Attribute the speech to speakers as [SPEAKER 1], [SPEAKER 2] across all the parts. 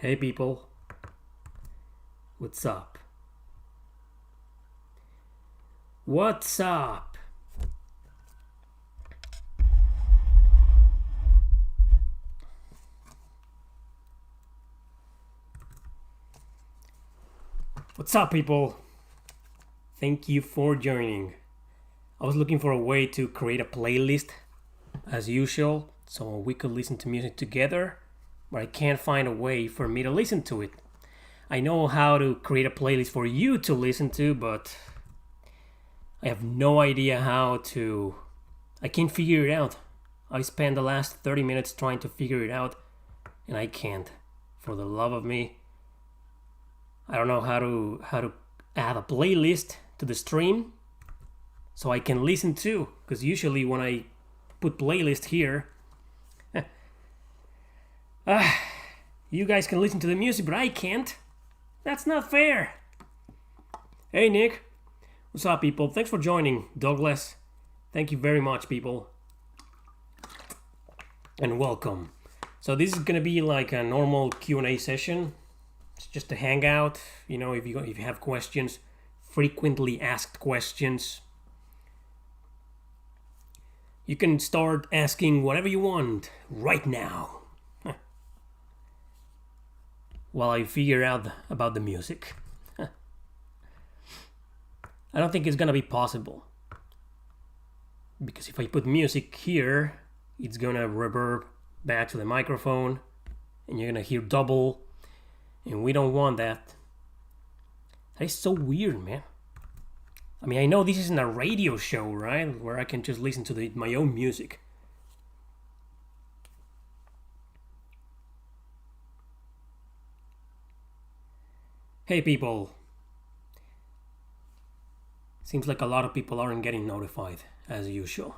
[SPEAKER 1] Hey people, what's up? What's up? What's up people? Thank you for joining. I was looking for a way to create a playlist as usual so we could listen to music together, but I can't find a way for me to listen to it. I know how to create a playlist for you to listen to, but I have no idea how to. I can't figure it out. I spent the last 30 minutes trying to figure it out, and I can't. For the love of me, I don't know how to add a playlist to the stream so I can listen to. Because usually when I put playlist here, you guys can listen to the music, but I can't. That's not fair. Hey Nick, what's up people? Thanks for joining. Douglas, thank you very much people. And welcome. So this is gonna be like a normal Q&A session. It's just a hangout. You know, if you have questions, frequently asked questions, you can start asking whatever you want right now. While I figure out about the music. I don't think it's gonna be possible. Because if I put music here, it's gonna reverb back to the microphone and you're gonna hear double, and we don't want that. That is so weird, man. I mean, I know this isn't a radio show, right? Where I can just listen to my own music. Hey people. Seems like a lot of people aren't getting notified, as usual.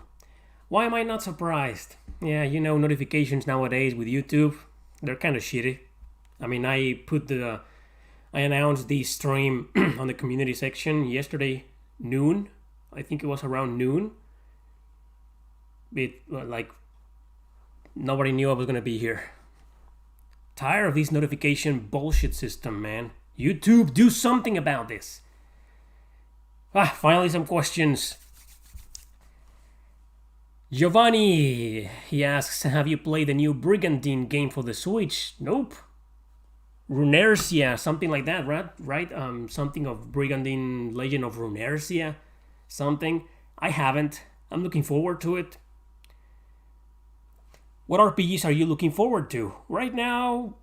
[SPEAKER 1] Why am I not surprised? Yeah, you know, notifications nowadays with YouTube, they're kind of shitty. I mean, I announced the stream on the community section yesterday noon. I think it was around noon. Like, nobody knew I was gonna be here. Tired of this notification bullshit system, man. YouTube, do something about this. Finally some questions. Giovanni, he asks, have you played the new Brigandine game for the Switch? Nope. Runercia, something like that, right? Something of Brigandine Legend of Runercia, something. I haven't. I'm looking forward to it. What RPGs are you looking forward to? Right now,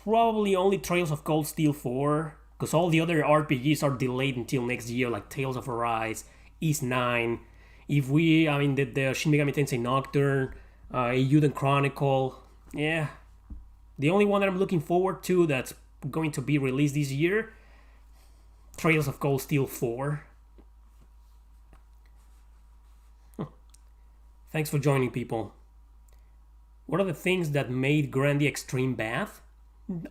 [SPEAKER 1] probably only Trails of Cold Steel 4, because all the other RPGs are delayed until next year, like Tales of Arise, East 9. The Shin Megami Tensei Nocturne, Eiyuden Chronicle, yeah. The only one that I'm looking forward to that's going to be released this year, Trails of Cold Steel 4. Thanks for joining, people. What are the things that made Grandia Extreme bad?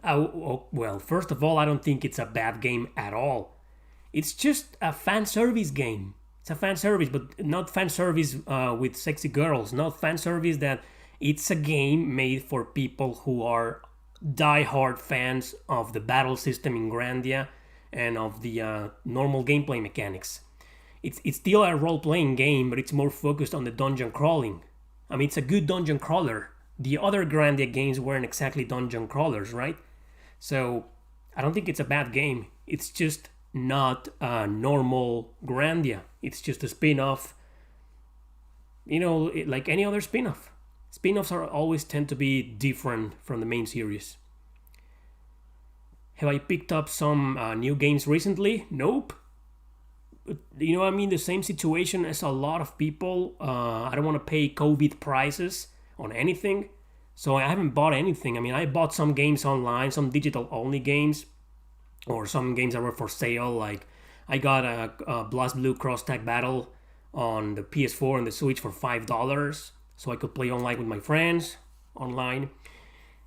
[SPEAKER 1] Well, first of all, I don't think it's a bad game at all. It's just a fan service game. It's a fan service, but not fan service with sexy girls. Not fan service that it's a game made for people who are die-hard fans of the battle system in Grandia and of the normal gameplay mechanics. It's still a role-playing game, but it's more focused on the dungeon crawling. I mean, it's a good dungeon crawler. The other Grandia games weren't exactly dungeon crawlers, right? So I don't think it's a bad game. It's just not a normal Grandia. It's just a spin-off. You know, like any other spin-off. Spin-offs always tend to be different from the main series. Have I picked up some new games recently? Nope. You know, I'm in the same situation as a lot of people. I don't want to pay COVID prices on anything, so I haven't bought anything. I mean, I bought some games online, some digital-only games, or some games that were for sale. Like, I got a Blast Blue Cross Tag Battle on the PS4 and the Switch for $5, so I could play online with my friends online.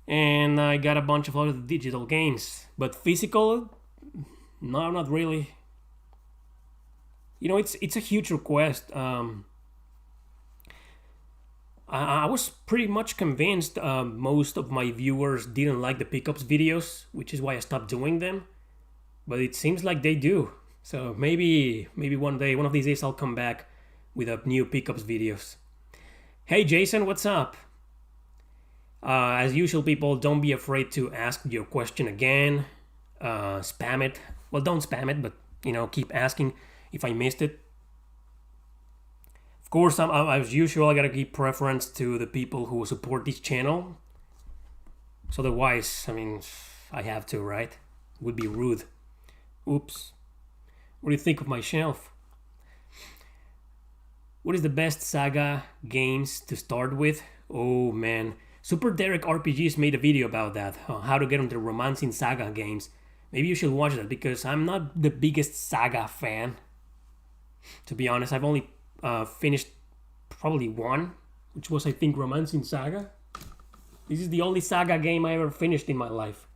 [SPEAKER 1] And I got a bunch of other digital games, but physical, no, not really. You know, it's a huge request. I was pretty much convinced most of my viewers didn't like the pickups videos, which is why I stopped doing them. But it seems like they do. So maybe one of these days, I'll come back with a new pickups videos. Hey Jason, what's up? As usual, people, don't be afraid to ask your question again. Spam it. Well, don't spam it, but keep asking if I missed it. Of course, as usual, I gotta give preference to the people who support this channel. So otherwise, I have to, right? It would be rude. Oops. What do you think of my shelf? What is the best Saga games to start with? Oh man. Super Derek RPGs made a video about that. How to get into romancing Saga games. Maybe you should watch that because I'm not the biggest Saga fan. To be honest, I've only finished probably one, which was, I think, Romancing Saga. This is the only Saga game I ever finished in my life.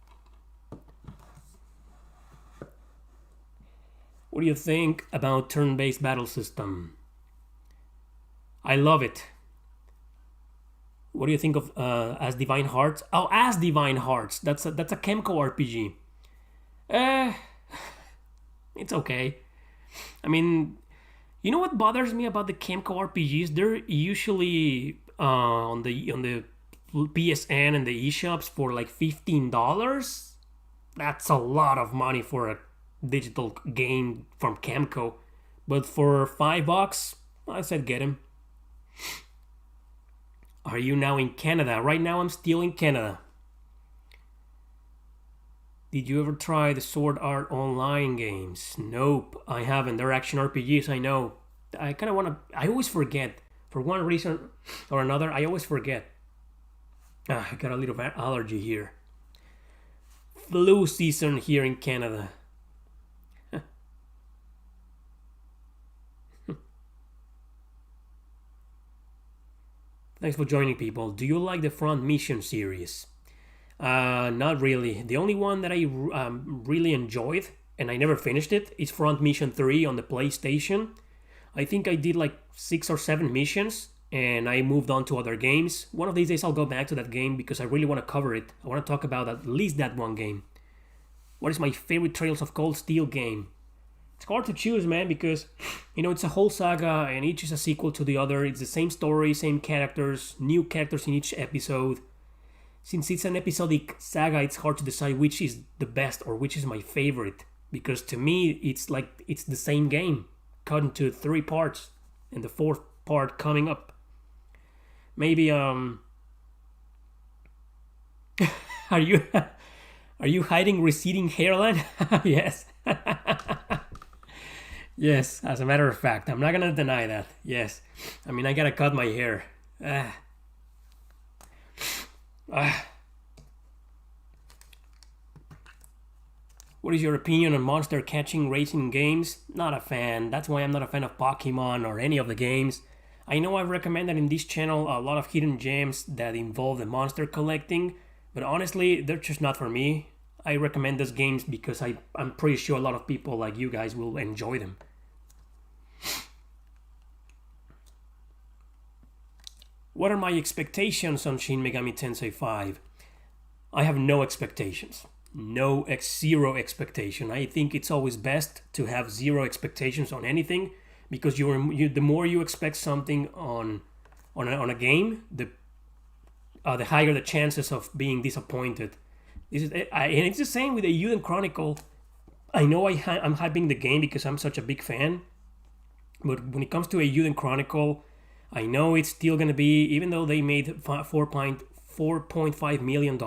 [SPEAKER 1] What do you think about turn-based battle system? I love it. What do you think of As Divine Hearts? Oh, As Divine Hearts. That's a Kemco RPG. It's okay. You know what bothers me about the Kemco RPGs? They're usually on the PSN and the eShops for like $15. That's a lot of money for a digital game from Kemco. But for $5, I said get him. Are you now in Canada? Right now I'm still in Canada. Did you ever try the Sword Art Online games? Nope, I haven't. They're action RPGs, I know. I kind of want to... I always forget. For one reason or another, I always forget. I got a little allergy here. Flu season here in Canada. Thanks for joining, people. Do you like the Front Mission series? Not really. The only one that I really enjoyed, and I never finished it, is Front Mission 3 on the PlayStation. I think I did like 6 or 7 missions, and I moved on to other games. One of these days I'll go back to that game because I really want to cover it. I want to talk about at least that one game. What is my favorite Trails of Cold Steel game? It's hard to choose, man, because, it's a whole saga and each is a sequel to the other. It's the same story, same characters, new characters in each episode. Since it's an episodic saga, it's hard to decide which is the best or which is my favorite. Because to me, it's like it's the same game, cut into 3 parts, and the 4th part coming up. Maybe, are you hiding receding hairline? Yes. Yes, as a matter of fact, I'm not gonna deny that. Yes, I gotta cut my hair. What is your opinion on monster catching racing games? Not a fan. That's why I'm not a fan of Pokemon or any of the games. I know I've recommended in this channel a lot of hidden gems that involve the monster collecting, but honestly, they're just not for me. I recommend those games because I'm pretty sure a lot of people like you guys will enjoy them. What are my expectations on Shin Megami Tensei 5? I have no expectations. Zero expectation. I think it's always best to have zero expectations on anything because the more you expect something on a game, the higher the chances of being disappointed. And it's the same with the Eiyuden Chronicle. I know I'm hyping the game because I'm such a big fan, but when it comes to a Eiyuden Chronicle, I know it's still gonna be, even though they made $4.5 million.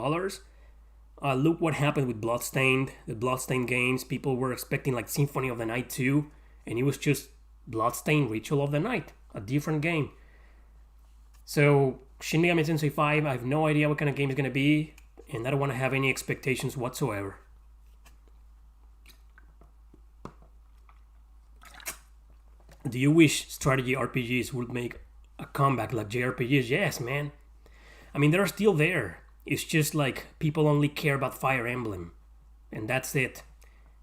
[SPEAKER 1] Look what happened with Bloodstained. The Bloodstained games, people were expecting like Symphony of the Night 2, and it was just Bloodstained Ritual of the Night, a different game. So Shin Megami Tensei 5, I have no idea what kind of game it's gonna be, and I don't want to have any expectations whatsoever. Do you wish strategy RPGs would make a comeback like Jrpgs? Yes, man. They're still there. It's just like people only care about Fire Emblem. And that's it.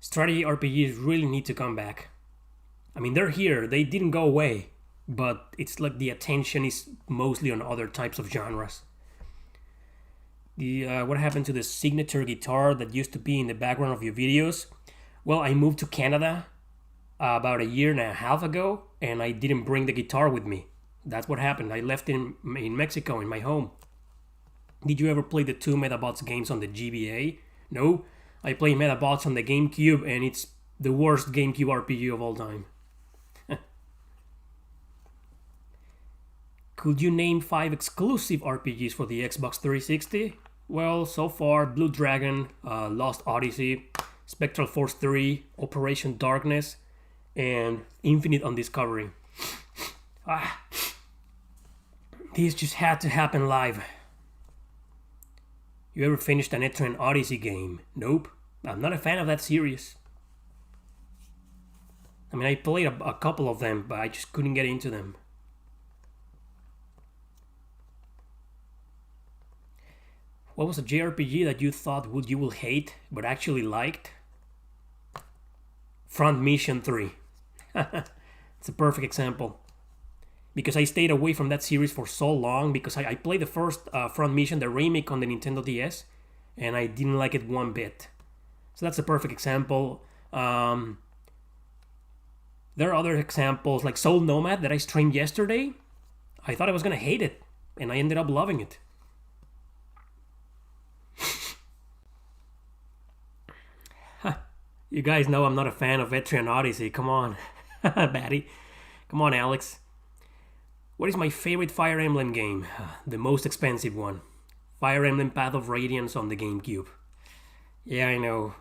[SPEAKER 1] Strategy RPGs really need to come back. They're here. They didn't go away. but it's like the attention is mostly on other types of genres. What happened to the signature guitar that used to be in the background of your videos? Well, I moved to Canada about a year and a half ago, and I didn't bring the guitar with me. That's what happened. I left it in Mexico, in my home. Did you ever play the two Metabots games on the GBA? No, I play Metabots on the GameCube, and it's the worst GameCube RPG of all time. Could you name 5 exclusive RPGs for the Xbox 360? Well, so far, Blue Dragon, Lost Odyssey, Spectral Force 3, Operation Darkness, and Infinite Undiscovery. This just had to happen live. You ever finished an Etrian Odyssey game? Nope. I'm not a fan of that series. I mean, I played a couple of them, but I just couldn't get into them. What was a Jrpg that you thought you will hate, but actually liked? Front Mission 3. It's a perfect example. Because I stayed away from that series for so long, because I played the first Front Mission, the remake on the Nintendo DS, and I didn't like it one bit. So that's a perfect example. There are other examples, like Soul Nomad that I streamed yesterday. I thought I was going to hate it, and I ended up loving it. You guys know I'm not a fan of Etrian Odyssey. Come on, Batty. Come on, Alex. What is my favorite Fire Emblem game? The most expensive one. Fire Emblem Path of Radiance on the GameCube. Yeah, I know.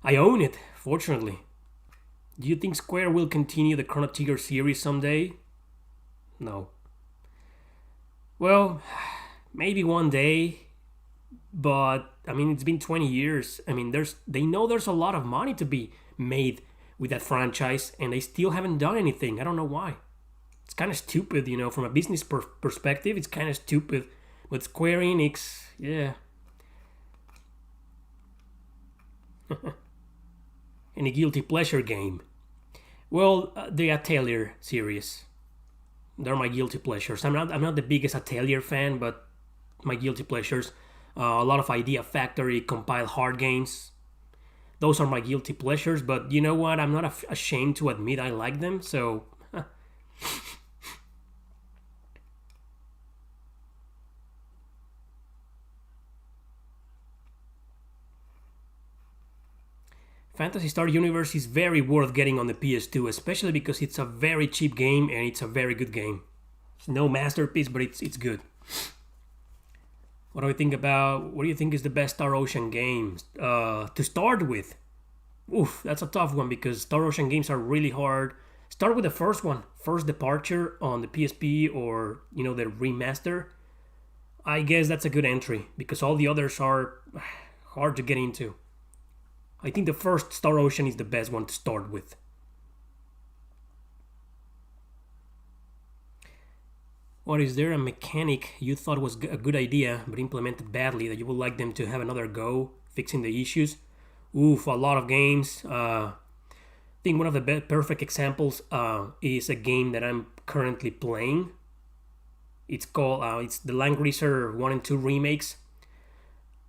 [SPEAKER 1] I own it, fortunately. Do you think Square will continue the Chrono Trigger series someday? No. Well, maybe one day. But, I mean, it's been 20 years. I mean, they know there's a lot of money to be made with that franchise, and they still haven't done anything. I don't know why. It's kind of stupid, you know, from a business perspective, it's kind of stupid. But Square Enix, yeah. Any guilty pleasure game? Well, the Atelier series. They're my guilty pleasures. I'm not the biggest Atelier fan, but my guilty pleasures. A lot of Idea Factory, Compile Hard games. Those are my guilty pleasures, but you know what? I'm not ashamed to admit I like them, so... Phantasy Star Universe is very worth getting on the PS2, especially because it's a very cheap game and it's a very good game. It's no masterpiece, but it's good. What do you think is the best Star Ocean game to start with? Oof, that's a tough one because Star Ocean games are really hard. Start with the first one, First Departure on the PSP or, you know, the remaster. I guess that's a good entry because all the others are hard to get into. I think the first Star Ocean is the best one to start with. Or is there a mechanic you thought was a good idea but implemented badly that you would like them to have another go fixing the issues? Oof, a lot of games. I think one of the perfect examples is a game that I'm currently playing. It's called it's the Land Greaser 1 and 2 remakes.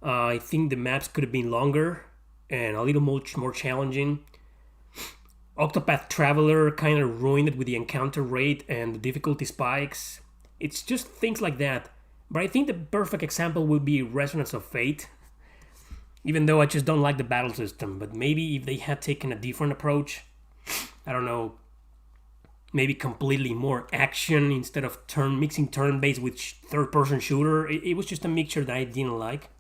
[SPEAKER 1] I think the maps could have been longer and a little more challenging. Octopath Traveler kind of ruined it with the encounter rate and the difficulty spikes. It's just things like that. But I think the perfect example would be Resonance of Fate. Even though I just don't like the battle system. But maybe if they had taken a different approach, I don't know, maybe completely more action instead of mixing turn-based with third-person shooter. It was just a mixture that I didn't like.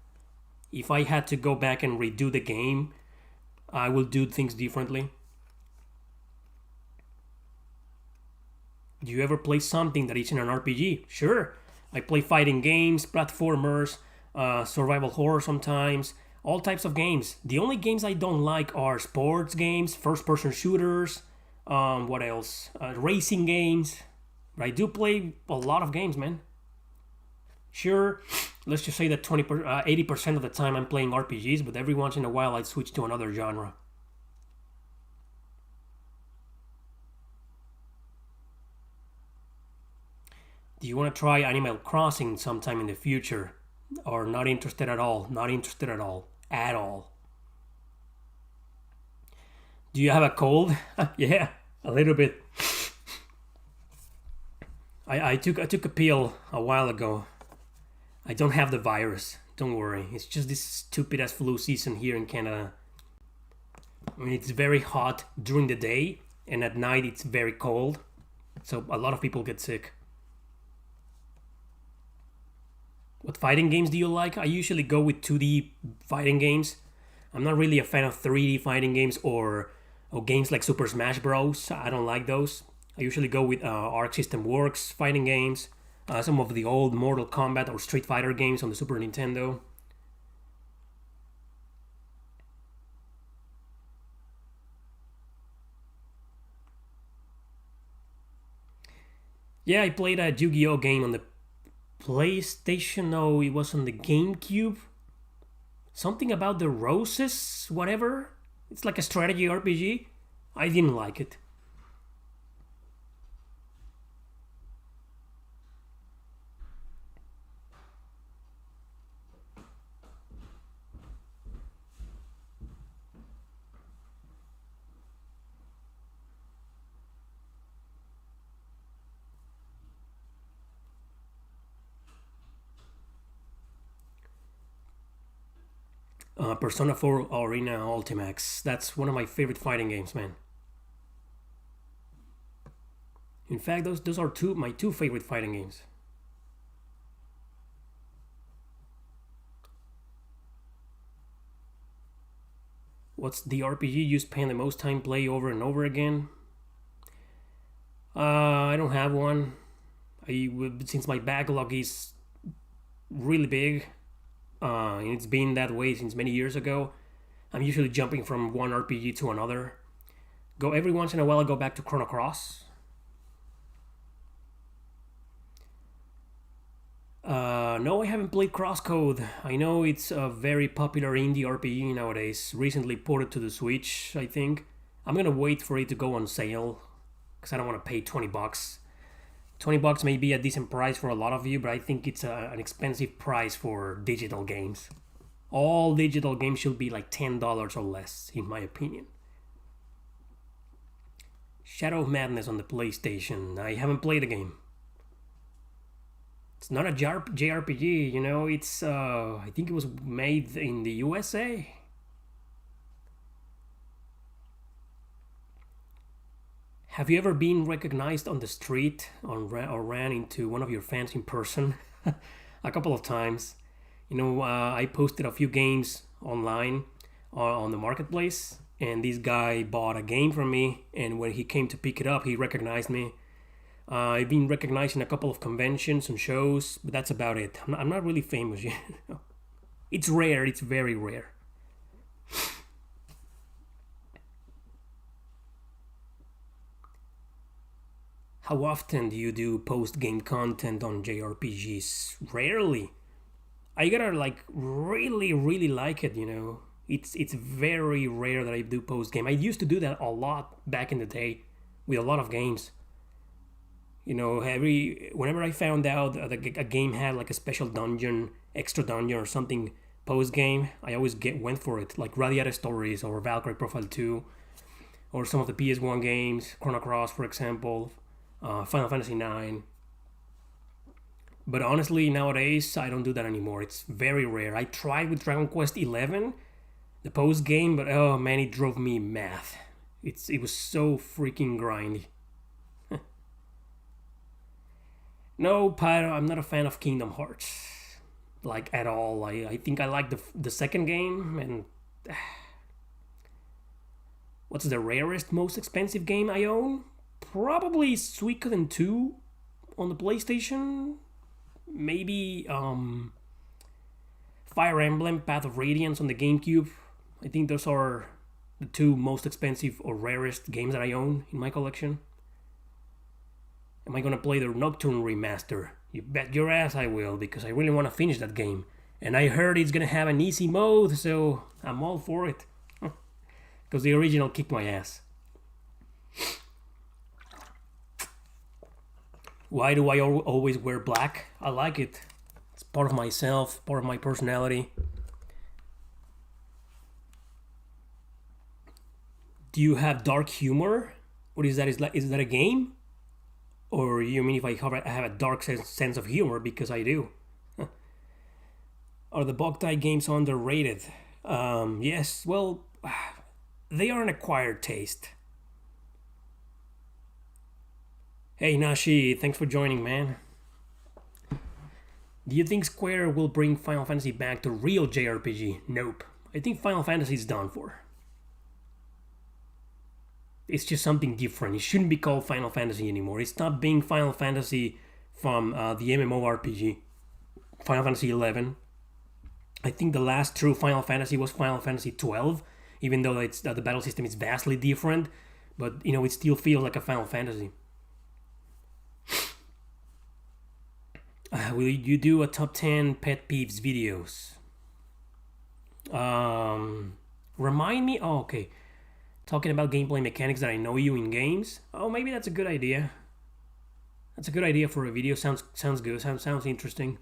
[SPEAKER 1] If I had to go back and redo the game, I will do things differently. Do you ever play something that isn't an RPG? Sure. I play fighting games, platformers, survival horror sometimes, all types of games. The only games I don't like are sports games, first-person shooters, what else? Racing games. But I do play a lot of games, man. Sure, let's just say that 80% of the time I'm playing RPGs, but every once in a while I'd switch to another genre. Do you want to try Animal Crossing sometime in the future? Or not interested at all? Not interested at all. At all. Do you have a cold? Yeah, a little bit. I took a pill a while ago. I don't have the virus. Don't worry. It's just this stupid ass flu season here in Canada. I mean, it's very hot during the day, and at night it's very cold. So a lot of people get sick. What fighting games do you like? I usually go with 2D fighting games. I'm not really a fan of 3D fighting games or games like Super Smash Bros. I don't like those. I usually go with Arc System Works fighting games, some of the old Mortal Kombat or Street Fighter games on the Super Nintendo. Yeah, I played a Yu-Gi-Oh game on the PlayStation. No, it was on the GameCube. Something about the roses, whatever. It's like a strategy RPG. I didn't like it. Persona 4 Arena Ultimax. That's one of my favorite fighting games, man. In fact, those are my two favorite fighting games. What's the RPG you spend the most time play over and over again? I don't have one. Since my backlog is really big, and it's been that way since many years ago, I'm usually jumping from one RPG to another. Every once in a while I go back to Chrono Cross. No, I haven't played Crosscode. I know it's a very popular indie RPG nowadays. Recently ported to the Switch, I think. I'm gonna wait for it to go on sale because I don't want to pay $20. $20 may be a decent price for a lot of you, but I think it's an expensive price for digital games. All digital games should be like $10 or less, in my opinion. Shadow of Madness on the PlayStation. I haven't played the game. It's not a Jrpg, you know, it's, I think it was made in the USA. Have you ever been recognized on the street or ran into one of your fans in person? A couple of times. You know, I posted a few games online on the marketplace, and this guy bought a game from me, and when he came to pick it up, he recognized me. I've been recognized in a couple of conventions and shows, but that's about it. I'm not really famous yet. It's rare, it's very rare. How often do you do post-game content on Jrpgs? Rarely. I gotta like really like it, you know. It's very rare that I do post-game. I used to do that a lot back in the day with a lot of games. You know, whenever I found out that a game had like a special dungeon, extra dungeon or something post-game, I always went for it. Like Radiator Stories or Valkyrie Profile 2 or some of the PS1 games, Chrono Cross for example. Final Fantasy 9. But honestly, nowadays, I don't do that anymore. It's very rare. I tried with Dragon Quest 11, the post game, but oh man, it drove me mad. It was so freaking grindy. No, Pyro, I'm not a fan of Kingdom Hearts. Like, at all. I think I like the second game, and... What's the rarest, most expensive game I own? Probably Suikoden 2 on the PlayStation. Maybe Fire Emblem Path of Radiance on the GameCube. I think those are the two most expensive or rarest games that I own in my collection. Am I gonna play the Nocturne remaster? You bet your ass I will, because I really want to finish that game. And I heard it's gonna have an easy mode, so I'm all for it. Because the original kicked my ass. Why do I always wear black? I like it. It's part of myself, part of my personality. Do you have dark humor? What is that? Is that a game? Or you mean if I have a dark sense of humor? Because I do. Are the Boktai games underrated? Yes, well, they are an acquired taste. Hey Nashi, thanks for joining, man. Do you think Square will bring Final Fantasy back to real JRPG? Nope. I think Final Fantasy is done for. It's just something different. It shouldn't be called Final Fantasy anymore. It stopped being Final Fantasy from the MMORPG. Final Fantasy XI. I think the last true Final Fantasy was Final Fantasy XII, even though the battle system is vastly different. But, it still feels like a Final Fantasy. Will you do a top 10 pet peeves videos? Remind me? Oh, okay. Talking about gameplay mechanics that I know you in games? Oh, maybe that's a good idea. That's a good idea for a video. Sounds good. Sounds interesting.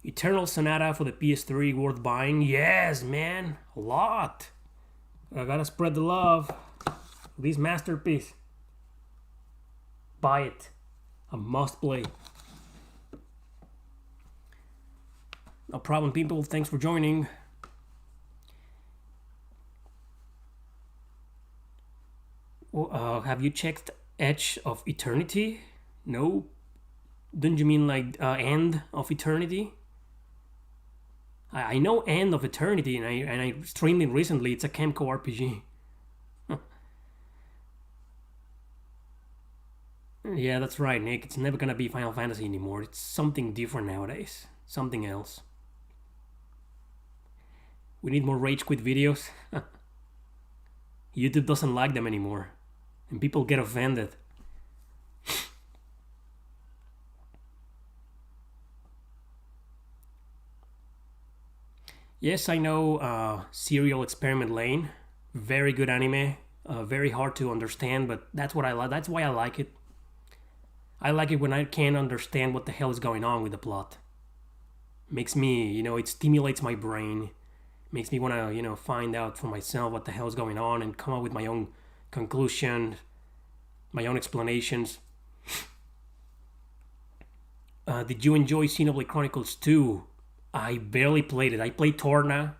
[SPEAKER 1] Eternal Sonata for the PS3 worth buying? Yes, man. A lot. I gotta spread the love. This masterpiece. Buy it. A must play. No problem, people. Thanks for joining. Have you checked Edge of Eternity? No. Don't you mean like End of Eternity? I know End of Eternity, and I streamed it recently. It's a Kemco RPG. Yeah, that's right, Nick. It's never gonna be Final Fantasy anymore. It's something different nowadays. Something else. We need more rage quit videos. YouTube doesn't like them anymore. And people get offended. Yes, I know Serial Experiment Lane. Very good anime. Very hard to understand, but that's what I like. That's why I like it. I like it when I can't understand what the hell is going on with the plot. Makes me, it stimulates my brain. Makes me want to, find out for myself what the hell is going on and come up with my own conclusion, my own explanations. Did you enjoy Xenoblade Chronicles 2? I barely played it. I played Torna,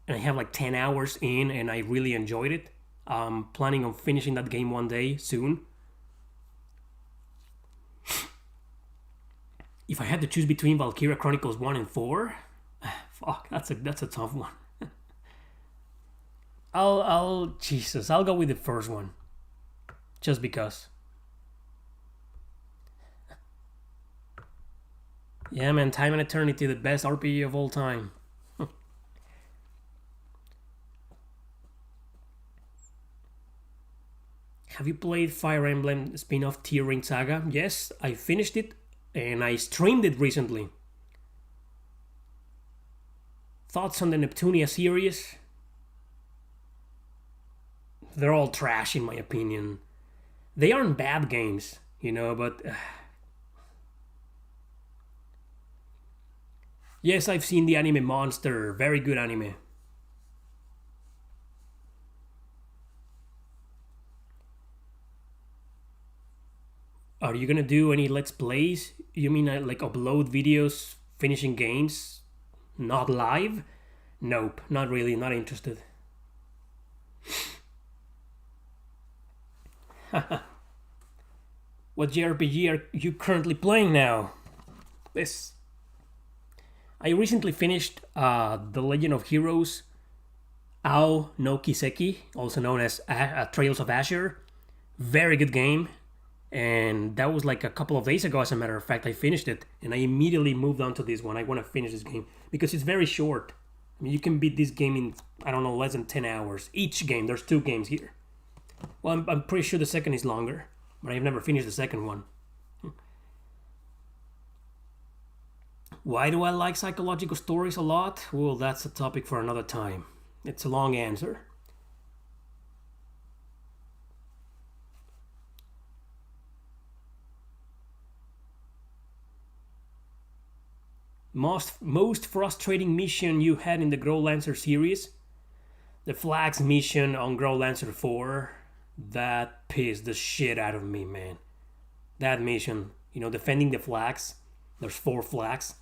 [SPEAKER 1] and I have like 10 hours in, and I really enjoyed it. I'm planning on finishing that game one day soon. If I had to choose between Valkyria Chronicles 1 and 4, fuck, that's a tough one. I'll go with the first one. Just because. Yeah, man, Time and Eternity, the best RPG of all time. Have you played Fire Emblem spin-off Tearing Saga? Yes, I finished it and I streamed it recently. Thoughts on the Neptunia series? They're all trash in my opinion. They aren't bad games, but... Yes, I've seen the anime Monster. Very good anime. Are you gonna do any Let's Plays? You mean like upload videos, finishing games? Not live? Nope, not really, not interested. What JRPG are you currently playing now? I recently finished The Legend of Heroes Ao no Kiseki, also known as Trails of Azure. Very good game. And that was like a couple of days ago, as a matter of fact. I finished it, and I immediately moved on to this one. I want to finish this game because it's very short. I mean, you can beat this game in, I don't know, less than 10 hours. Each game, there's 2 games here. Well, I'm pretty sure the second is longer, but I've never finished the second one. Why do I like psychological stories a lot? Well, that's a topic for another time. It's a long answer. Most frustrating mission you had in the Growlancer series? The Flags mission on Growlancer 4. That pissed the shit out of me, man. That mission, defending the flags. There's 4 flags.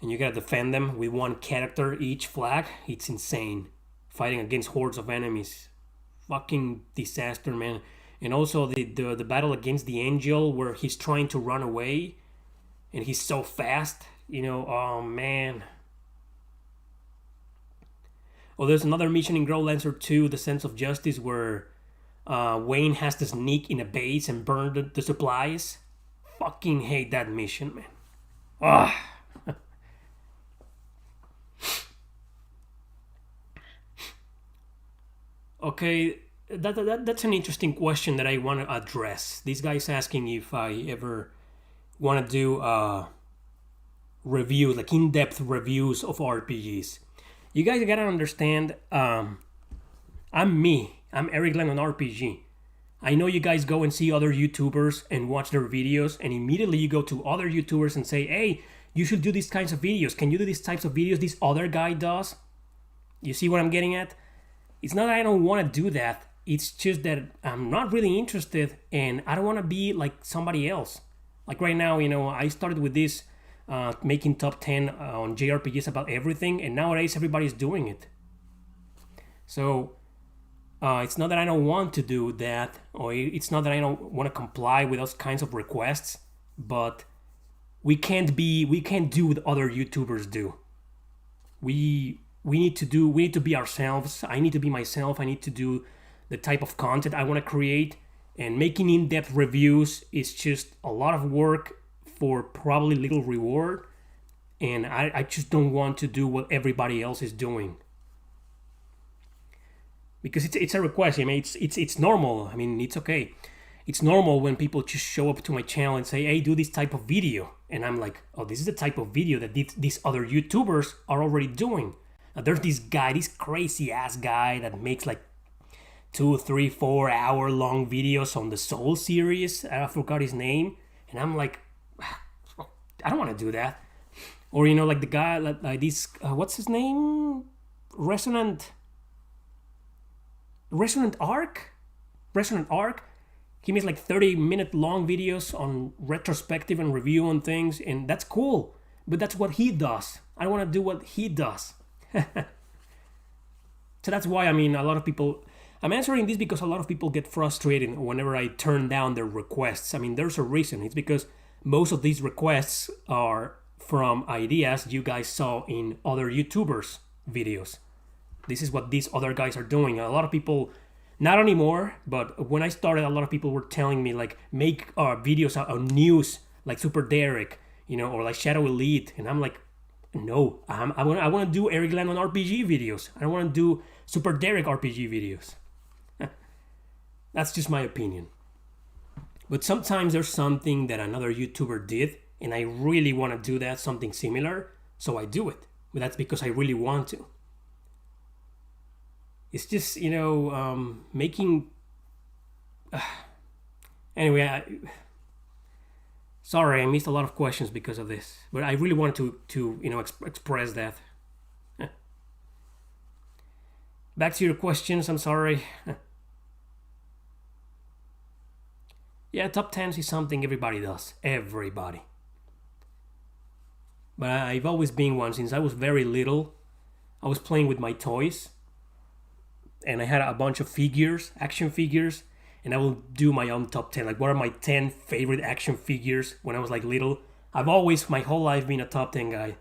[SPEAKER 1] And you gotta defend them with 1 character each flag. It's insane. Fighting against hordes of enemies. Fucking disaster, man. And also the battle against the angel where he's trying to run away. And he's so fast. Oh man. Oh, there's another mission in Growlancer 2, The Sense of Justice, where Wayne has to sneak in a base and burn the supplies. Fucking hate that mission, man. Ah. Okay, that's an interesting question that I want to address. This guy's asking if I ever want to do reviews, like in-depth reviews of RPGs. You guys gotta understand, I'm Erick Landon RPG. I know you guys go and see other YouTubers and watch their videos, and immediately you go to other YouTubers and say, hey, you should do these kinds of videos. Can you do these types of videos this other guy does? You see what I'm getting at? It's not that I don't want to do that. It's just that I'm not really interested, and I don't want to be like somebody else. Like right now, I started with this, making top 10 on Jrpgs about everything, and nowadays everybody's doing it. So it's not that I don't want to do that, or it's not that I don't want to comply with those kinds of requests, but we can't do what other YouTubers do. We need to be ourselves. I need to be myself. I need to do the type of content I want to create, and making in-depth reviews is just a lot of work for probably little reward, and I just don't want to do what everybody else is doing. Because it's a request. I mean, it's normal. I mean, it's okay. It's normal when people just show up to my channel and say, hey, do this type of video. And I'm like, oh, this is the type of video that these other YouTubers are already doing. There's this guy, this crazy ass guy that makes like 2, 3, 4 hour long videos on the Soul series. I forgot his name. And I'm like, I don't want to do that. Or, like the guy, like this, what's his name? Resonant Arc? He makes like 30-minute long videos on retrospective and review on things, and that's cool. But that's what he does. I don't want to do what he does. So that's why, a lot of people... I'm answering this because a lot of people get frustrated whenever I turn down their requests. There's a reason. It's because most of these requests are from ideas you guys saw in other YouTubers' videos. This is what these other guys are doing. A lot of people, not anymore, but when I started, a lot of people were telling me, like, make videos on news, like Super Derek, or like Shadow Elite. And I'm like, no, I want to do Erick Landon RPG videos. I don't want to do Super Derek RPG videos. That's just my opinion. But sometimes there's something that another YouTuber did, and I really want to do that, something similar, so I do it. But that's because I really want to. It's just, making... Anyway, sorry, I missed a lot of questions because of this. But I really wanted to express that. Back to your questions, I'm sorry. Yeah, top 10s is something everybody does. Everybody. But I've always been one. Since I was very little, I was playing with my toys. And I had a bunch of figures, action figures. And I will do my own top 10. Like, what are my 10 favorite action figures when I was like little? I've always, my whole life, been a top 10 guy.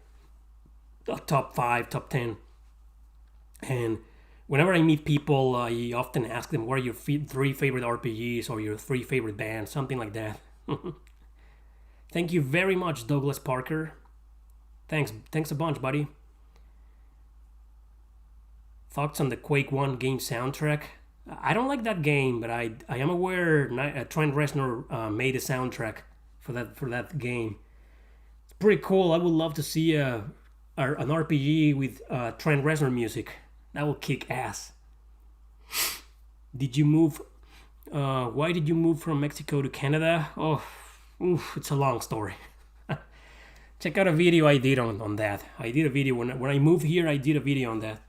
[SPEAKER 1] A top 5, top 10. And whenever I meet people, I often ask them, what are your 3 favorite RPGs or your 3 favorite bands? Something like that. Thank you very much, Douglas Parker. Thanks a bunch, buddy. Thoughts on the Quake 1 game soundtrack? I don't like that game, but I am aware Trent Reznor made a soundtrack for that game. It's pretty cool. I would love to see an RPG with Trent Reznor music. That will kick ass. Did you move? Why did you move from Mexico to Canada? Oh, it's a long story. Check out a video I did on that. I did a video when I moved here. I did a video on that.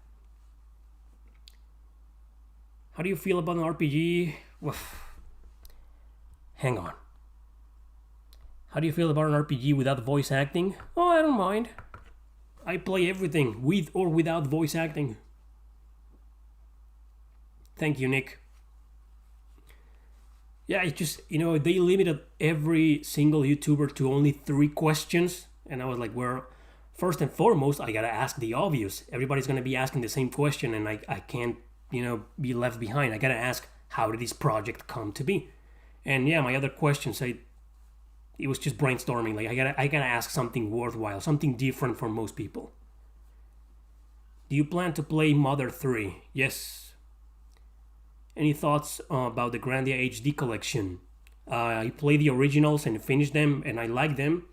[SPEAKER 1] How do you feel about an RPG? Well, hang on. How do you feel about an RPG without voice acting? Oh, I don't mind. I play everything with or without voice acting. Thank you, Nick. Yeah, it's just, you know, they limited every single YouTuber to only 3 questions. And I was like, well, first and foremost, I gotta ask the obvious. Everybody's gonna be asking the same question, and I can't, you know, be left behind. I gotta ask, how did this project come to be? And yeah, my other questions, it was just brainstorming. Like, I gotta ask something worthwhile, something different from most people. Do you plan to play Mother 3? Yes. Any thoughts about the Grandia HD collection? I played the originals and finished them, and I like them.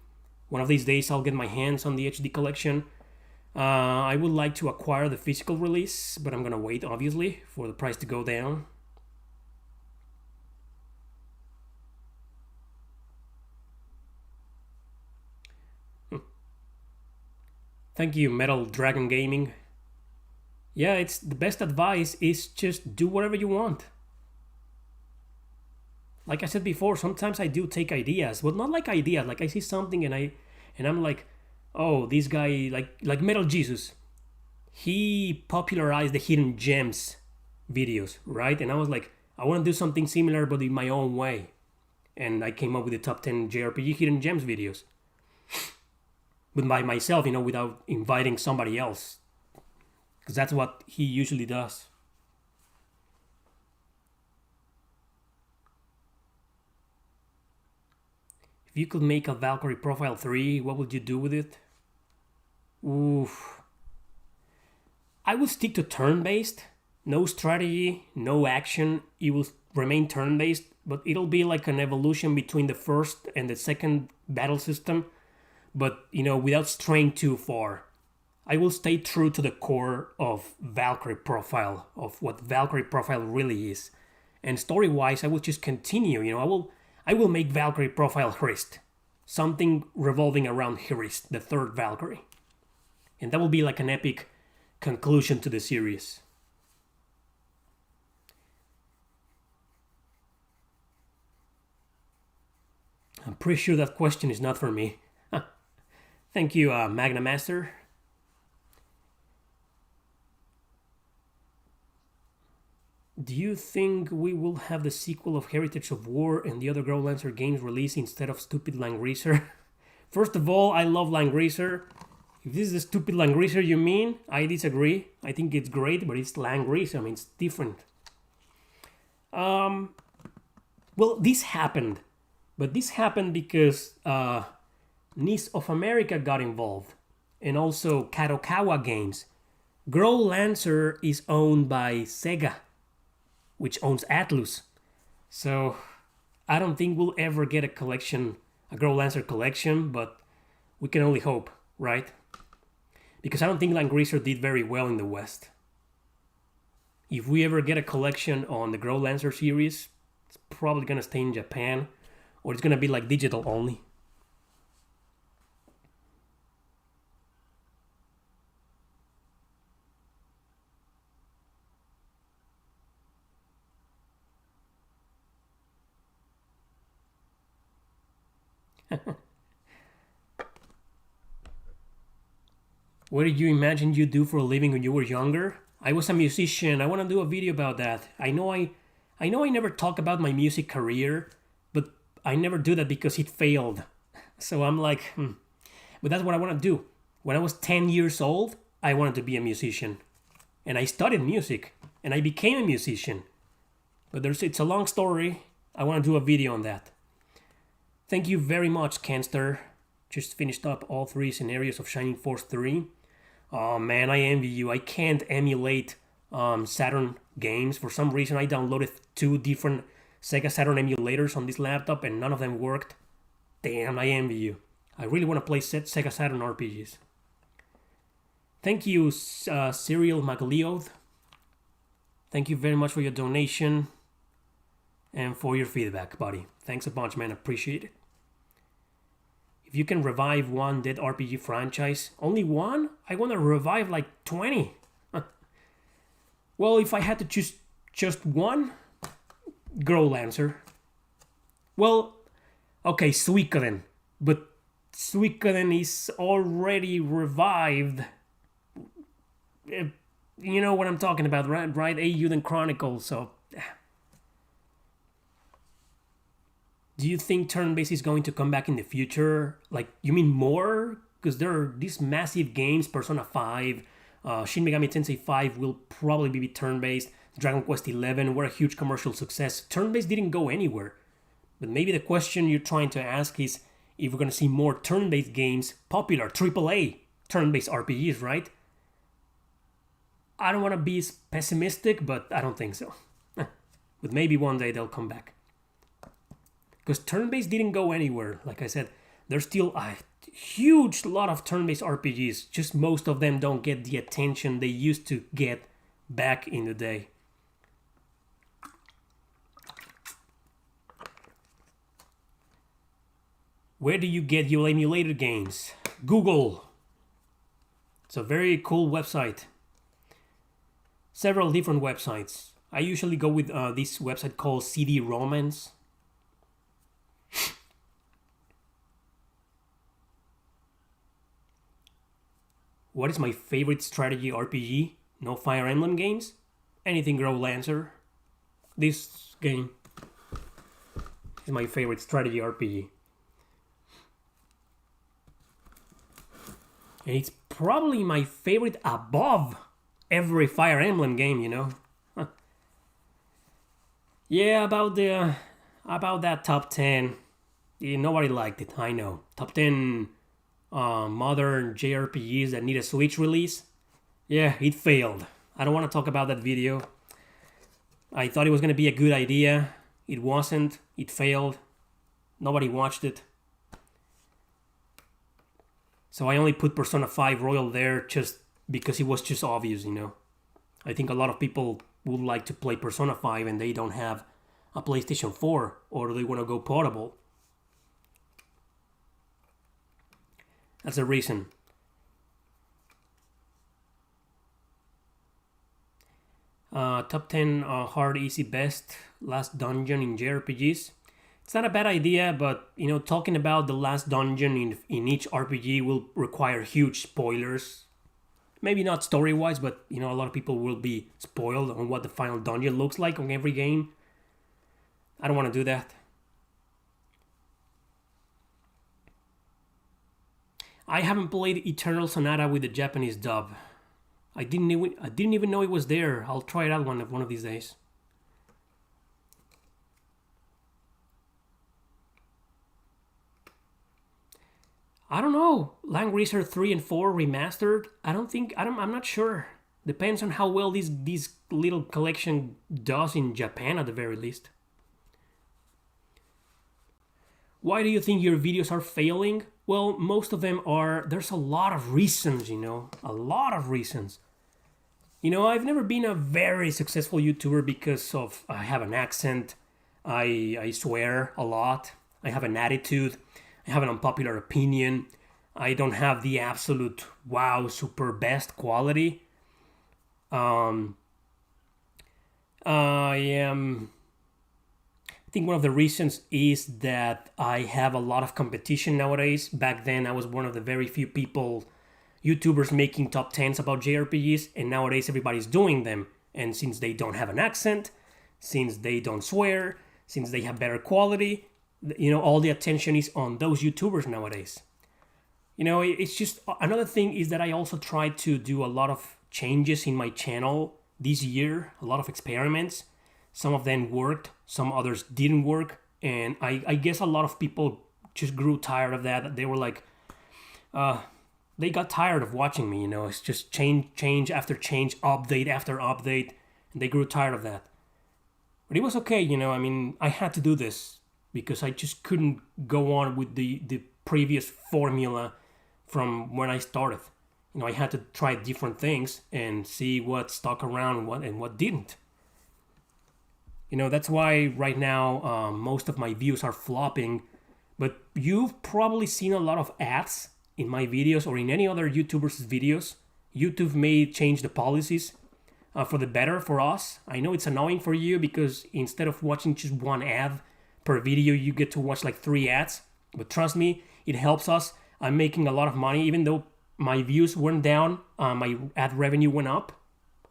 [SPEAKER 1] One of these days I'll get my hands on the HD collection. I would like to acquire the physical release, but I'm gonna wait, obviously, for the price to go down. Thank you, Metal Dragon Gaming. Yeah, it's the best advice is just do whatever you want. Like I said before, sometimes I do take ideas, but not like ideas. Like I see something and I'm like, oh, this guy, like Metal Jesus, he popularized the hidden gems videos, right? And I was like, I want to do something similar, but in my own way. And I came up with the top 10 Jrpg hidden gems videos. But by myself, you know, without inviting somebody else. Because that's what he usually does. If you could make a Valkyrie Profile 3, what would you do with it? Oof. I would stick to turn-based. No strategy, no action. It will remain turn-based, but it'll be like an evolution between the first and the second battle system. But, you know, without straying too far. I will stay true to the core of Valkyrie Profile, of what Valkyrie Profile really is. And story-wise, I will just continue, you know, I will make Valkyrie Profile Hrist. Something revolving around Hrist, the third Valkyrie. And that will be like an epic conclusion to the series. I'm pretty sure that question is not for me. Thank you, Magna Master. Do you think we will have the sequel of Heritage of War and the other Growlancer games released instead of stupid Langreaser? First of all, I love Langreaser. If this is the stupid Langreaser you mean, I disagree. I think it's great, but it's Langreaser. I mean, it's different. Well, this happened. But this happened because NIS of America got involved. And also Kadokawa Games. Growlancer is owned by Sega, which owns Atlus. So I don't think we'll ever get a Growlancer collection, but we can only hope, right? Because I don't think Langreaser did very well in the West. If we ever get a collection on the Growlancer series, it's probably gonna stay in Japan, or it's gonna be like digital only. What did you imagine you'd do for a living when you were younger? I was a musician. I want to do a video about that. I know I never talk about my music career, but I never do that because it failed. So I'm like, But that's what I want to do. When I was 10 years old, I wanted to be a musician. And I studied music. And I became a musician. But it's a long story. I want to do a video on that. Thank you very much, Canster. Just finished up all 3 scenarios of Shining Force 3. Oh man, I envy you. I can't emulate Saturn games. For some reason, I downloaded 2 different Sega Saturn emulators on this laptop and none of them worked. Damn, I envy you. I really want to play Sega Saturn RPGs. Thank you, Cyril Maglioth. Thank you very much for your donation and for your feedback, buddy. Thanks a bunch, man. Appreciate it. If you can revive one dead RPG franchise, only one? I want to revive like 20. Well, if I had to choose just one, Growlancer. Well, okay, Suikoden. But Suikoden is already revived. You know what I'm talking about, right? Eiyuden Chronicles, so... Do you think turn-based is going to come back in the future? Like, you mean more? Because there are these massive games, Persona 5, Shin Megami Tensei 5 will probably be turn-based, Dragon Quest 11 were a huge commercial success. Turn-based didn't go anywhere. But maybe the question you're trying to ask is if we're going to see more turn-based games, popular AAA turn-based RPGs, right? I don't want to be pessimistic, but I don't think so. But maybe one day they'll come back. Because turn-based didn't go anywhere. Like I said, there's still a huge lot of turn-based RPGs. Just most of them don't get the attention they used to get back in the day. Where do you get your emulator games? Google. It's a very cool website. Several different websites. I usually go with this website called CD Romance. What is my favorite strategy RPG? No Fire Emblem games? Anything Growlancer. This game is my favorite strategy RPG. And it's probably my favorite above every Fire Emblem game, you know? Huh. Yeah, about that top 10. Yeah, nobody liked it, I know. Top 10 modern Jrpgs that need a Switch release. Yeah, it failed. I don't want to talk about that video. I thought it was going to be a good idea. It wasn't. It failed. Nobody watched it. So I only put Persona 5 Royal there just because it was just obvious, you know. I think a lot of people would like to play Persona 5 and they don't have a PlayStation 4 or they want to go portable. That's the reason. Top 10 hard, easy, best, last dungeon in Jrpgs. It's not a bad idea, but you know, talking about the last dungeon in each RPG will require huge spoilers. Maybe not story-wise, but you know, a lot of people will be spoiled on what the final dungeon looks like on every game. I don't want to do that. I haven't played Eternal Sonata with the Japanese dub. I didn't even know it was there. I'll try it out one of these days. I don't know. Lang Racer 3 and 4 remastered? I'm not sure. Depends on how well this little collection does in Japan at the very least. Why do you think your videos are failing? Well, most of them are... There's a lot of reasons, you know. A lot of reasons. You know, I've never been a very successful YouTuber because of... I have an accent. I swear a lot. I have an attitude. I have an unpopular opinion. I don't have the absolute wow, super best quality. I think one of the reasons is that I have a lot of competition nowadays. Back then, I was one of the very few YouTubers making top 10s about JRPGs, and nowadays everybody's doing them. And since they don't have an accent, since they don't swear, since they have better quality, you know, all the attention is on those YouTubers nowadays. You know, it's just... Another thing is that I also tried to do a lot of changes in my channel this year, a lot of experiments. Some of them worked, some others didn't work, and I guess a lot of people just grew tired of that. They were like, they got tired of watching me, you know. It's just change after change, update after update, and they grew tired of that. But it was okay, you know. I mean, I had to do this because I just couldn't go on with the previous formula from when I started. You know, I had to try different things and see what stuck around and what didn't. You know, that's why right now most of my views are flopping, But you've probably seen a lot of ads in my videos or in any other YouTubers' videos. YouTube may change the policies for the better for us. I know it's annoying for you because instead of watching just one ad per video, you get to watch like 3 ads. But trust me, it helps us. I'm making a lot of money, even though my views went down, my ad revenue went up,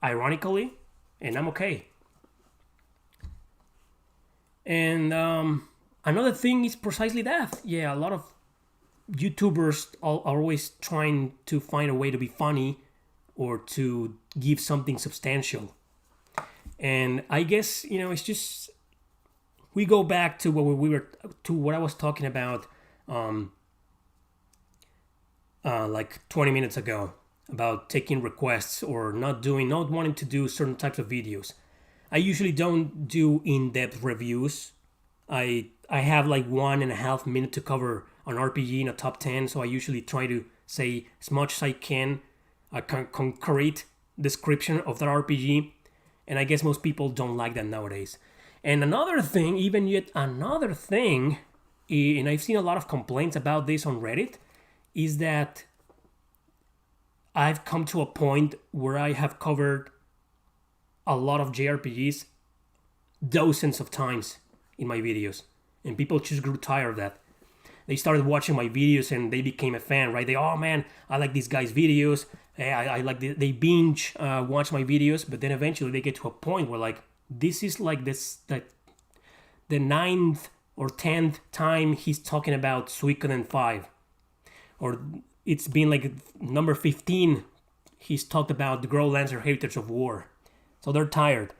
[SPEAKER 1] ironically, and I'm okay. And another thing is precisely that. Yeah, a lot of YouTubers are always trying to find a way to be funny or to give something substantial. And I guess, it's just, we go back to what I was talking about like 20 minutes ago about taking requests or not wanting to do certain types of videos. I usually don't do in-depth reviews. I have like 1.5 minutes to cover an RPG in a top 10, so I usually try to say as much as I can a concrete description of that RPG, and I guess most people don't like that nowadays. And another thing, and I've seen a lot of complaints about this on Reddit, is that I've come to a point where I have covered a lot of Jrpgs dozens of times in my videos, and people just grew tired of that. They started watching my videos and they became a fan, right? Oh man, I like these guys' videos. I like they binge watch my videos, but then eventually they get to a point where like this is like the 9th or 10th time he's talking about Suikoden 5, or it's been like number 15 he's talked about the Growlancer Heritage of War. So they're tired.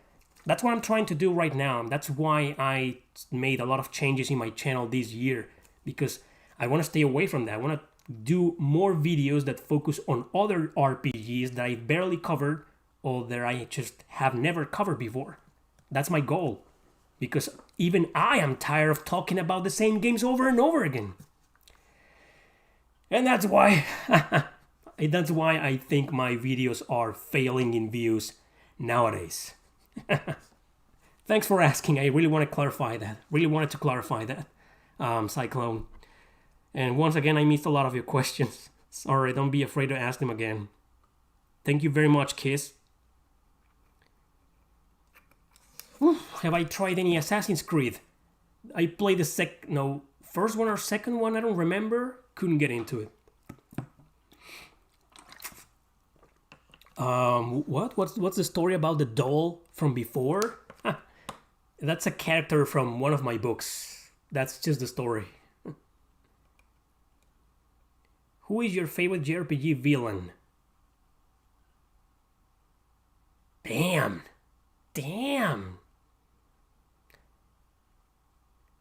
[SPEAKER 1] That's what I'm trying to do right now. That's why I made a lot of changes in my channel this year, because I want to stay away from that. I want to do more videos that focus on other RPGs that I barely covered or that I just have never covered before. That's my goal, because even I am tired of talking about the same games over and over again. And that's why I think my videos are failing in views nowadays. Thanks for asking. I really want to clarify that. Really wanted to clarify that, Cyclone. And once again, I missed a lot of your questions. Sorry, don't be afraid to ask them again. Thank you very much, Kiss. Have I tried any Assassin's Creed? I played the first one or second one, I don't remember. Couldn't get into it. What's the story about the doll from before? That's a character from one of my books. That's just the story. Who is your favorite Jrpg villain? Damn.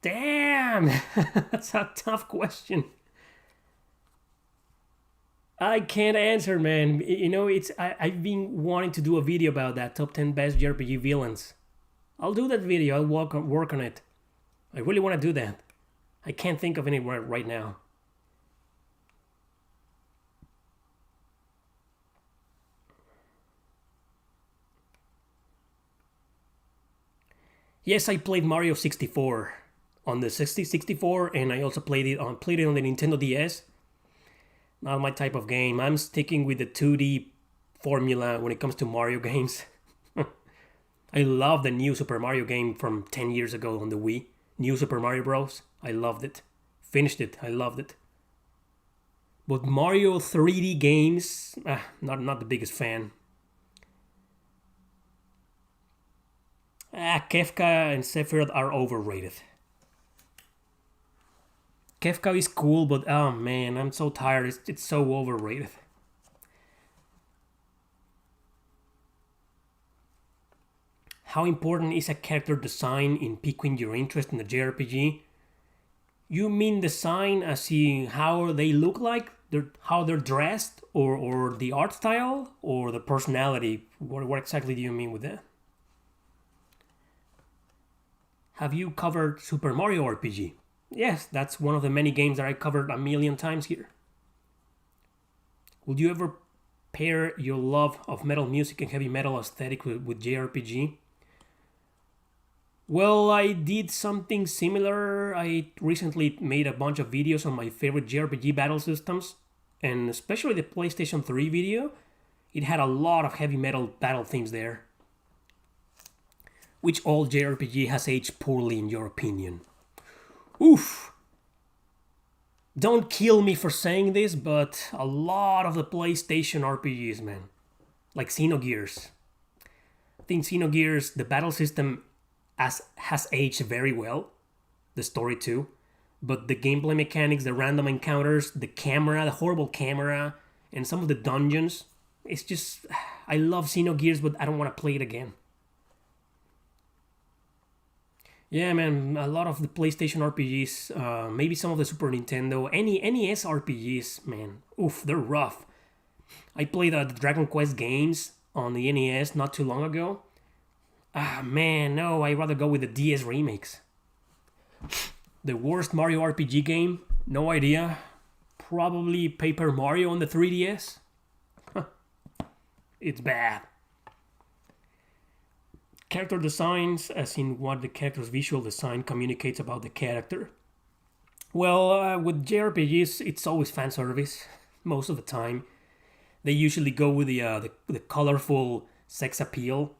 [SPEAKER 1] That's a tough question. I can't answer, man. I've been wanting to do a video about that, top 10 best Jrpg villains. I'll do that video. I'll work on it. I really want to do that. I can't think of any right now. Yes, I played Mario 64 on the 64, and I also played it on the Nintendo DS. Not my type of game. I'm sticking with the 2D formula when it comes to Mario games. I love the new Super Mario game from 10 years ago on the Wii. New Super Mario Bros. I loved it. Finished it. I loved it. But Mario 3D games, not the biggest fan. Kefka and Sephiroth are overrated. Kefka is cool, but oh man, I'm so tired. It's so overrated. How important is a character design in piquing your interest in the JRPG? You mean design as in how they look like, how they're dressed, or the art style, or the personality? What exactly do you mean with that? Have you covered Super Mario RPG? Yes, that's one of the many games that I covered 1,000,000 times here. Would you ever pair your love of metal music and heavy metal aesthetic with JRPG? Well, I did something similar. I recently made a bunch of videos on my favorite JRPG battle systems, and especially the PlayStation 3 video. It had a lot of heavy metal battle themes there. Which old JRPG has aged poorly in your opinion? Oof! Don't kill me for saying this, but a lot of the PlayStation RPGs, man. Like Xenogears. I think Xenogears, the battle system has aged very well. The story too. But the gameplay mechanics, the random encounters, the camera, the horrible camera, and some of the dungeons. It's just... I love Xenogears, but I don't want to play it again. Yeah, man, a lot of the PlayStation RPGs, maybe some of the Super Nintendo, any NES RPGs, man, oof, they're rough. I played the Dragon Quest games on the NES not too long ago. Ah, man, no, I'd rather go with the DS remakes. The worst Mario RPG game? No idea. Probably Paper Mario on the 3DS? It's bad. Character designs, as in what the character's visual design communicates about the character. Well, with JRPGs, it's always fan service, most of the time. They usually go with the colorful sex appeal.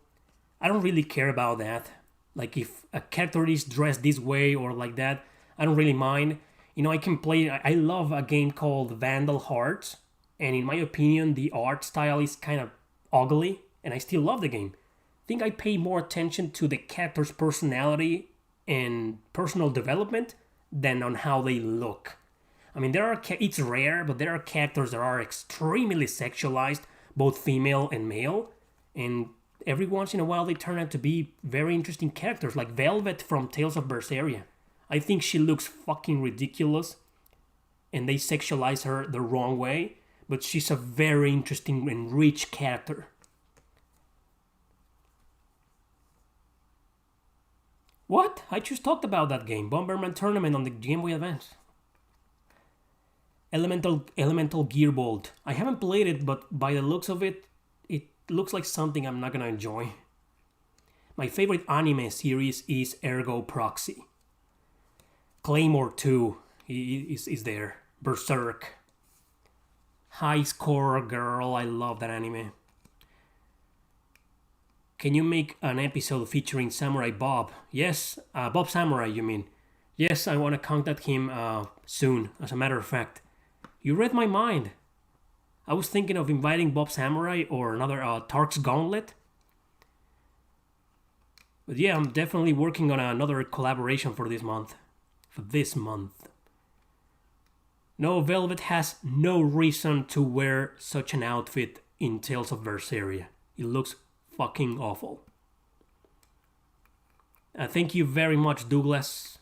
[SPEAKER 1] I don't really care about that. Like if a character is dressed this way or like that, I don't really mind. You know, I can play. I love a game called Vandal Hearts, and in my opinion, the art style is kind of ugly, and I still love the game. I think I pay more attention to the character's personality and personal development than on how they look. I mean, it's rare, but there are characters that are extremely sexualized, both female and male, and every once in a while they turn out to be very interesting characters, like Velvet from Tales of Berseria. I think she looks fucking ridiculous, and they sexualize her the wrong way, but she's a very interesting and rich character. What? I just talked about that game, Bomberman Tournament on the Game Boy Advance. Elemental Gearbolt. I haven't played it, but by the looks of it, it looks like something I'm not gonna enjoy. My favorite anime series is Ergo Proxy. Claymore 2 is there. Berserk. High Score Girl, I love that anime. Can you make an episode featuring Samurai Bob? Yes, Bob Samurai, you mean? Yes, I want to contact him soon, as a matter of fact. You read my mind. I was thinking of inviting Bob Samurai or another Tark's Gauntlet. But yeah, I'm definitely working on another collaboration for this month. No, Velvet has no reason to wear such an outfit in Tales of Berseria. It looks fucking awful. Thank you very much, Douglas.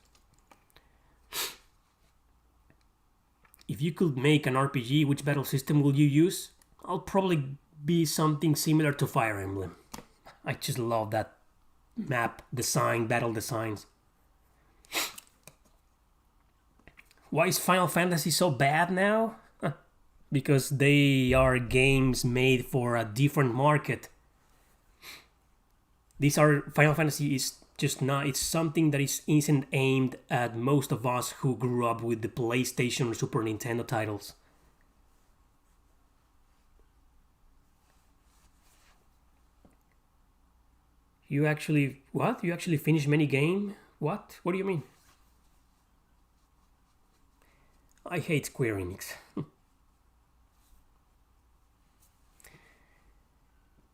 [SPEAKER 1] If you could make an RPG, which battle system will you use? I'll probably be something similar to Fire Emblem. I just love that map design, battle designs. Why is Final Fantasy so bad now? Because they are games made for a different market. Final Fantasy is just not, it's something that isn't aimed at most of us who grew up with the PlayStation or Super Nintendo titles. You actually, what? You actually finished many game? What? What do you mean? I hate Square Enix.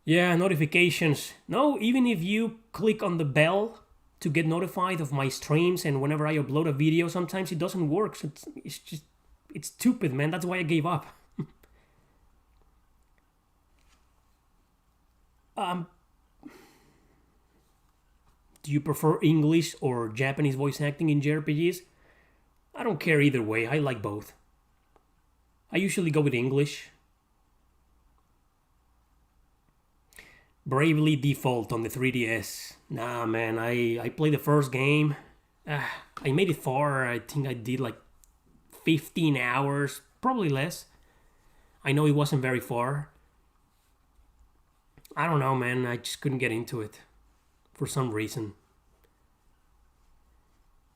[SPEAKER 1] Yeah, notifications. No, even if you click on the bell to get notified of my streams and whenever I upload a video, sometimes it doesn't work. So it's stupid, man. That's why I gave up. Do you prefer English or Japanese voice acting in JRPGs? I don't care either way. I like both. I usually go with English. Bravely Default on the 3DS. Nah, man, I played the first game. I made it far. I think I did like 15 hours, probably less. I know it wasn't very far. I don't know, man. I just couldn't get into it for some reason.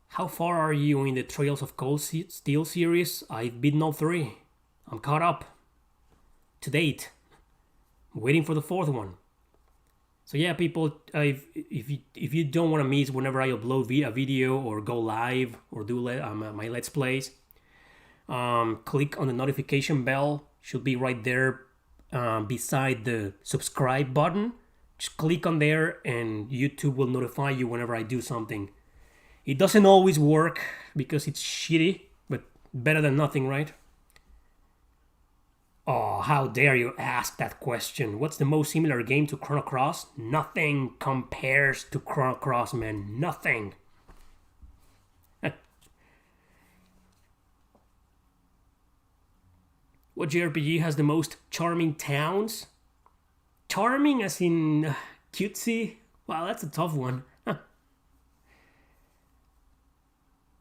[SPEAKER 1] How far are you in the Trails of Cold Steel series? I've beaten all 3. I'm caught up. To date. I'm waiting for the 4th one. So yeah, people, if you don't want to miss whenever I upload a video or go live or do my Let's Plays, click on the notification bell. Should be right there beside the subscribe button. Just click on there and YouTube will notify you whenever I do something. It doesn't always work because it's shitty, but better than nothing, right? Oh, how dare you ask that question. What's the most similar game to Chrono Cross? Nothing compares to Chrono Cross, man. Nothing. What JRPG has the most charming towns? Charming as in cutesy? Wow, that's a tough one.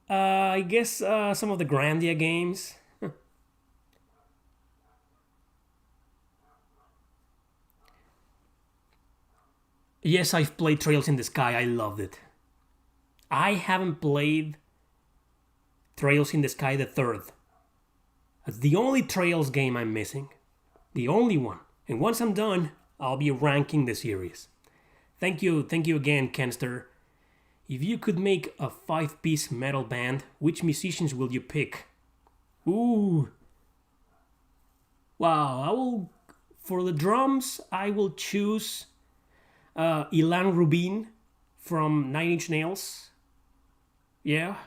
[SPEAKER 1] I guess some of the Grandia games. Yes, I've played Trails in the Sky. I loved it. I haven't played Trails in the Sky the 3rd. That's the only Trails game I'm missing. The only one. And once I'm done, I'll be ranking the series. Thank you again, Kenster. If you could make a 5-piece metal band, which musicians will you pick? Ooh. Wow, for the drums, I will choose Ilan Rubin from 9 Inch Nails. Yeah.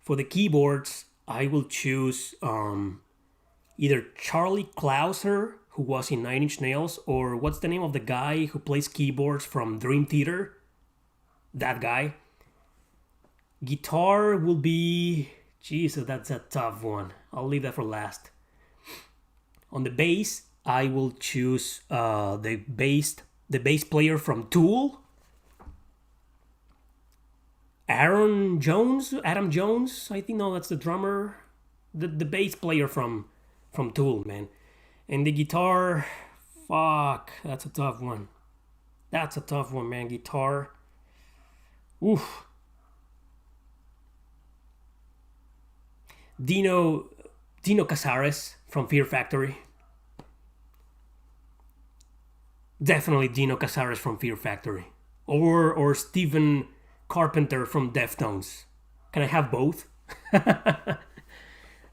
[SPEAKER 1] For the keyboards, I will choose either Charlie Clouser, who was in 9 Inch Nails, or what's the name of the guy who plays keyboards from Dream Theater? That guy. Guitar will be... Jesus, that's a tough one. I'll leave that for last. On the bass, I will choose the bass player from Tool. Adam Jones, I think. No, that's the drummer. The bass player from Tool, man. And the guitar, fuck, that's a tough one. That's a tough one, man. Guitar. Oof. Dino Casares from Fear Factory. Definitely Dino Casares from Fear Factory. Or Stephen Carpenter from Deftones. Can I have both?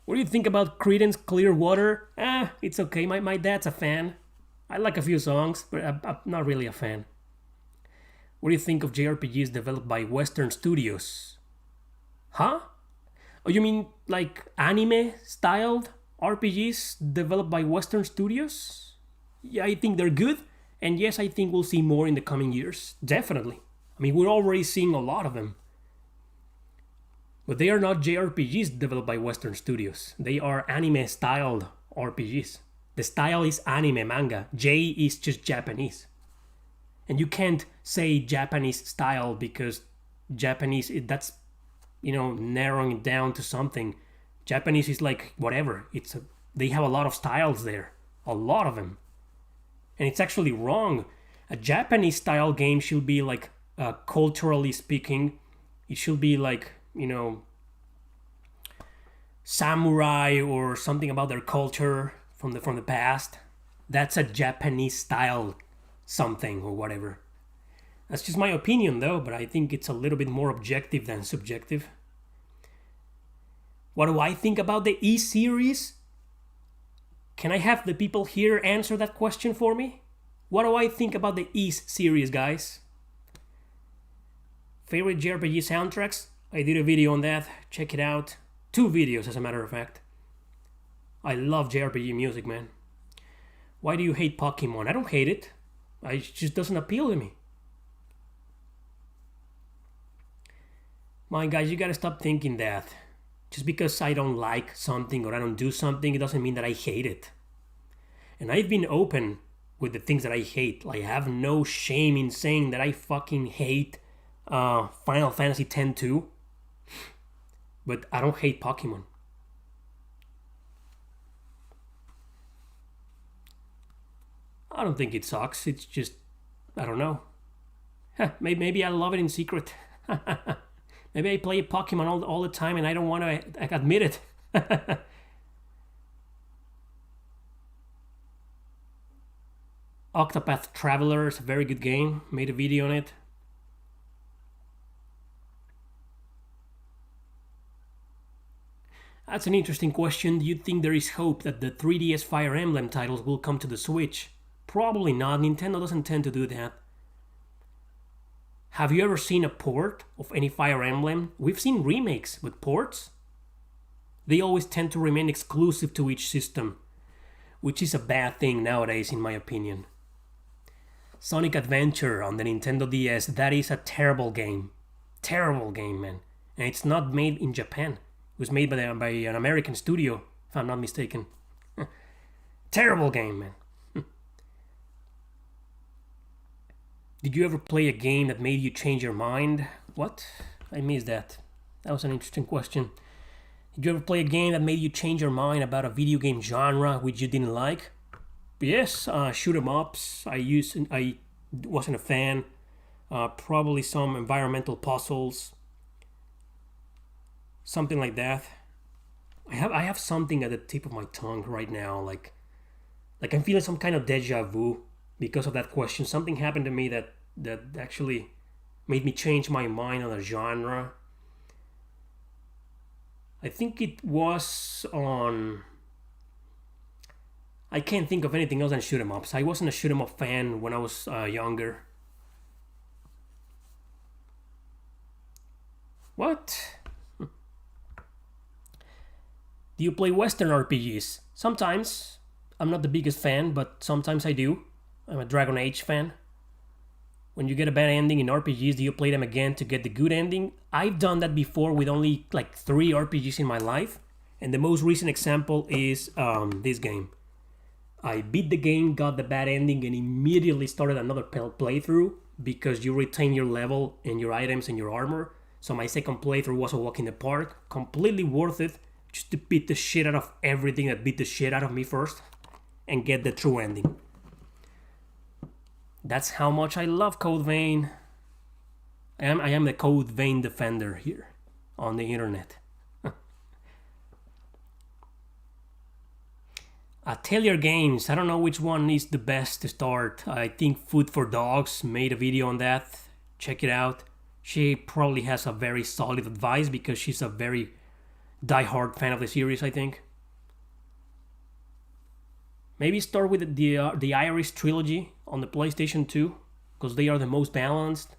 [SPEAKER 1] What do you think about Creedence Clearwater? It's okay. My dad's a fan. I like a few songs, but I'm not really a fan. What do you think of JRPGs developed by Western studios? Huh? Oh, you mean like anime-styled RPGs developed by Western studios? Yeah, I think they're good. And yes, I think we'll see more in the coming years. Definitely. I mean, we're already seeing a lot of them. But they are not JRPGs developed by Western studios. They are anime-styled RPGs. The style is anime manga. J is just Japanese. And you can't say Japanese style because Japanese, that's, narrowing it down to something. Japanese is like whatever. They have a lot of styles there. A lot of them. And it's actually wrong. A Japanese style game should be like, culturally speaking, it should be like, samurai or something about their culture from the past. That's a Japanese style something or whatever. That's just my opinion though, but I think it's a little bit more objective than subjective. What do I think about the E series? Can I have the people here answer that question for me? What do I think about the E series, guys? Favorite JRPG soundtracks? I did a video on that. Check it out. 2 videos, as a matter of fact. I love JRPG music, man. Why do you hate Pokemon? I don't hate it. It just doesn't appeal to me. My guys, you gotta stop thinking that. Just because I don't like something or I don't do something, it doesn't mean that I hate it. And I've been open with the things that I hate. Like, I have no shame in saying that I fucking hate Final Fantasy X-2. But I don't hate Pokemon. I don't think it sucks. It's just, I don't know. Maybe I love it in secret. Maybe I play Pokemon all the time and I don't want to admit it. Octopath Traveler is a very good game. Made a video on it. That's an interesting question. Do you think there is hope that the 3DS Fire Emblem titles will come to the Switch? Probably not. Nintendo doesn't tend to do that. Have you ever seen a port of any Fire Emblem? We've seen remakes, but ports? They always tend to remain exclusive to each system, which is a bad thing nowadays in my opinion. Sonic Adventure on the Nintendo DS, that is a terrible game. Terrible game, man. And it's not made in Japan. It was made by an American studio, if I'm not mistaken. Terrible game, man. Did you ever play a game that made you change your mind? What? I missed that. That was an interesting question. Did you ever play a game that made you change your mind about a video game genre which you didn't like? Yes, shoot 'em ups. I wasn't a fan. Probably some environmental puzzles. Something like that. I have something at the tip of my tongue right now, like I'm feeling some kind of deja vu because of that question. Something happened to me that actually made me change my mind on a genre. I think it was on... I can't think of anything else than shoot 'em ups. I wasn't a shoot 'em up fan when I was younger. What? Do you play Western RPGs? Sometimes. I'm not the biggest fan, but sometimes I do. I'm a Dragon Age fan. When you get a bad ending in RPGs, do you play them again to get the good ending? I've done that before with only like 3 RPGs in my life. And the most recent example is this game. I beat the game, got the bad ending, and immediately started another playthrough because you retain your level and your items and your armor. So my second playthrough was a walk in the park. Completely worth it. Just to beat the shit out of everything that beat the shit out of me first. And get the true ending. That's how much I love Code Vein. I am the Code Vein defender here on the internet. Atelier Games, I don't know which one is the best to start. I think Food for Dogs made a video on that. Check it out. She probably has a very solid advice because she's a very die-hard fan of the series, I think. Maybe start with the Iris trilogy on the PlayStation 2 because they are the most balanced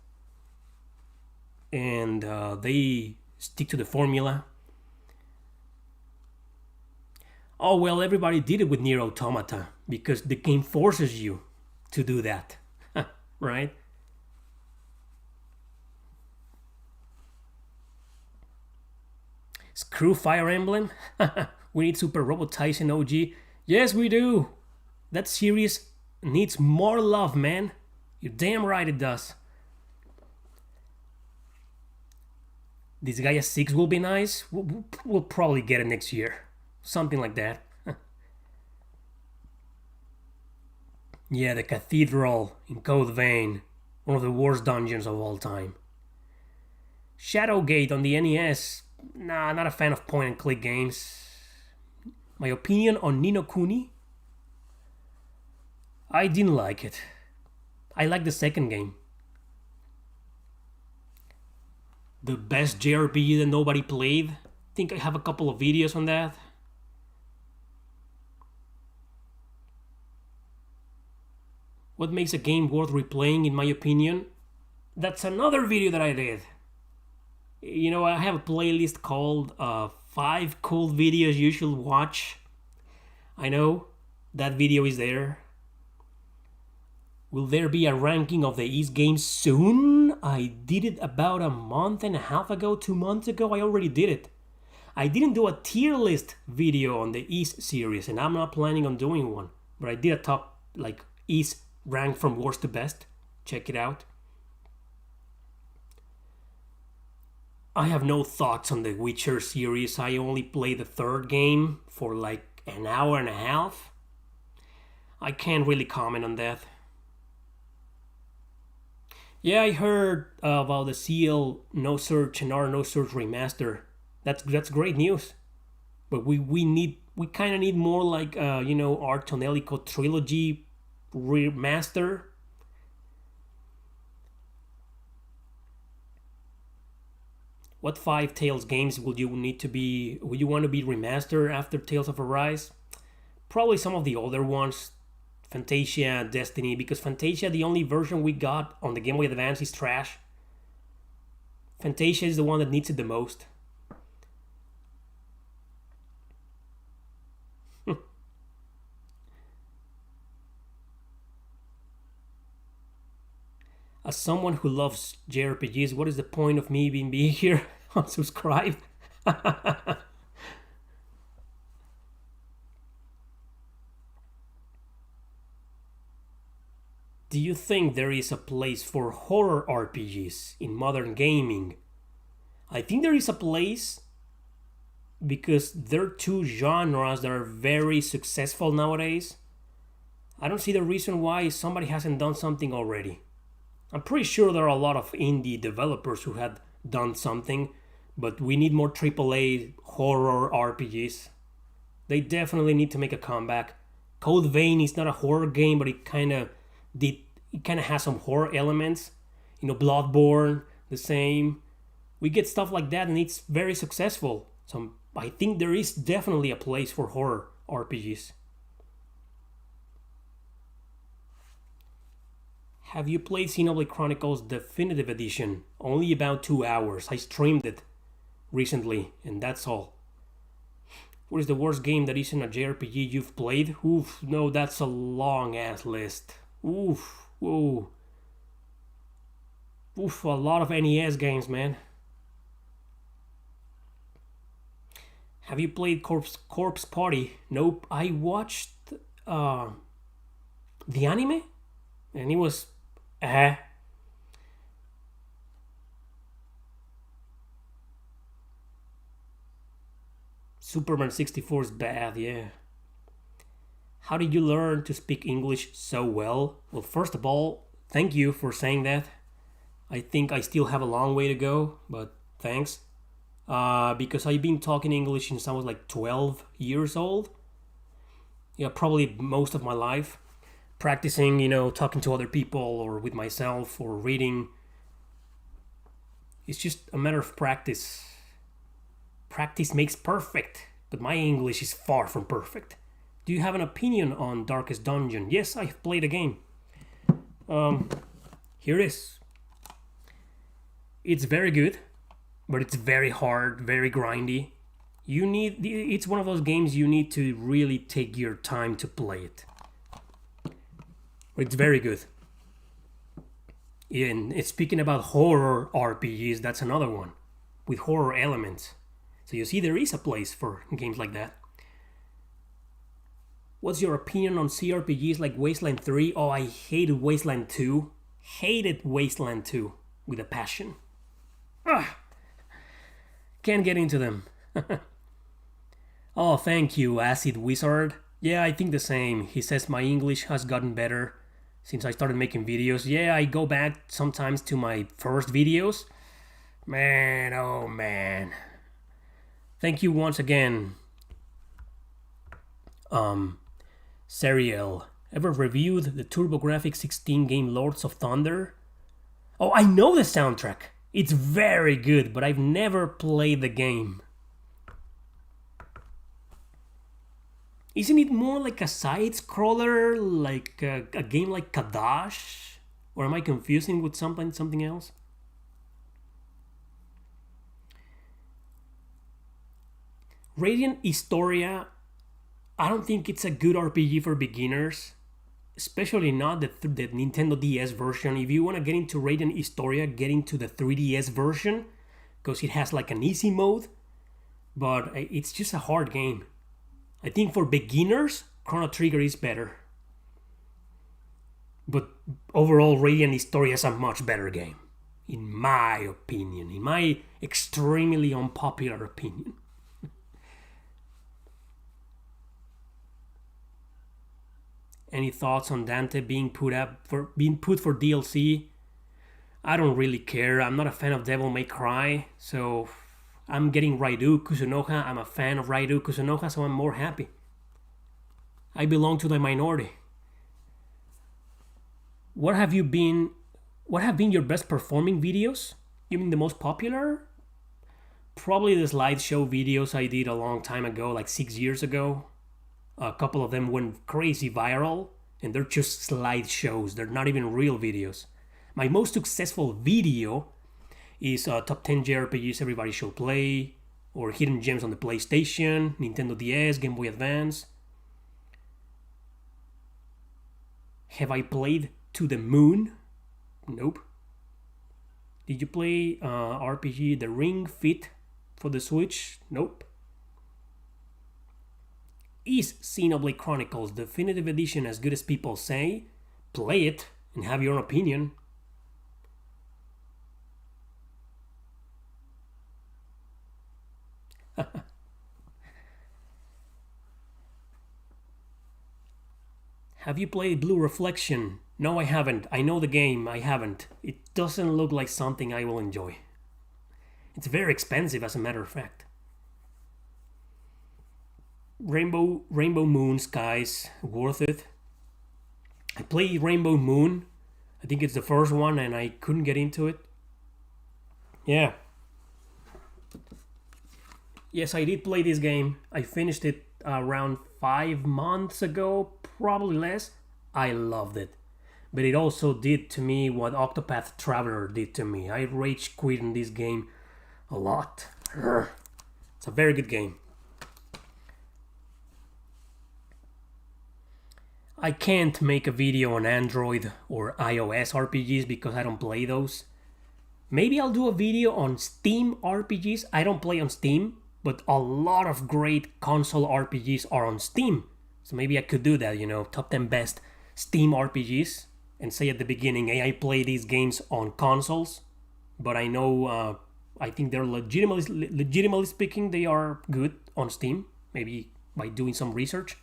[SPEAKER 1] and they stick to the formula. Oh well, everybody did it with Nier Automata because the game forces you to do that, right? Screw Fire Emblem. We need Super Robot Tyson OG. Yes, we do. That series needs more love, man. You're damn right it does. This Gaia 6 will be nice. We'll probably get it next year. Something like that. Yeah, the Cathedral in Code Vein. One of the worst dungeons of all time. Shadowgate on the NES. Nah, not a fan of point and click games. My opinion on Ninokuni? I didn't like it. I like the second game. The best Jrpg that nobody played. Think I have a couple of videos on that. What makes a game worth replaying in my opinion? That's another video that I did. You know, I have a playlist called 5 cool videos you should watch. I know, that video is there. Will there be a ranking of the East games soon? I did it about a month and a half ago, 2 months ago, I already did it. I didn't do a tier list video on the East series, and I'm not planning on doing one. But I did a top, like, East rank from worst to best. Check it out. I have no thoughts on the Witcher series. I only played the 3rd game for like an hour and a half. I can't really comment on that. Yeah, I heard about the CL No Search and R No Search remaster. That's great news. But we kind of need more like our Tonelico trilogy remaster. What five Tales games would you need to be? Would you want to be remastered after Tales of Arise? Probably some of the older ones, Fantasia, Destiny, because Fantasia, the only version we got on the Game Boy Advance, is trash. Fantasia is the one that needs it the most. As someone who loves JRPGs, what is the point of me being here unsubscribed? Do you think there is a place for horror RPGs in modern gaming? I think there is a place because they're two genres that are very successful nowadays. I don't see the reason why somebody hasn't done something already. I'm pretty sure there are a lot of indie developers who had done something, but we need more AAA horror RPGs. They definitely need to make a comeback. Code Vein is not a horror game, but it kind of has some horror elements. Bloodborne, the same. We get stuff like that, and it's very successful. So I think there is definitely a place for horror RPGs. Have you played Xenoblade Chronicles Definitive Edition? Only about 2 hours. I streamed it recently, and that's all. What is the worst game that isn't a JRPG you've played? Oof, no, that's a long ass list. Oof, whoa. Oof, a lot of NES games, man. Have you played Corpse Party? Nope. I watched the anime, and it was Superman 64 is bad, yeah. How did you learn to speak English so well? Well, first of all, thank you for saying that. I think I still have a long way to go, but thanks. Because I've been talking English since I was like 12 years old. Yeah, probably most of my life. Practicing, talking to other people or with myself or reading. It's just a matter of practice. Practice makes perfect, but my English is far from perfect. Do you have an opinion on Darkest Dungeon? Yes, I have played a game. Here it is. It's very good, but it's very hard, very grindy. It's one of those games you need to really take your time to play it. It's very good. And speaking about horror RPGs, that's another one with horror elements. So you see, there is a place for games like that. What's your opinion on CRPGs like Wasteland 3? Oh, I hated Wasteland 2. Hated Wasteland 2 with a passion. Can't get into them. Oh, thank you, Acid Wizard. Yeah, I think the same. He says my English has gotten better since I started making videos. Yeah, I go back sometimes to my first videos. Man, oh man. Thank you once again. Serial. Ever reviewed the TurboGrafx 16 game Lords of Thunder? Oh, I know the soundtrack. It's very good, but I've never played the game. Isn't it more like a side-scroller, like a game like Kadash? Or am I confusing with something else? Radiant Historia, I don't think it's a good RPG for beginners. Especially not the Nintendo DS version. If you want to get into Radiant Historia, get into the 3DS version, because it has like an easy mode. But it's just a hard game. I think for beginners, Chrono Trigger is better. But overall, Radiant Historia is a much better game. In my opinion. In my extremely unpopular opinion. Any thoughts on Dante being put for DLC? I don't really care. I'm not a fan of Devil May Cry, so I'm getting Raidu Kusunoha. I'm a fan of Raidu Kusunoha, so I'm more happy. I belong to the minority. What have been your best performing videos? You mean the most popular? Probably the slideshow videos I did a long time ago, like 6 years ago. A couple of them went crazy viral, and they're just slideshows. They're not even real videos. My most successful video is top 10 Jrpgs everybody should play, or hidden gems on the PlayStation, Nintendo DS, Game Boy Advance. Have I played To the Moon? Nope. Did you play RPG The Ring Fit for the Switch? Nope. Is Xenoblade Chronicles Definitive Edition as good as people say? Play it and have your own opinion. Have you played Blue Reflection? No, I haven't. I know the game. I haven't. It doesn't look like something I will enjoy. It's very expensive, as a matter of fact. Rainbow Moon Skies, worth it. I played Rainbow Moon. I think it's the first one, and I couldn't get into it. Yeah. Yes, I did play this game. I finished it around 5 months ago, probably less. I loved it. But it also did to me what Octopath Traveler did to me. I rage quit in this game a lot. It's a very good game. I can't make a video on Android or iOS RPGs because I don't play those. Maybe I'll do a video on Steam RPGs. I don't play on Steam, but a lot of great console RPGs are on Steam. So maybe I could do that, top 10 best Steam RPGs, and say at the beginning, hey, I play these games on consoles, but I know, I think they're legitimately speaking, they are good on Steam, maybe by doing some research.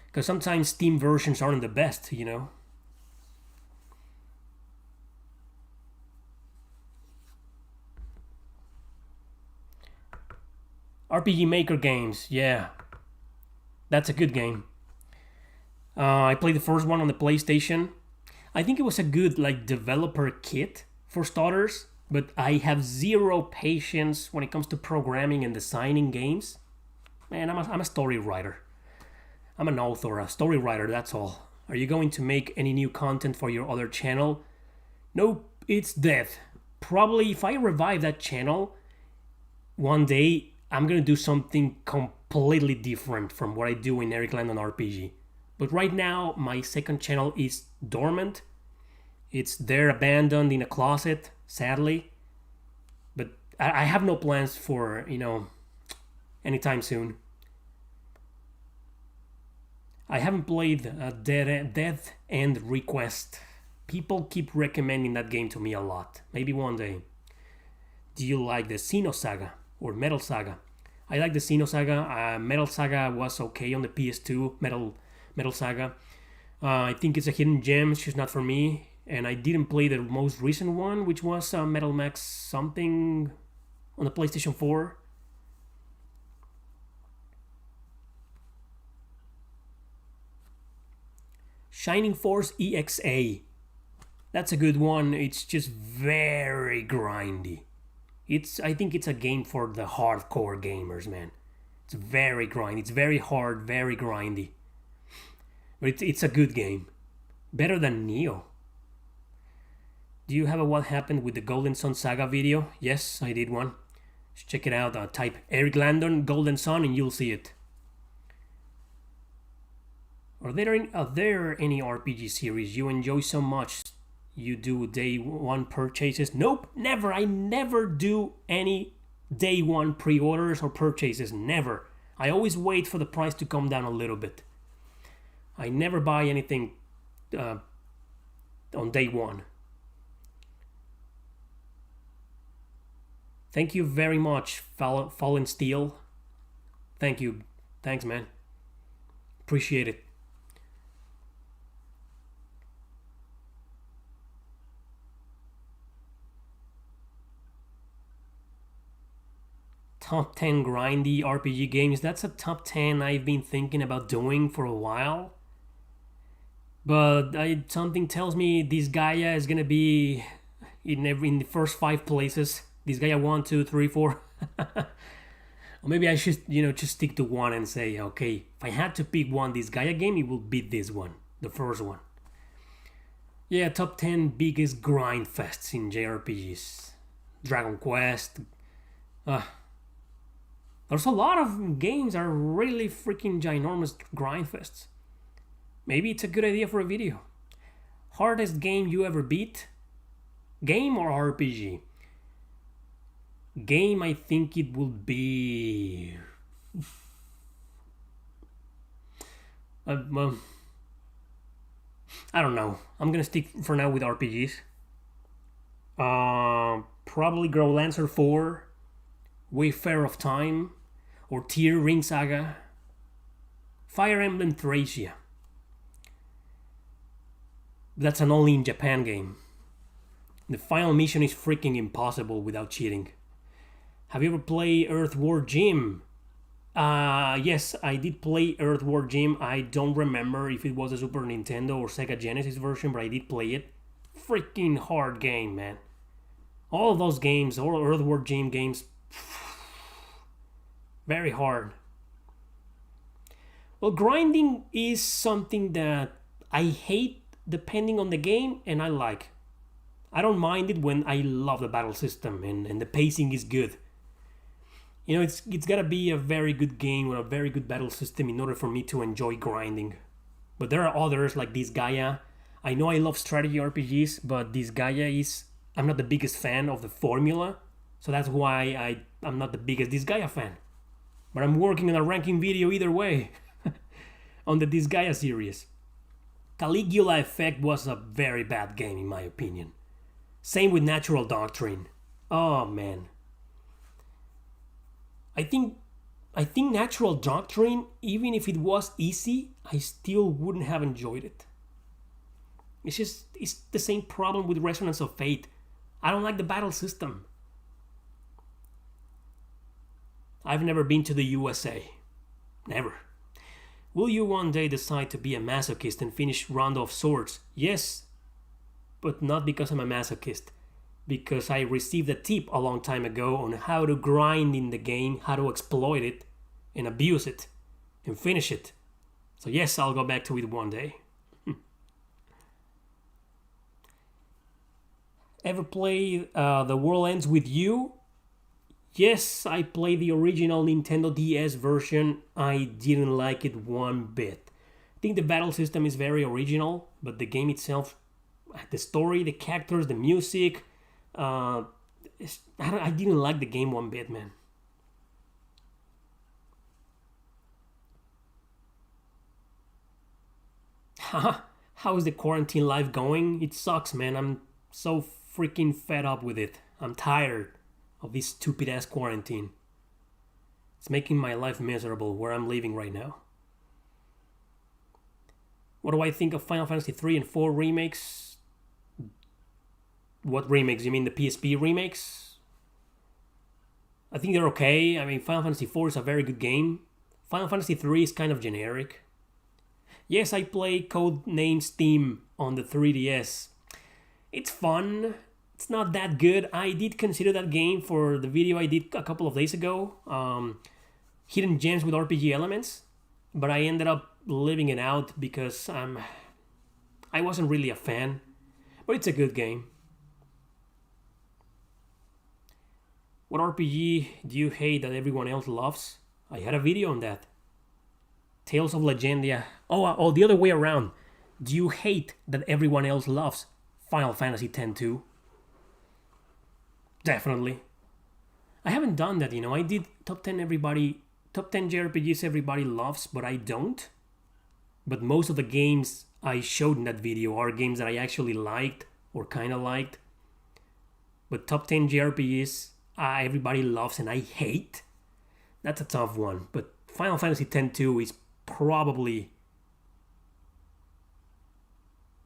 [SPEAKER 1] Because sometimes Steam versions aren't the best, RPG Maker games, yeah. That's a good game. I played the first one on the PlayStation. I think it was a good developer kit for starters, but I have zero patience when it comes to programming and designing games. Man, I'm a story writer. I'm an author, a story writer, that's all. Are you going to make any new content for your other channel? Nope, it's dead. Probably if I revive that channel, one day I'm gonna do something completely different from what I do in Erick Landon RPG. But right now, my second channel is dormant. It's there abandoned in a closet, sadly. But I have no plans for, anytime soon. I haven't played Death End Request. People keep recommending that game to me a lot. Maybe one day. Do you like the Xeno Saga or Metal Saga? I like the Xeno Saga. Metal Saga was okay on the PS2. Metal Saga. I think it's a hidden gem. It's just not for me. And I didn't play the most recent one, which was Metal Max something on the PlayStation 4. Shining Force EXA. That's a good one. It's just very grindy. I think it's a game for the hardcore gamers, man. It's very grindy. It's very hard, very grindy. But it's a good game. Better than Neo. Do you have a What Happened with the Golden Sun Saga video? Yes, I did one. Just check it out. Type Erick Landon Golden Sun and you'll see it. Are there any RPG series you enjoy so much you do day one purchases? Nope, never. I never do any day one pre-orders or purchases. Never. I always wait for the price to come down a little bit. I never buy anything on day one. Thank you very much, Fallen Steel. Thank you. Thanks, man. Appreciate it. top 10 grindy RPG games. That's a top 10 I've been thinking about doing for a while. But something tells me this Gaia is gonna be in the first 5 places. This Gaia 1, 2, 3, 4. Or maybe I should, just stick to one and say, okay, if I had to pick one, this Gaia game, it will beat this one, the first one. Yeah, top 10 biggest grind fests in Jrpgs. Dragon Quest. There's a lot of games that are really freaking ginormous grind fests. Maybe it's a good idea for a video. Hardest game you ever beat? Game or RPG? Game, I think it will be... I don't know. I'm gonna stick for now with RPGs. Probably Growlancer 4, Wayfarer of Time, or Tier Ring Saga, Fire Emblem Thracia. That's an only in Japan game. The final mission is freaking impossible without cheating. Have you ever played Earthworm Jim? Yes, I did play Earthworm Jim. I don't remember if it was a Super Nintendo or Sega Genesis version, but I did play it. Freaking hard game, man. All of those games, all Earthworm Jim games, very hard. Well, grinding is something that I hate depending on the game, and I like. I don't mind it when I love the battle system and the pacing is good. It's gotta be a very good game with a very good battle system in order for me to enjoy grinding. But there are others like this Gaia. I know I love strategy RPGs, but this Gaia I'm not the biggest fan of the formula, so that's why I'm not the biggest this Gaia fan. But I'm working on a ranking video either way on the This Gaia series. Caligula Effect was a very bad game in my opinion. Same with Natural Doctrine. Oh man. I think Natural Doctrine, even if it was easy, I still wouldn't have enjoyed it. It's the same problem with Resonance of Fate. I don't like the battle system. I've never been to the USA. Never. Will you one day decide to be a masochist and finish Rondo of Swords? Yes, but not because I'm a masochist. Because I received a tip a long time ago on how to grind in the game, how to exploit it, and abuse it, and finish it. So yes, I'll go back to it one day. Ever play The World Ends With You? Yes, I played the original Nintendo DS version. I didn't like it one bit. I think the battle system is very original, but the game itself, the story, the characters, the music, I didn't like the game one bit, man. How is the quarantine life going? It sucks, man. I'm so freaking fed up with it. I'm tired of this stupid ass quarantine. It's making my life miserable where I'm living right now. What do I think of Final Fantasy 3 and 4 remakes? What remakes? You mean the PSP remakes? I think they're okay. I mean, Final Fantasy 4 is a very good game. Final Fantasy 3 is kind of generic. Yes, I play Codename Steam on the 3DS. It's fun. It's not that good. I did consider that game for the video I did a couple of days ago. Hidden Gems with RPG Elements. But I ended up leaving it out because I wasn't really a fan. But it's a good game. What RPG do you hate that everyone else loves? I had a video on that. Tales of Legendia. Oh, the other way around. Do you hate that everyone else loves Final Fantasy X too? Definitely. I haven't done that, I did top 10 Jrpgs everybody loves, but I don't. But most of the games I showed in that video are games that I actually liked or kind of liked. But top 10 Jrpgs everybody loves and I hate. That's a tough one. But Final Fantasy X-2 is probably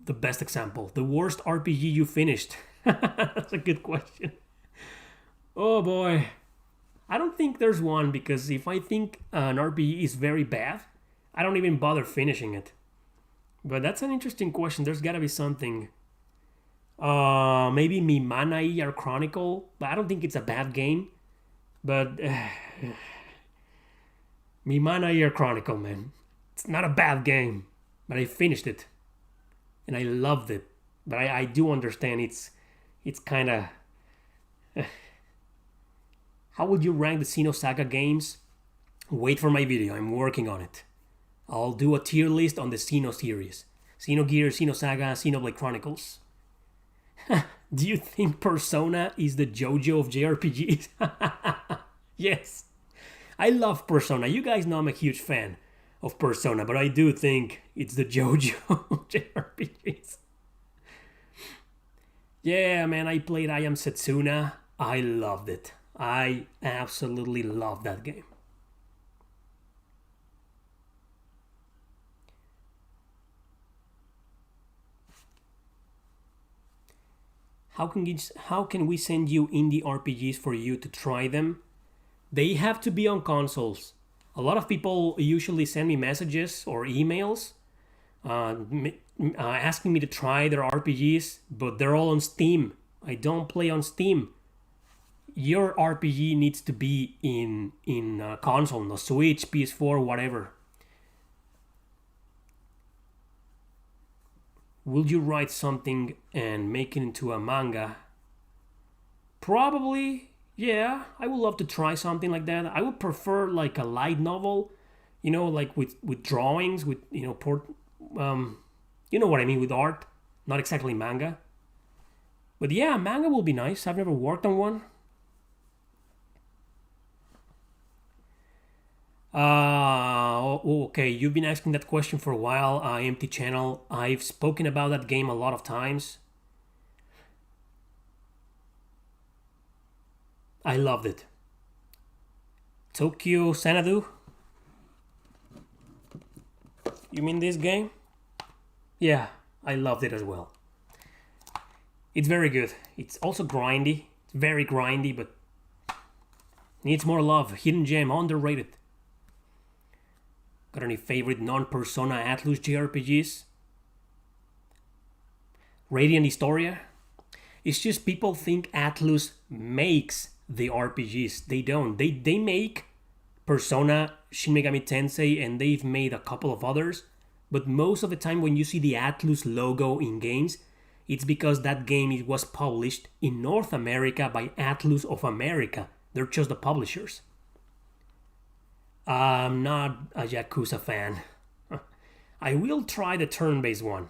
[SPEAKER 1] the best example. The worst RPG you finished? That's a good question. Oh boy. I don't think there's one, because if I think an RPG is very bad, I don't even bother finishing it. But that's an interesting question. There's gotta be something. Maybe Mimana Chronicle, but I don't think it's a bad game. But Mimana Chronicle, man, it's not a bad game. But I finished it, and I loved it. But I do understand it's kind of. How would you rank the Saga games? Wait for my video. I'm working on it. I'll do a tier list on the Xeno series. Xenogears, Saga, Xenoblade Chronicles. Do you think Persona is the JoJo of JRPGs? Yes. I love Persona. You guys know I'm a huge fan of Persona, but I do think it's the JoJo of JRPGs. Yeah, man, I played I Am Setsuna. I loved it. I absolutely loved that game. How can we send you indie RPGs for you to try them? They have to be on consoles. A lot of people usually send me messages or emails asking me to try their RPGs, but they're all on Steam. I don't play on Steam. Your RPG needs to be in console, no Switch, PS4, whatever. Will you write something and make it into a manga? Probably, yeah. I would love to try something like that. I would prefer like a light novel, like with drawings, with you know what I mean, with art, not exactly manga. But yeah, manga will be nice. I've never worked on one. Okay, you've been asking that question for a while, Empty Channel. I've spoken about that game a lot of times. I loved it. Tokyo Xanadu? You mean this game? Yeah, I loved it as well. It's very good. It's also grindy. It's very grindy, but needs more love. Hidden gem, underrated. Got any favorite non-Persona Atlus Jrpgs? Radiant Historia? It's just people think Atlus makes the RPGs. They don't. They make Persona, Shin Megami Tensei, and they've made a couple of others. But most of the time when you see the Atlus logo in games, it's because that game was published in North America by Atlus of America. They're just the publishers. I'm not a Yakuza fan. I will try the turn-based one,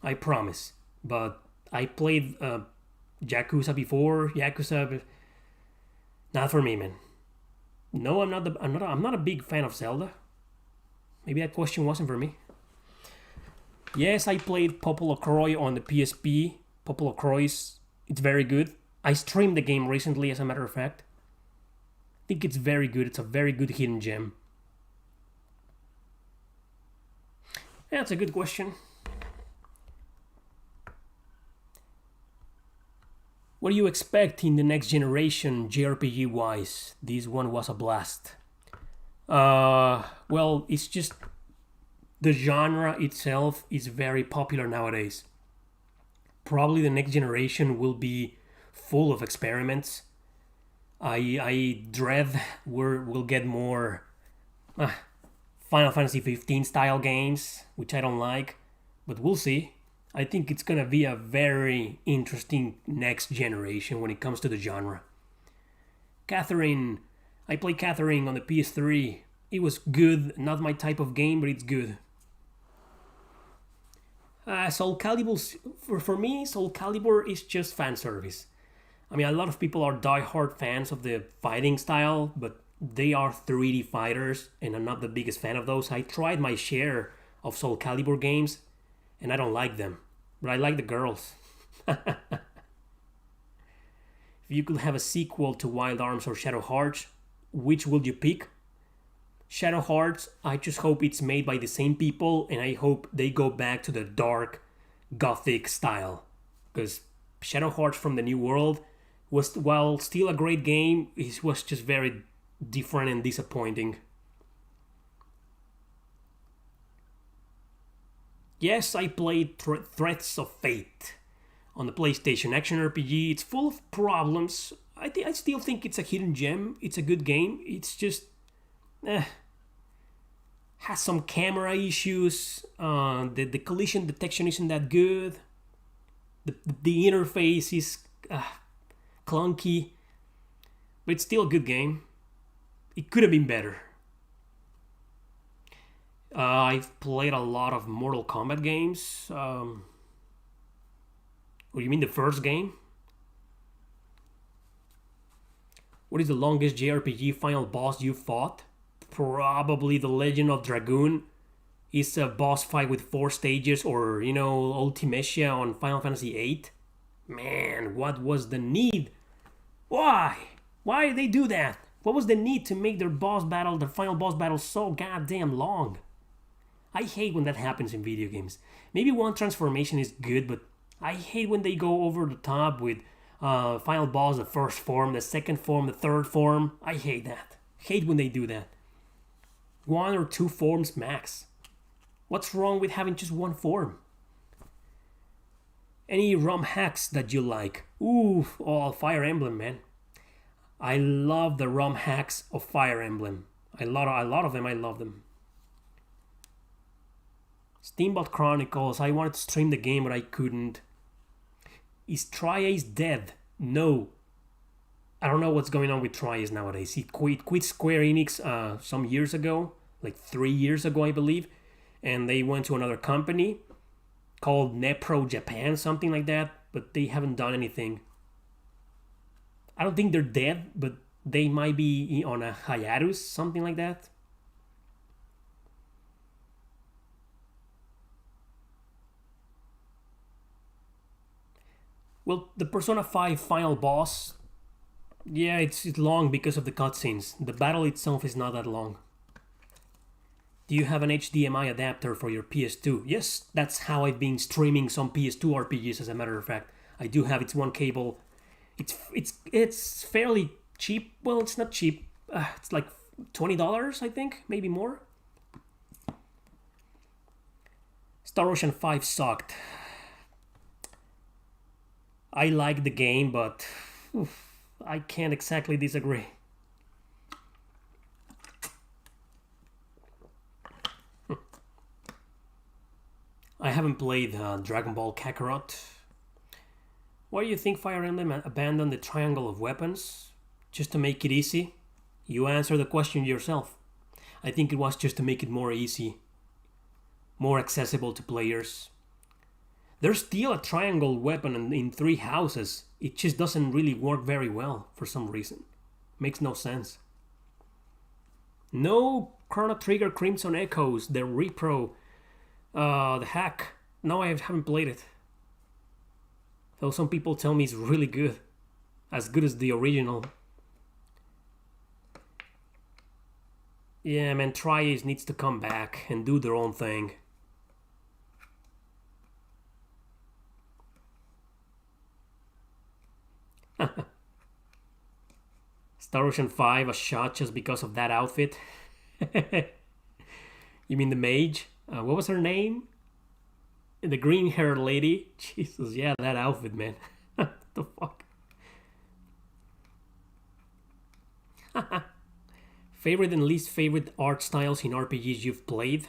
[SPEAKER 1] I promise. But I played Yakuza before. Yakuza, not for me, man. No, I'm not a big fan of Zelda. Maybe that question wasn't for me. Yes, I played Popolo Croy on the PSP. Popolo Croy's, it's very good. I streamed the game recently, as a matter of fact. I think it's very good. It's a very good hidden gem. Yeah, that's a good question. What do you expect in the next generation, JRPG-wise? This one was a blast. Well, it's just the genre itself is very popular nowadays. Probably the next generation will be full of experiments. I dread we'll get more Final Fantasy 15 style games, which I don't like, but we'll see. I think it's gonna be a very interesting next generation when it comes to the genre. Catherine, I played Catherine on the PS3. It was good, not my type of game, but it's good. Soul Calibur, for me, Soul Calibur is just fan service. I mean, a lot of people are die-hard fans of the fighting style, but they are 3D fighters, and I'm not the biggest fan of those. I tried my share of Soul Calibur games, and I don't like them, but I like the girls. If you could have a sequel to Wild Arms or Shadow Hearts, which would you pick? Shadow Hearts, I just hope it's made by the same people, and I hope they go back to the dark, gothic style. Because Shadow Hearts from the New World was, while still a great game, it was just very different and disappointing. Yes, I played Threats of Fate on the PlayStation action RPG. It's full of problems. I still think it's a hidden gem. It's a good game. It's just has some camera issues. The collision detection isn't that good. The interface is clunky, but it's still a good game. It could have been better. I've played a lot of Mortal Kombat games. Oh, you mean the first game? What is the longest JRPG final boss you fought? Probably The Legend of Dragoon. It's a boss fight with 4 stages, or, Ultimecia on Final Fantasy VIII. Man, what was the need? Why? Why did they do that? What was the need to make their final boss battle, so goddamn long? I hate when that happens in video games. Maybe one transformation is good, but I hate when they go over the top with final boss, the first form, the second form, the third form. I hate that. Hate when they do that. 1 or 2 forms max. What's wrong with having just 1 form? Any ROM hacks that you like? Ooh, Fire Emblem, man. I love the ROM hacks of Fire Emblem. A lot of them, I love them. Steamboat Chronicles, I wanted to stream the game, but I couldn't. Is Tri-Ace dead? No. I don't know what's going on with Tri-Ace nowadays. He quit Square Enix some years ago, like 3 years ago, I believe. And they went to another company called Nepro Japan, something like that. But they haven't done anything. I don't think they're dead, but they might be on a hiatus, something like that. Well, the Persona 5 final boss, yeah, it's long because of the cutscenes. The battle itself is not that long. Do you have an HDMI adapter for your PS2? Yes, that's how I've been streaming some PS2 RPGs, as a matter of fact. I do have its one cable. It's fairly cheap. Well, it's not cheap. It's like $20, I think, maybe more. Star Ocean 5 sucked. I like the game, but I can't exactly disagree. I haven't played Dragon Ball Kakarot. Why do you think Fire Emblem abandoned the triangle of weapons? Just to make it easy? You answer the question yourself. I think it was just to make it more easy. More accessible to players. There's still a triangle weapon in 3 houses. It just doesn't really work very well for some reason. Makes no sense. No Chrono Trigger Crimson Echoes, the repro, the hack. No, I haven't played it. Though some people tell me it's really good. As good as the original. Yeah, man, Tri-Ace needs to come back and do their own thing. Star Ocean 5 a shot just because of that outfit. You mean the mage? What was her name? The green haired lady? Jesus, yeah, that outfit, man. What the fuck? Favorite and least favorite art styles in RPGs you've played?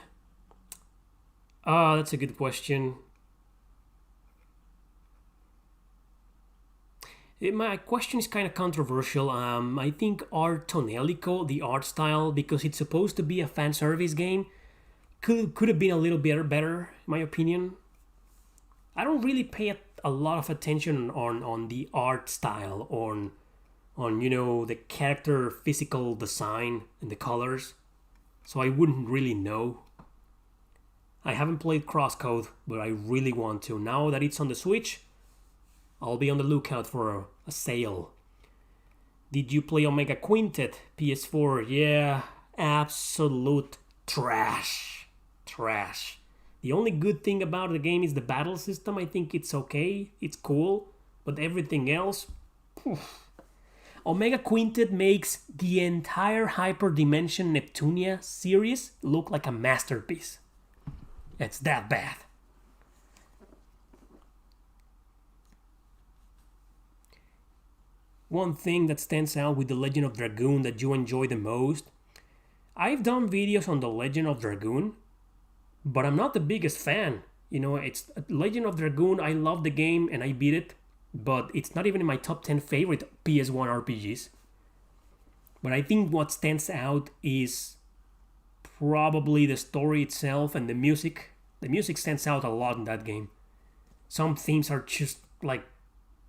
[SPEAKER 1] That's a good question. My question is kind of controversial. I think Art Tonelico, the art style, because it's supposed to be a fan service game, could have been a little bit better, in my opinion. I don't really pay a lot of attention on the art style, on the character physical design and the colors, so I wouldn't really know. I haven't played Crosscode, but I really want to. Now that it's on the Switch, I'll be on the lookout for a sale. Did you play Omega Quintet PS4? Yeah, absolute trash. Trash. The only good thing about the game is the battle system. I think it's okay, it's cool, but everything else, Omega Quintet makes the entire Hyperdimension Neptunia series look like a masterpiece. It's that bad. One thing that stands out with The Legend of Dragoon that you enjoy the most. I've done videos on The Legend of Dragoon, but I'm not the biggest fan. You know, it's Legend of Dragoon, I love the game and I beat it, but it's not even in my top 10 favorite PS1 RPGs. But I think what stands out is probably the story itself and the music. The music stands out a lot in that game. Some themes are just like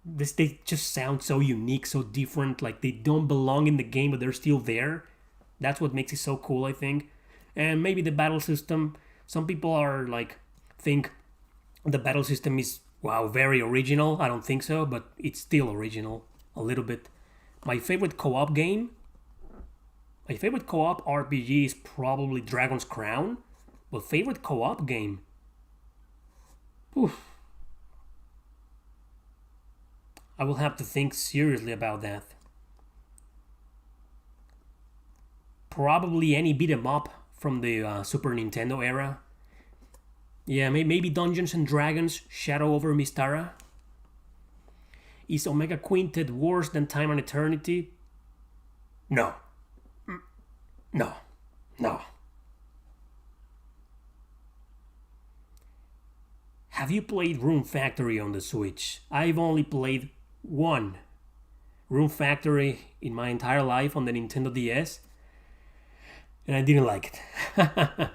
[SPEAKER 1] this, they just sound so unique, so different, like they don't belong in the game but they're still there. That's what makes it so cool, I think. And maybe the battle system. Some people are like think the battle system is wow, very original. I don't think so, but it's still original a little bit. My favorite co-op game, my favorite co-op RPG is probably Dragon's Crown, but favorite co-op game, oof. I will have to think seriously about that. Probably any beat 'em up from the Super Nintendo era. Yeah, maybe Dungeons and Dragons, Shadow over Mystara. Is Omega Quintet worse than Time and Eternity? No. No. No. Have you played Room Factory on the Switch? I've only played one Room Factory in my entire life on the Nintendo DS, and I didn't like it.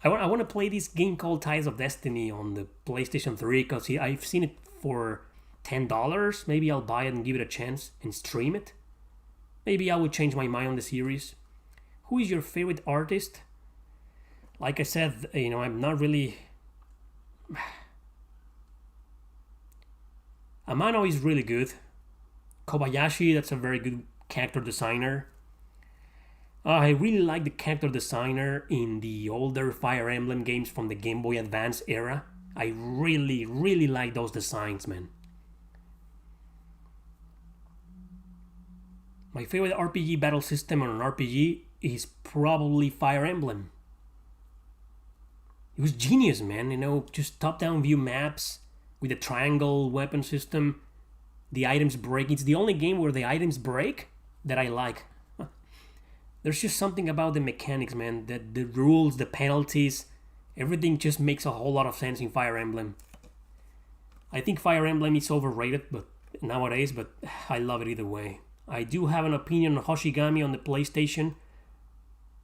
[SPEAKER 1] I want to play this game called Ties of Destiny on the PlayStation 3 because I've seen it for $10. Maybe I'll buy it and give it a chance and stream it. Maybe I would change my mind on the series. Who is your favorite artist? Like I said, I'm not really... Amano is really good. Kobayashi, that's a very good character designer. I really like the character designer in the older Fire Emblem games from the Game Boy Advance era. I really, really like those designs, man. My favorite RPG battle system on an RPG is probably Fire Emblem. It was genius, man, just top-down view maps with a triangle weapon system. The items break. It's the only game where the items break that I like. There's just something about the mechanics, man. The rules, the penalties, everything just makes a whole lot of sense in Fire Emblem. I think Fire Emblem is overrated nowadays, but I love it either way. I do have an opinion on Hoshigami on the PlayStation.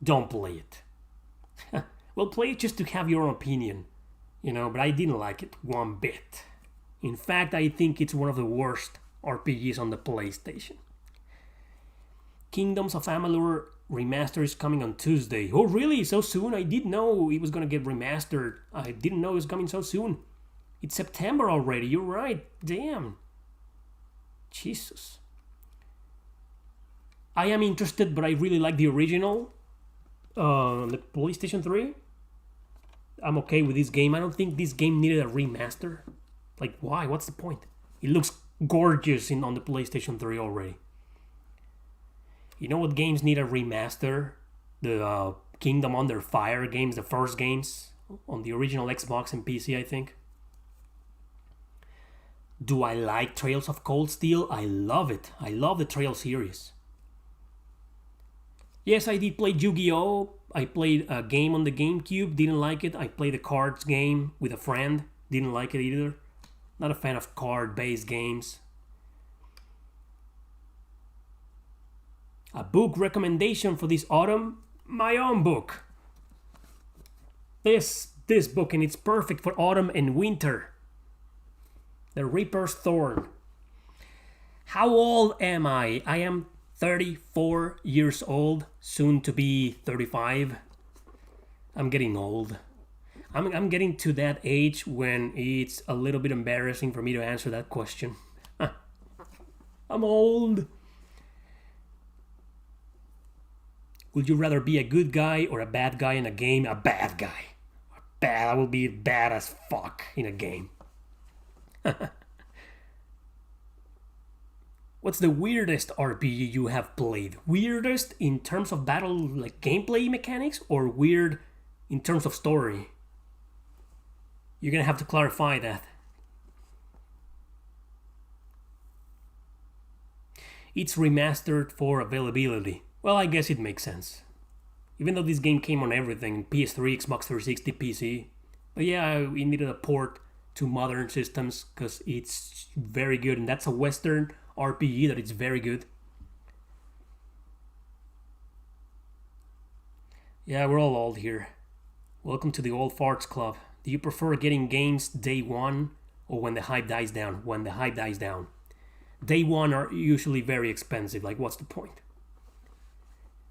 [SPEAKER 1] Don't play it. Well, play it just to have your own opinion, but I didn't like it one bit. In fact, I think it's one of the worst RPGs on the PlayStation. Kingdoms of Amalur Remaster is coming on Tuesday. Oh, really? So soon? I didn't know it was going to get remastered. I didn't know it was coming so soon. It's September already. You're right. Damn. Jesus. I am interested, but I really like the original. The PlayStation 3. I'm okay with this game. I don't think this game needed a remaster. Like, why? What's the point? It looks gorgeous on the PlayStation 3 already. You know what games need a remaster? The Kingdom Under Fire games, the first games on the original Xbox and PC, I think. Do I like Trails of Cold Steel? I love it. I love the Trail series. Yes, I did play Yu-Gi-Oh! I played a game on the GameCube, didn't like it. I played a cards game with a friend, didn't like it either. Not a fan of card-based games. A book recommendation for this autumn? My own book. This book, and it's perfect for autumn and winter. The Reaper's Thorn. How old am I? I am 34 years old, soon to be 35. I'm getting old. I'm getting to that age when it's a little bit embarrassing for me to answer that question. I'm old. Would you rather be a good guy or a bad guy in a game? A bad guy. I will be bad as fuck in a game. What's the weirdest RPG you have played? Weirdest in terms of battle, like gameplay mechanics, or weird in terms of story? You're gonna have to clarify that. It's remastered for availability. Well, I guess it makes sense. Even though this game came on everything, PS3, Xbox 360, PC. But yeah, we needed a port to modern systems because it's very good, and that's a Western RPG that it's very good. Yeah, we're all old here. Welcome to the Old Farts Club. Do you prefer getting games day one or when the hype dies down? When the hype dies down. Day one are usually very expensive, like what's the point?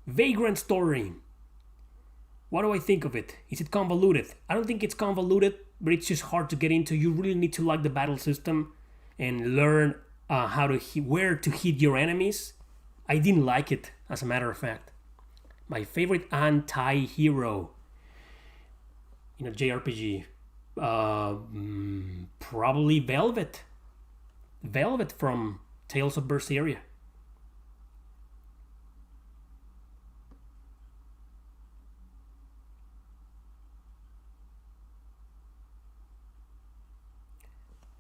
[SPEAKER 1] Vagrant Story. What do I think of it? Is it convoluted? I don't think it's convoluted, but it's just hard to get into. You really need to like the battle system and learn where to hit your enemies. I didn't like it, as a matter of fact. My favorite anti-hero in a JRPG, probably Velvet. Velvet from Tales of Berseria.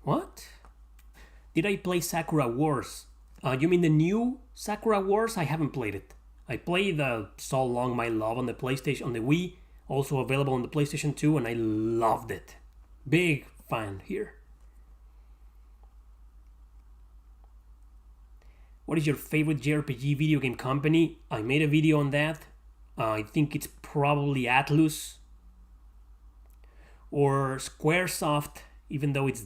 [SPEAKER 1] What? Did I play Sakura Wars? You mean the new Sakura Wars? I haven't played it. I played So Long My Love on the PlayStation, on the Wii, also available on the PlayStation 2, and I loved it. Big fan here. What is your favorite JRPG video game company? I made a video on that. I think it's probably Atlus or Squaresoft, even though it's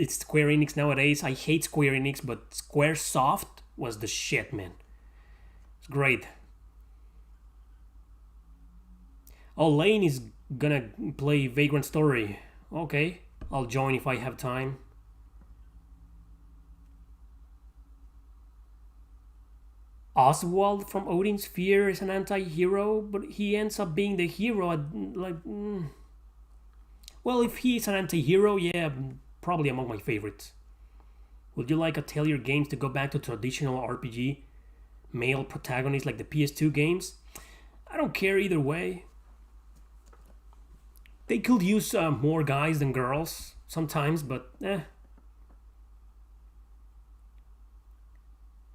[SPEAKER 1] Square Enix nowadays. I hate Square Enix, but Squaresoft was the shit, man. It's great. Oh, Lane is gonna play Vagrant Story. Okay, I'll join if I have time. Oswald from Odin Sphere is an anti-hero, but he ends up being the hero Well, if he's an anti-hero, yeah, probably among my favorites. Would you like Atelier games to go back to traditional RPG? Male protagonists like the PS2 games? I don't care either way. They could use more guys than girls sometimes, but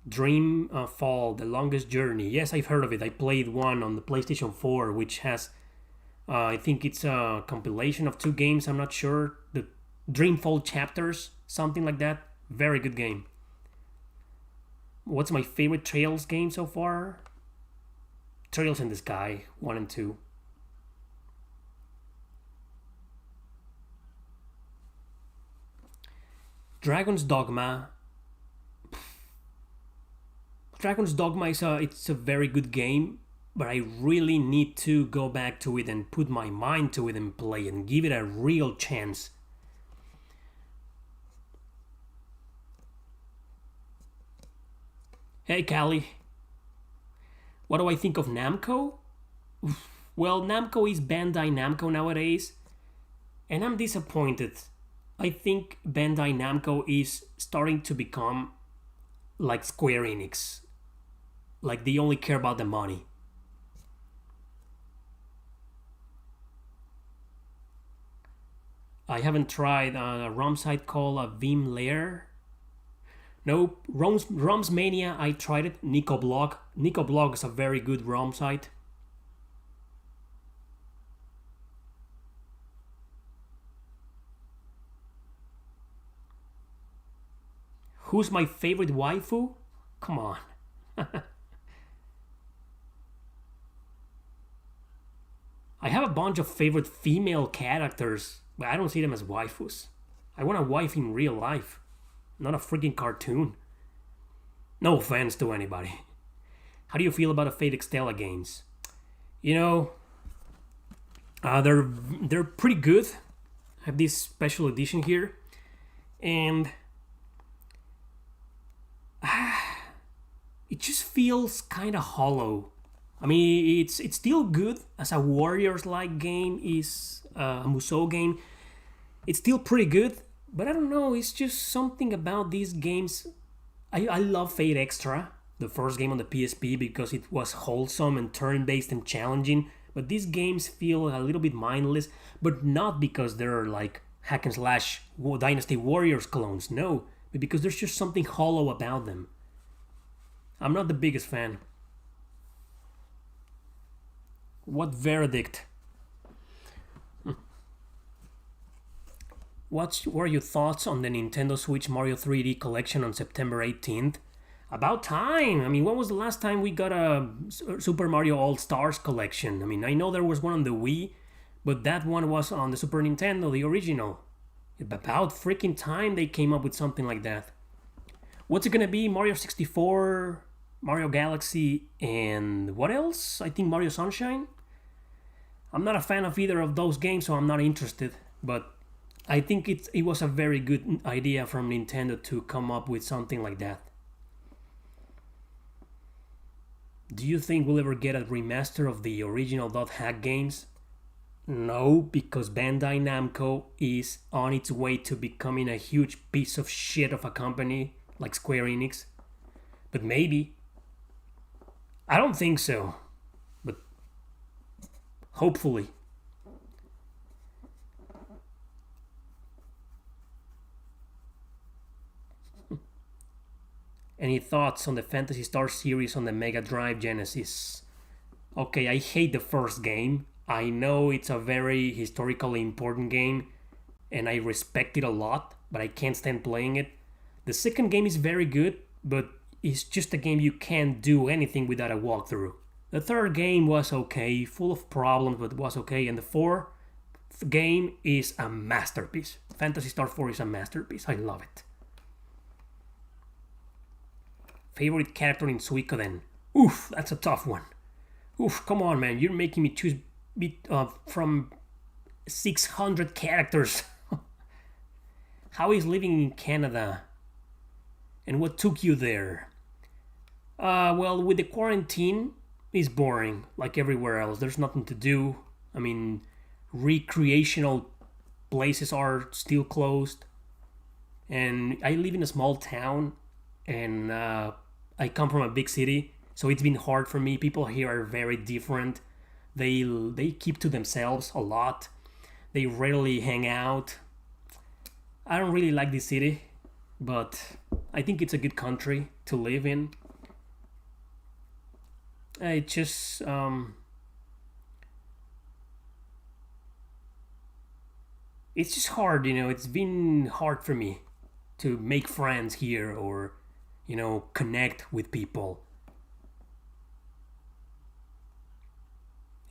[SPEAKER 1] Dream Fall, The Longest Journey. Yes, I've heard of it. I played one on the PlayStation 4, which has, I think it's a compilation of 2 games. I'm not sure. The Dreamfall chapters, something like that. Very good game. What's my favorite Trails game so far? Trails in the Sky, 1 and 2. Dragon's Dogma. Dragon's Dogma it's a very good game, but I really need to go back to it and put my mind to it and play and give it a real chance. Hey Callie, what do I think of Namco? Well, Namco is Bandai Namco nowadays, and I'm disappointed. I think Bandai Namco is starting to become like Square Enix. Like they only care about the money. I haven't tried a ROM site called Vim Lair. Nope, ROMs Mania, I tried it. Nicoblog. Nicoblog is a very good ROM site. Who's my favorite waifu? Come on. I have a bunch of favorite female characters, but I don't see them as waifus. I want a wife in real life, not a freaking cartoon. No offense to anybody. How do you feel about the Fate Extella games? You know, they're pretty good. I have this special edition here, and it just feels kind of hollow. I mean, it's still good as a Warriors-like game, is a Musou game. It's still pretty good, but I don't know, it's just something about these games. I love Fate Extra, the first game on the PSP, because it was wholesome and turn-based and challenging. But these games feel a little bit mindless, but not because they're like hack and slash Dynasty Warriors clones, no, but because there's just something hollow about them. I'm not the biggest fan. What verdict? What were your thoughts on the Nintendo Switch Mario 3D collection on September 18th? About time! I mean, when was the last time we got a Super Mario All-Stars collection? I mean, I know there was one on the Wii, but that one was on the Super Nintendo, the original. About freaking time they came up with something like that. What's it gonna be? Mario 64, Mario Galaxy, and what else? I think Mario Sunshine? I'm not a fan of either of those games, so I'm not interested, but I think it was a very good idea from Nintendo to come up with something like that. Do you think we'll ever get a remaster of the original .hack games? No, because Bandai Namco is on its way to becoming a huge piece of shit of a company like Square Enix. But maybe. I don't think so. But hopefully. Any thoughts on the Phantasy Star series on the Mega Drive Genesis? Okay, I hate the first game. I know it's a very historically important game, and I respect it a lot, but I can't stand playing it. The second game is very good, but it's just a game you can't do anything without a walkthrough. The third game was okay, full of problems, but was okay, and the fourth game is a masterpiece. Phantasy Star 4 is a masterpiece. I love it. Favorite character in Suikoden? Oof, that's a tough one. Oof, come on, man. You're making me choose from 600 characters. How is living in Canada? And what took you there? Well, with the quarantine, it's boring, like everywhere else. There's nothing to do. I mean, recreational places are still closed. And I live in a small town, and I come from a big city, so it's been hard for me. People here are very different. They keep to themselves a lot. They rarely hang out. I don't really like this city, but I think it's a good country to live in. It just it's just hard, you know. It's been hard for me to make friends here or, you know, connect with people.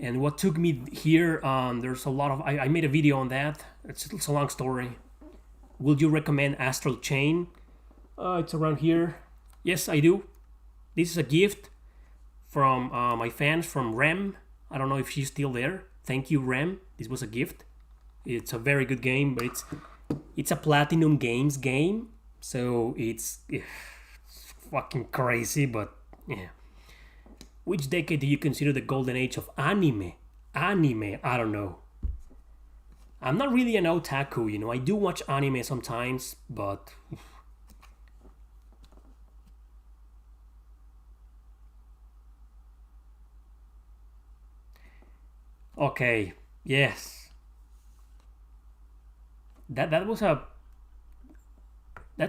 [SPEAKER 1] And what took me here, there's a lot of... I made a video on that. It's a long story. Would you recommend Astral Chain? It's around here. Yes, I do. This is a gift from my fans, from Rem. I don't know if she's still there. Thank you, Rem. This was a gift. It's a very good game, but it's a Platinum Games game. So it's fucking crazy, but yeah. Which decade do you consider the golden age of anime? Anime, I don't know. I'm not really an otaku, you know. I do watch anime sometimes, but... Okay, yes. That's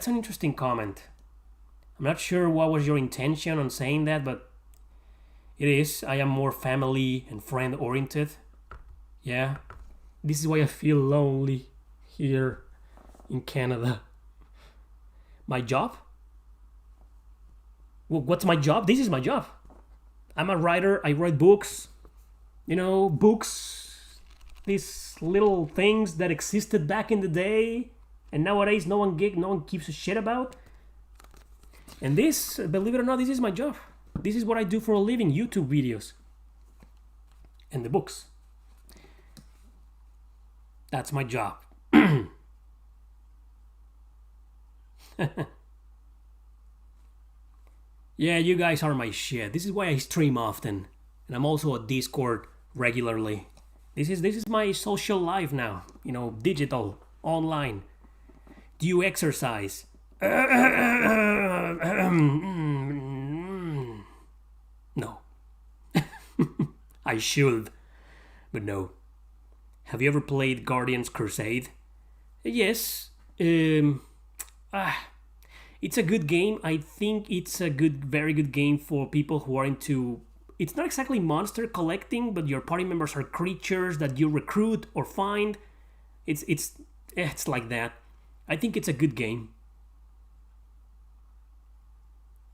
[SPEAKER 1] an interesting comment. I'm not sure what was your intention on saying that, but it is. I am more family and friend oriented. Yeah. This is why I feel lonely here in Canada. My job? Well, what's my job? This is my job. I'm a writer. I write books. You know, books. These little things that existed back in the day, and nowadays no one gives a shit about. And this, believe it or not, this is my job. This is what I do for a living, YouTube videos. And the books. That's my job. Yeah, you guys are my shit. This is why I stream often. And I'm also on Discord regularly. This is my social life now. You know, digital, online. Do you exercise? No. I should, but no. Have you ever played Guardians Crusade? Yes. It's a good game. I think it's a very good game for people who are into. It's not exactly monster collecting, but your party members are creatures that you recruit or find. It's like that. I think it's a good game.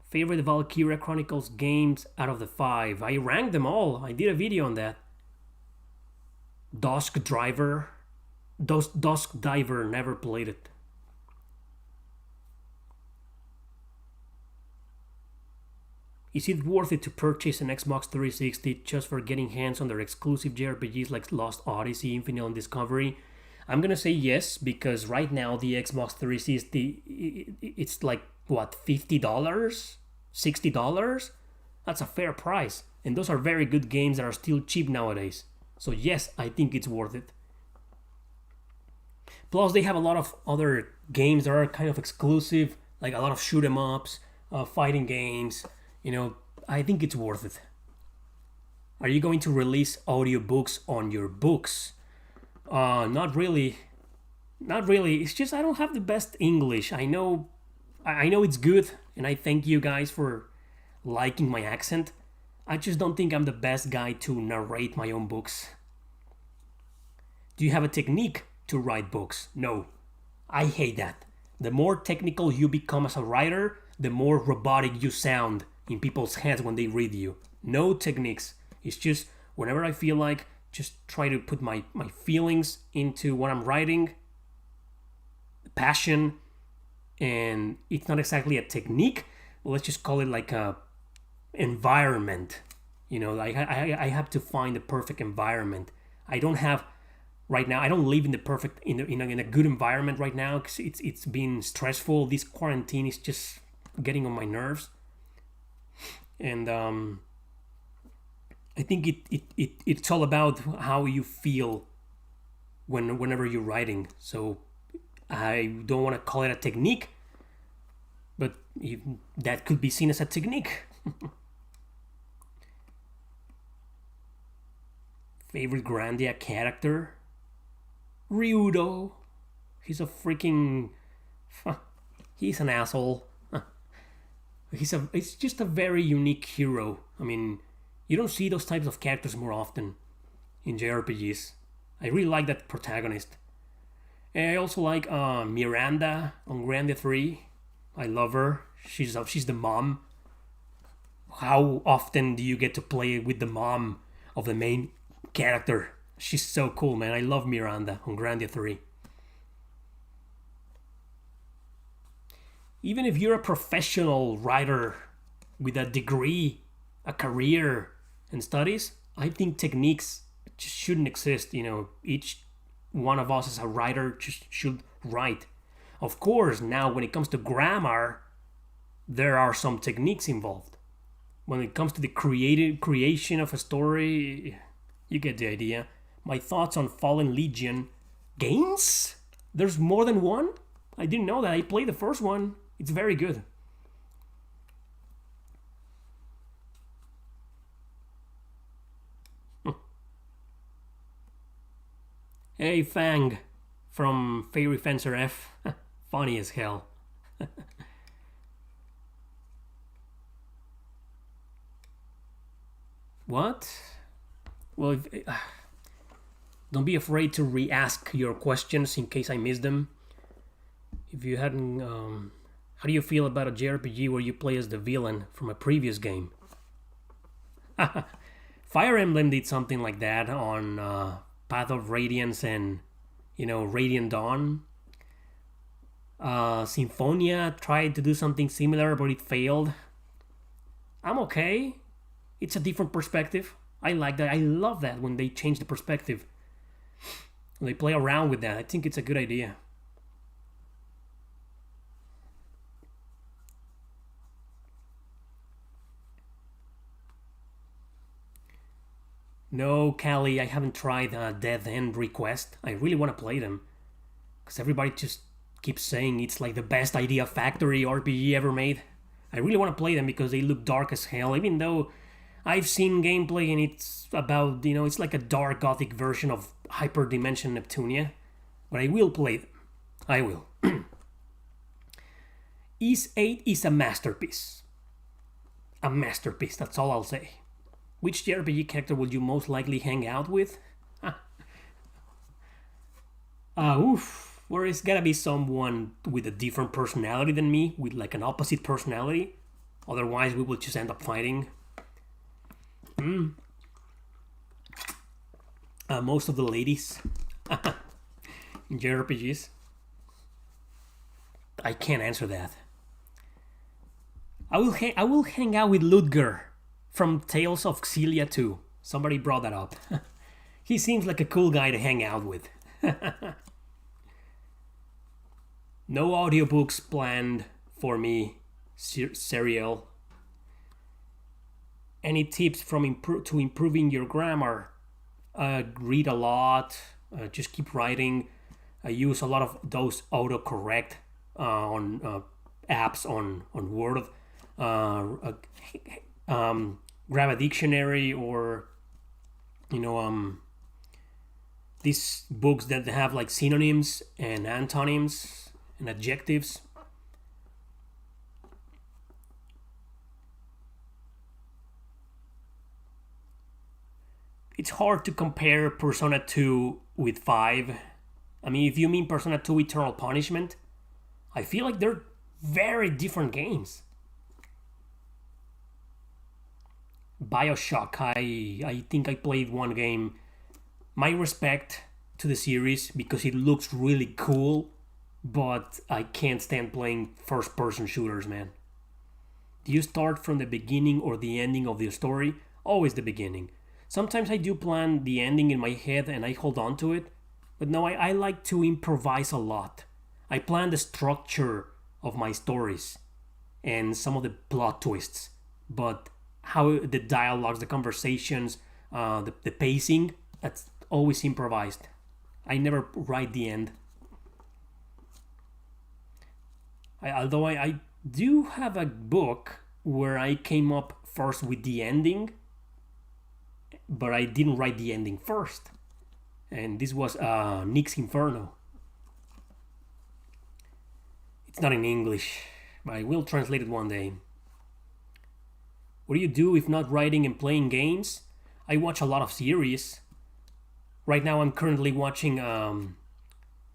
[SPEAKER 1] Favorite Valkyrie Chronicles games out of the 5. I ranked them all. I did a video on that. Dusk Diver, never played it. Is it worth it to purchase an Xbox 360 just for getting hands on their exclusive Jrpgs like Lost Odyssey, Infinite and Discovery? I'm gonna say yes, because right now the Xbox 360, it's like, what, $50? $60? That's a fair price. And those are very good games that are still cheap nowadays. So yes, I think it's worth it. Plus, they have a lot of other games that are kind of exclusive, like a lot of shoot 'em ups, fighting games. You know, I think it's worth it. Are you going to release audiobooks on your books? Not really. Not really. It's just I don't have the best English. I know it's good, and I thank you guys for liking my accent. I just don't think I'm the best guy to narrate my own books. Do you have a technique to write books? No. I hate that. The more technical you become as a writer, the more robotic you sound in people's heads when they read you. No techniques. It's just whenever I feel like, just try to put my feelings into what I'm writing, passion, and it's not exactly a technique. Let's just call it like a environment. You know, I have to find the perfect environment. I don't have right now. I don't live in the perfect in a good environment right now because it's been stressful. This quarantine is just getting on my nerves, and I think it's all about how you feel whenever you're writing. So I don't want to call it a technique, but that could be seen as a technique. Favorite Grandia character? Ryudo. He's a freaking... He's an asshole. It's just a very unique hero. I mean, you don't see those types of characters more often in Jrpgs. I really like that protagonist. And I also like Miranda on Grandia 3. I love her. She's the mom. How often do you get to play with the mom of the main character? She's so cool, man. I love Miranda on Grandia 3. Even if you're a professional writer with a degree, a career, and studies, I think techniques just shouldn't exist. You know, each one of us as a writer just should write. Of course, now when it comes to grammar, there are some techniques involved. When it comes to the creation of a story, you get the idea. My thoughts on Fallen Legion games? There's more than one? I didn't know that. I played the first one. It's very good. Hey Fang from Fairy Fencer F. Funny as hell. What? Well, don't be afraid to re-ask your questions in case I miss them. If you hadn't... how do you feel about a Jrpg where you play as the villain from a previous game? Fire Emblem did something like that on Path of Radiance and, Radiant Dawn. Symphonia tried to do something similar, but it failed. I'm okay. It's a different perspective. I like that. I love that when they change the perspective. When they play around with that. I think it's a good idea. No, Callie, I haven't tried Death End Request. I really want to play them. Because everybody just keep saying it's like the best Idea Factory RPG ever made. I really want to play them because they look dark as hell, even though I've seen gameplay and it's about, it's like a dark gothic version of Hyperdimension Neptunia. But I will play them. I will. Ys 8 is a masterpiece. A masterpiece, that's all I'll say. Which Jrpg character would you most likely hang out with? Where it's gotta be someone with a different personality than me, with like an opposite personality. Otherwise, we will just end up fighting. Most of the ladies in Jrpgs. I can't answer that. I will hang out with Ludger from Tales of Xillia 2. Somebody brought that up. He seems like a cool guy to hang out with. No audiobooks planned for me, Serial. Any tips from to improving your grammar? Read a lot. Just keep writing. I use a lot of those autocorrect on apps on Word. Grab a dictionary or these books that have like synonyms and antonyms and adjectives. It's hard to compare Persona 2 with 5. I mean, if you mean Persona 2 Eternal Punishment, I feel like they're very different games. BioShock, I think I played one game. My respect to the series because it looks really cool, but I can't stand playing first-person shooters, man. Do you start from the beginning or the ending of the story? Always the beginning. Sometimes I do plan the ending in my head and I hold on to it, but no, I like to improvise a lot. I plan the structure of my stories and some of the plot twists, but how the dialogues, the conversations, the pacing, that's always improvised. I never write the end. Although I do have a book where I came up first with the ending, but I didn't write the ending first. And this was Nick's Inferno. It's not in English, but I will translate it one day. What do you do if not writing and playing games? I watch a lot of series. Right now I'm currently watching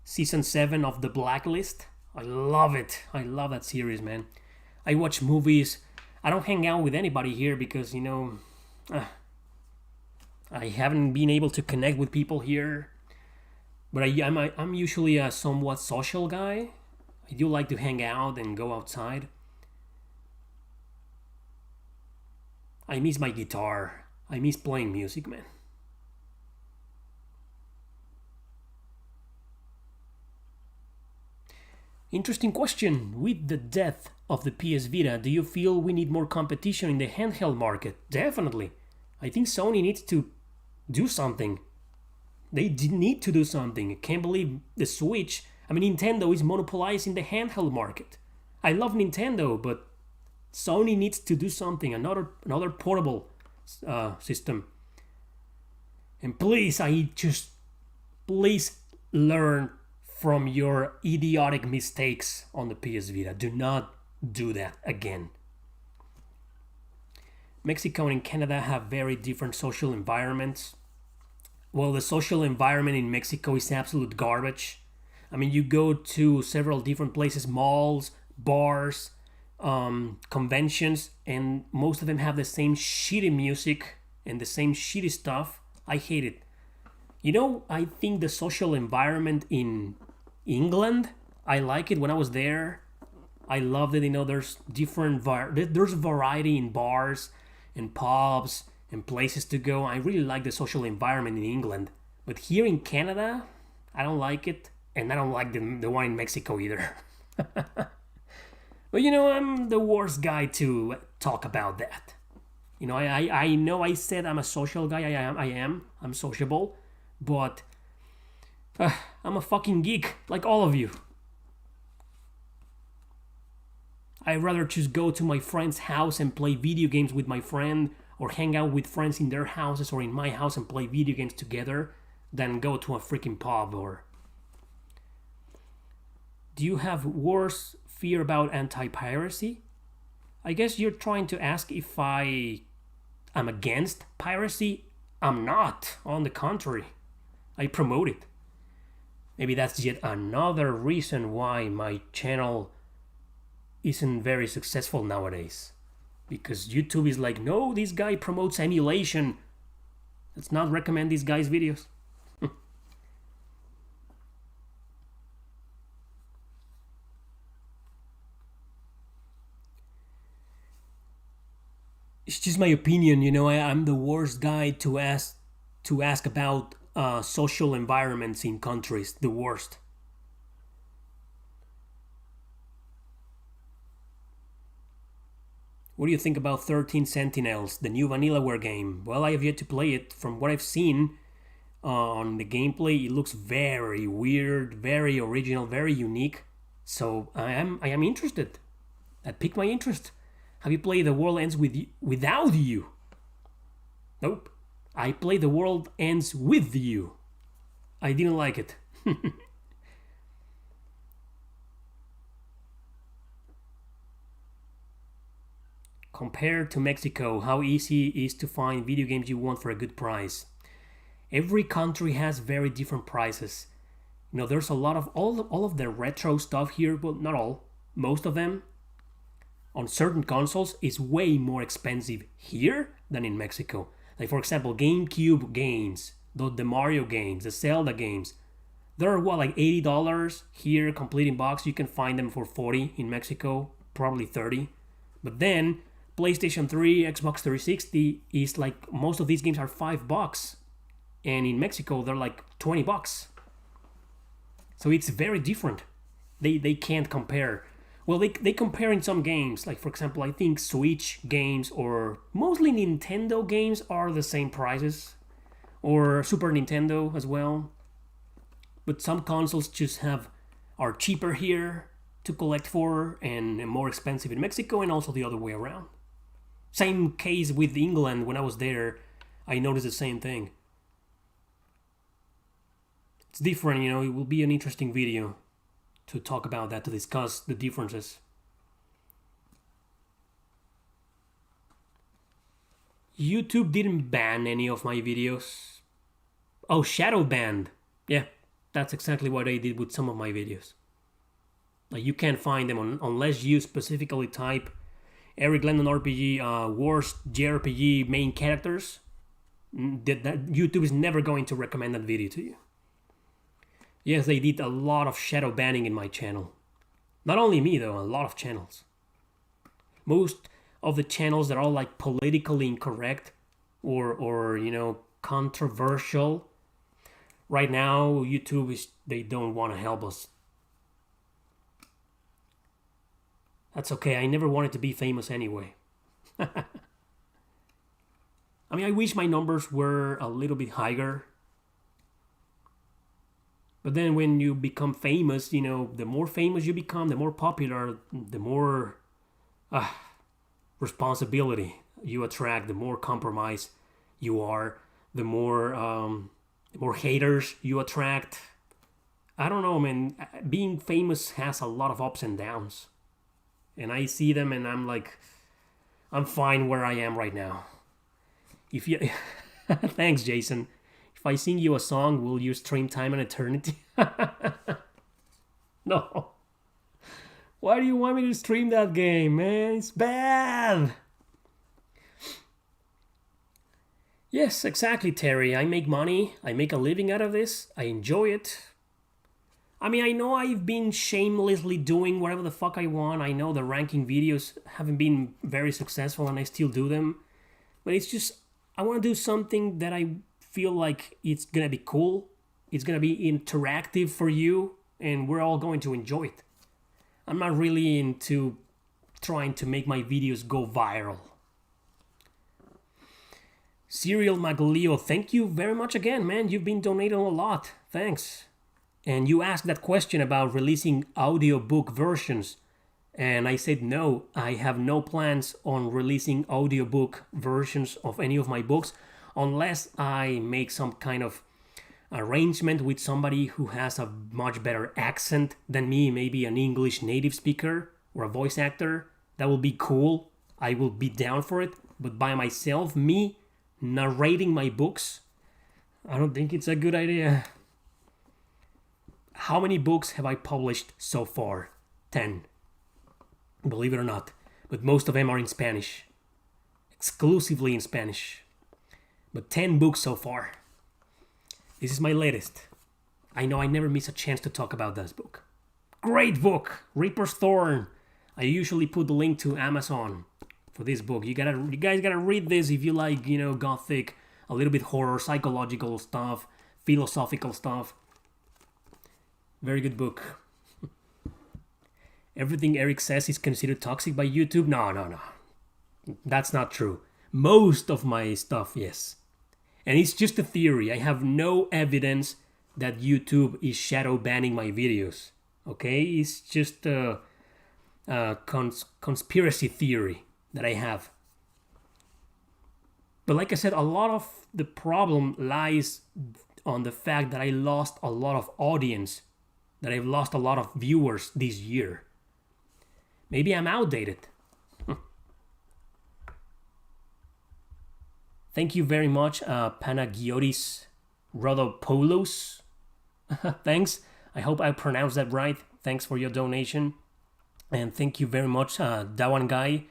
[SPEAKER 1] Season 7 of The Blacklist. I love it. I love that series, man. I watch movies. I don't hang out with anybody here because, I haven't been able to connect with people here. But I'm usually a somewhat social guy. I do like to hang out and go outside. I miss my guitar. I miss playing music, man. Interesting question. With the death of the PS Vita, do you feel we need more competition in the handheld market? Definitely. I think Sony needs to do something. They need to do something. I can't believe the Switch. I mean, Nintendo is monopolizing the handheld market. I love Nintendo, but Sony needs to do something. Another portable system. And please learn from your idiotic mistakes on the PS Vita. Do not do that again. Mexico and Canada have very different social environments. Well, the social environment in Mexico is absolute garbage. I mean, you go to several different places, malls, bars, conventions, and most of them have the same shitty music and the same shitty stuff. I hate it. I think the social environment in England, I like it. When I was there, I loved it. There's there's variety in bars and pubs and places to go. I really like the social environment in England. But here in Canada, I don't like it. And I don't like the one in Mexico either. But I'm the worst guy to talk about that. I know I said I'm a social guy. I'm sociable. But I'm a fucking geek, like all of you. I'd rather just go to my friend's house and play video games with my friend, or hang out with friends in their houses or in my house and play video games together, than go to a freaking pub. Or do you have worse fear about anti-piracy? I guess you're trying to ask if I'm against piracy. I'm not. On the contrary, I promote it. Maybe that's yet another reason why my channel isn't very successful nowadays. Because YouTube is like, no, this guy promotes emulation. Let's not recommend this guy's videos. It's just my opinion, you know. I'm the worst guy to ask about social environments in countries. The worst. What do you think about 13 Sentinels, the new Vanillaware game? Well, I have yet to play it. From what I've seen on the gameplay, it looks very weird, very original, very unique. So I am interested. That piqued my interest. Have you played The World Ends Without You? Nope. I played The World Ends With You. I didn't like it. Compared to Mexico, how easy it is to find video games you want for a good price? Every country has very different prices. You know, there's a lot of all of the retro stuff here, well, not all, most of them on certain consoles is way more expensive here than in Mexico. Like, for example, GameCube games, the Mario games, the Zelda games, they're what, like $80 here, complete in box. You can find them for $40 in Mexico, probably $30. But then PlayStation 3, Xbox 360 is like, most of these games are $5, and in Mexico they're like $20. So it's very different. They can't compare. Well, they compare in some games. Like, for example, I think Switch games or mostly Nintendo games are the same prices, or Super Nintendo as well. But some consoles just are cheaper here to collect for and more expensive in Mexico, and also the other way around. Same case with England. When I was there, I noticed the same thing. It's different, you know. It will be an interesting video to talk about that, to discuss the differences. YouTube didn't ban any of my videos. Oh, shadow banned. Yeah, that's exactly what I did with some of my videos. Like, you can't find them unless you specifically type Erick Landon RPG worst Jrpg main characters. That YouTube is never going to recommend that video to you. Yes, they did a lot of shadow banning in my channel. Not only me though, a lot of channels. Most of the channels that are like politically incorrect or you know, controversial, right now YouTube they don't want to help us. That's okay, I never wanted to be famous anyway. I mean, I wish my numbers were a little bit higher. But then when you become famous, you know, the more famous you become, the more popular, the more responsibility you attract, the more compromise you are, the more haters you attract. I don't know, man. Being famous has a lot of ups and downs. And I see them and I'm like, I'm fine where I am right now. If you Thanks, Jason. If I sing you a song, will you stream Time and Eternity? No. Why do you want me to stream that game, man? It's bad. Yes, exactly, Terry. I make money. I make a living out of this. I enjoy it. I mean, I know I've been shamelessly doing whatever the fuck I want. I know the ranking videos haven't been very successful and I still do them. But it's just, I want to do something that I feel like it's gonna be cool, it's gonna be interactive for you, and we're all going to enjoy it. I'm not really into trying to make my videos go viral. Serial Maglio, thank you very much again, man. You've been donating a lot. Thanks. And you asked that question about releasing audiobook versions. And I said, no, I have no plans on releasing audiobook versions of any of my books unless I make some kind of arrangement with somebody who has a much better accent than me, maybe an English native speaker or a voice actor. That will be cool. I will be down for it. But by myself, me narrating my books, I don't think it's a good idea. How many books have I published so far? 10. Believe it or not. But most of them are in Spanish. Exclusively in Spanish. But 10 books so far. This is my latest. I know I never miss a chance to talk about this book. Great book! Reaper's Thorn. I usually put the link to Amazon for this book. You guys gotta read this if you like, gothic, a little bit horror, psychological stuff, philosophical stuff. Very good book. Everything Erick says is considered toxic by YouTube? No. That's not true. Most of my stuff, yes. And it's just a theory. I have no evidence that YouTube is shadow banning my videos. Okay? It's just a conspiracy theory that I have. But like I said, a lot of the problem lies on the fact that I lost a lot of audience, that I've lost a lot of viewers this year. Maybe I'm outdated. Thank you very much, Panagiotis Rodopoulos. Thanks. I hope I pronounced that right. Thanks for your donation. And thank you very much, Dawan Guy.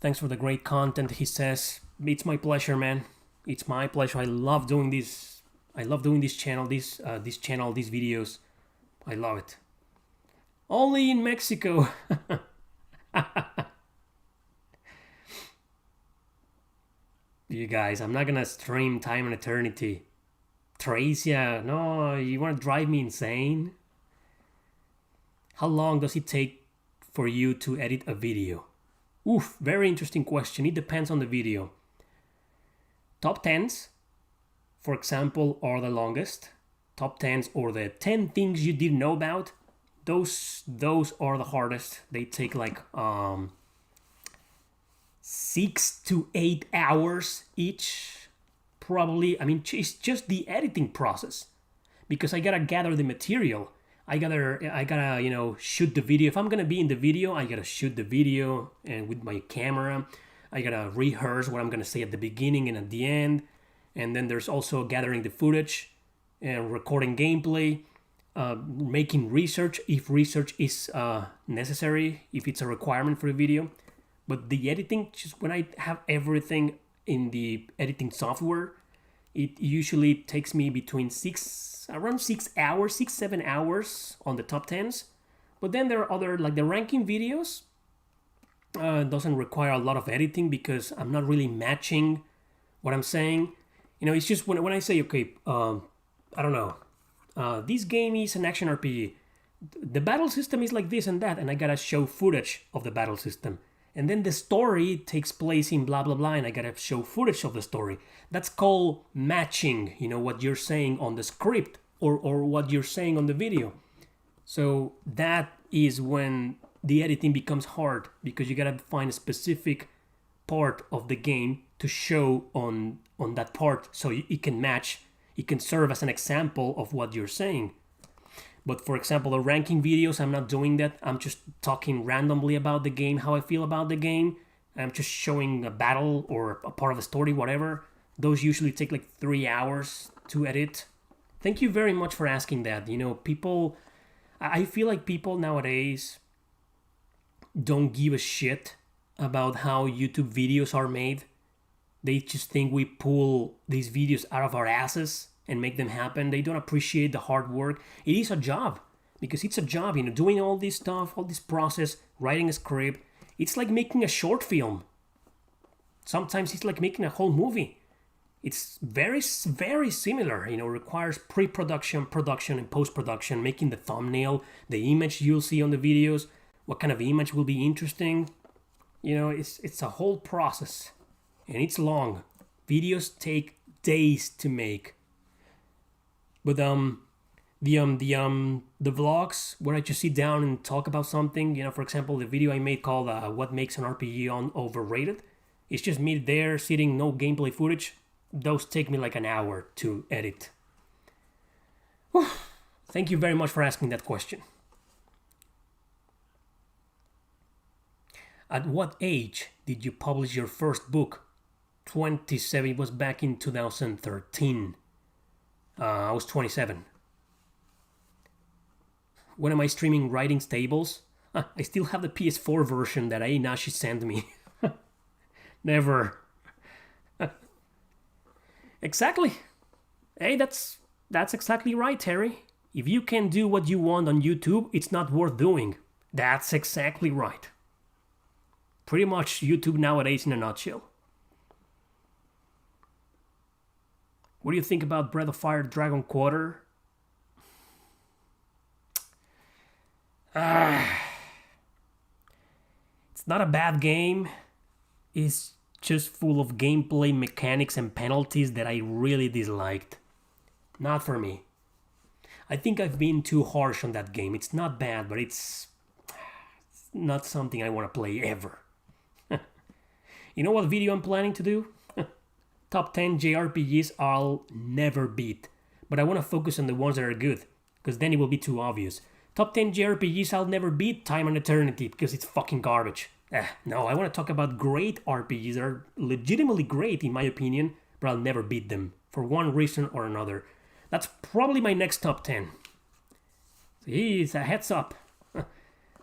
[SPEAKER 1] Thanks for the great content. He says, it's my pleasure, man. It's my pleasure. I love doing this. I love doing this channel, these videos. I love it. Only in Mexico. You guys, I'm not gonna stream Time and Eternity. Tracia, no, you wanna drive me insane? How long does it take for you to edit a video? Oof, very interesting question. It depends on the video. Top 10s, for example, are the longest. Top 10s or the 10 things you didn't know about. Those are the hardest. They take like 6 to 8 hours each, probably. I mean, it's just the editing process, because I gotta gather the material. I gotta shoot the video. If I'm gonna be in the video, I gotta shoot the video and with my camera. I gotta rehearse what I'm gonna say at the beginning and at the end. And then there's also gathering the footage and recording gameplay, making research if research is necessary, if it's a requirement for the video. But the editing, just when I have everything in the editing software, it usually takes me between around 6 hours, 7 hours on the top 10s. But then there are other, like the ranking videos, doesn't require a lot of editing because I'm not really matching what I'm saying. It's just when I say, okay, I don't know, this game is an action RPG. The battle system is like this and that, and I gotta show footage of the battle system. And then the story takes place in blah, blah, blah, and I gotta show footage of the story. That's called matching, what you're saying on the script or what you're saying on the video. So that is when the editing becomes hard, because you gotta find a specific part of the game to show on that part so it can match. It can serve as an example of what you're saying. But for example, the ranking videos, I'm not doing that. I'm just talking randomly about the game, how I feel about the game. I'm just showing a battle or a part of the story, whatever. Those usually take like 3 hours to edit. Thank you very much for asking that. I feel like people nowadays don't give a shit about how YouTube videos are made. They just think we pull these videos out of our asses and make them happen. They don't appreciate the hard work. It is a job, because it's a job, doing all this stuff, all this process, writing a script. It's like making a short film. Sometimes it's like making a whole movie. It's very, very similar. Requires pre-production, production, and post-production, making the thumbnail, the image you'll see on the videos, what kind of image will be interesting. It's a whole process, and it's long. Videos take days to make. But The vlogs where I just sit down and talk about something. For example, the video I made called "What Makes an RPG Overrated." It's just me there sitting, no gameplay footage. Those take me like an hour to edit. Whew. Thank you very much for asking that question. At what age did you publish your first book? 27. It was back in 2013. I was 27. When am I streaming Writing Tables? I still have the PS4 version that Ainashi sent me. Never. Exactly. Hey, that's exactly right, Terry. If you can do what you want on YouTube, it's not worth doing. That's exactly right. Pretty much YouTube nowadays in a nutshell. What do you think about Breath of Fire Dragon Quarter? It's not a bad game. It's just full of gameplay mechanics and penalties that I really disliked. Not for me. I think I've been too harsh on that game. It's not bad, but it's not something I want to play ever. You know what video I'm planning to do? Top 10 Jrpgs I'll never beat. But I want to focus on the ones that are good, because then it will be too obvious. Top 10 Jrpgs I'll never beat, Time and Eternity, because it's fucking garbage. No, I want to talk about great RPGs that are legitimately great in my opinion, but I'll never beat them, for one reason or another. That's probably my next top 10. It's a heads up.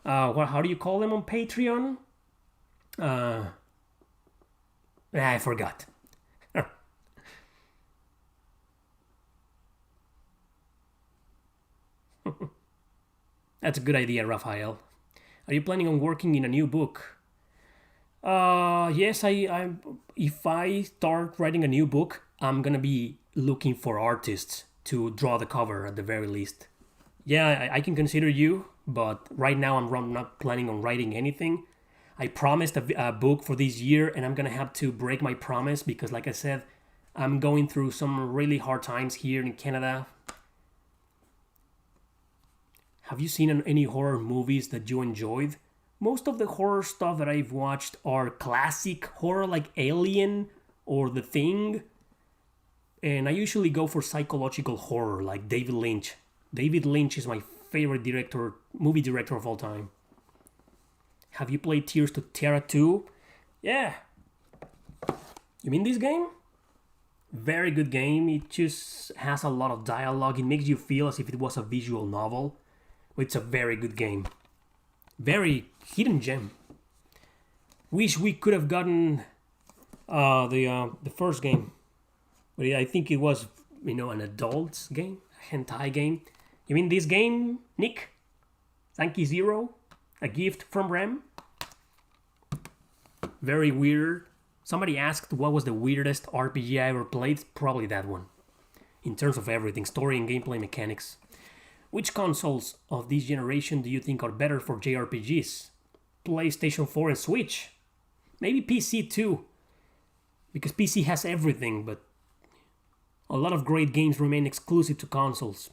[SPEAKER 1] How do you call them on Patreon? I forgot. That's a good idea, Raphael. Are you planning on working in a new book? Yes, if I start writing a new book, I'm gonna be looking for artists to draw the cover at the very least. Yeah, I can consider you, but right now I'm not planning on writing anything. I promised a book for this year, and I'm gonna have to break my promise because, like I said, I'm going through some really hard times here in Canada. Have you seen any horror movies that you enjoyed? Most of the horror stuff that I've watched are classic horror like Alien or The Thing. And I usually go for psychological horror like David Lynch. David Lynch is my favorite movie director of all time. Have you played Tears to Terra 2? Yeah. You mean this game? Very good game. It just has a lot of dialogue. It makes you feel as if it was a visual novel. It's a very good game. Very hidden gem. Wish we could have gotten the first game. But I think it was, an adult's game, a hentai game. You mean this game, Nick? Sankey Zero? A gift from Rem? Very weird. Somebody asked what was the weirdest RPG I ever played. Probably that one. In terms of everything, story and gameplay mechanics. Which consoles of this generation do you think are better for JRPGs? PlayStation 4 and Switch? Maybe PC too. Because PC has everything, but a lot of great games remain exclusive to consoles.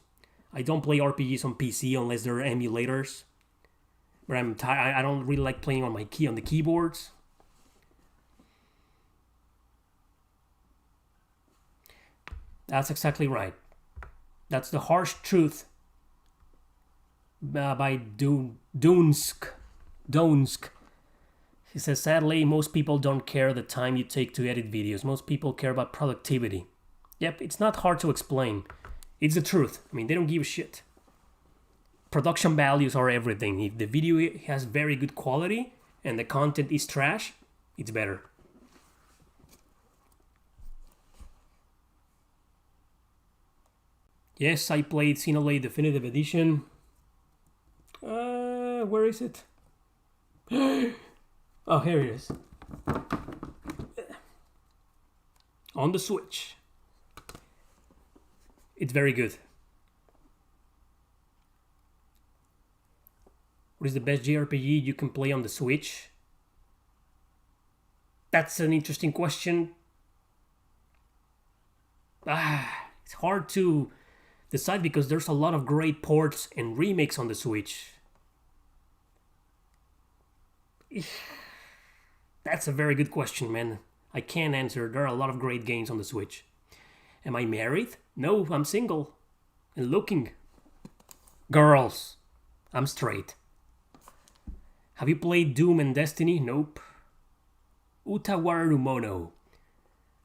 [SPEAKER 1] I don't play RPGs on PC unless they're emulators. But I don't really like playing on the keyboards. That's exactly right. That's the harsh truth. By Dunsk. He says, sadly, most people don't care the time you take to edit videos. Most people care about productivity. Yep, it's not hard to explain. It's the truth. They don't give a shit. Production values are everything. If the video has very good quality and the content is trash, it's better. Yes, I played Xenoblade Definitive Edition. Where is it? Oh, here it is. On the Switch. It's very good. What is the best JRPG you can play on the Switch? That's an interesting question. It's hard to Decide because there's a lot of great ports and remakes on the Switch. That's a very good question, man. I can't answer. There are a lot of great games on the Switch. Am I married? No, I'm single. And looking. Girls. I'm straight. Have you played Doom and Destiny? Nope. Utawaru Mono.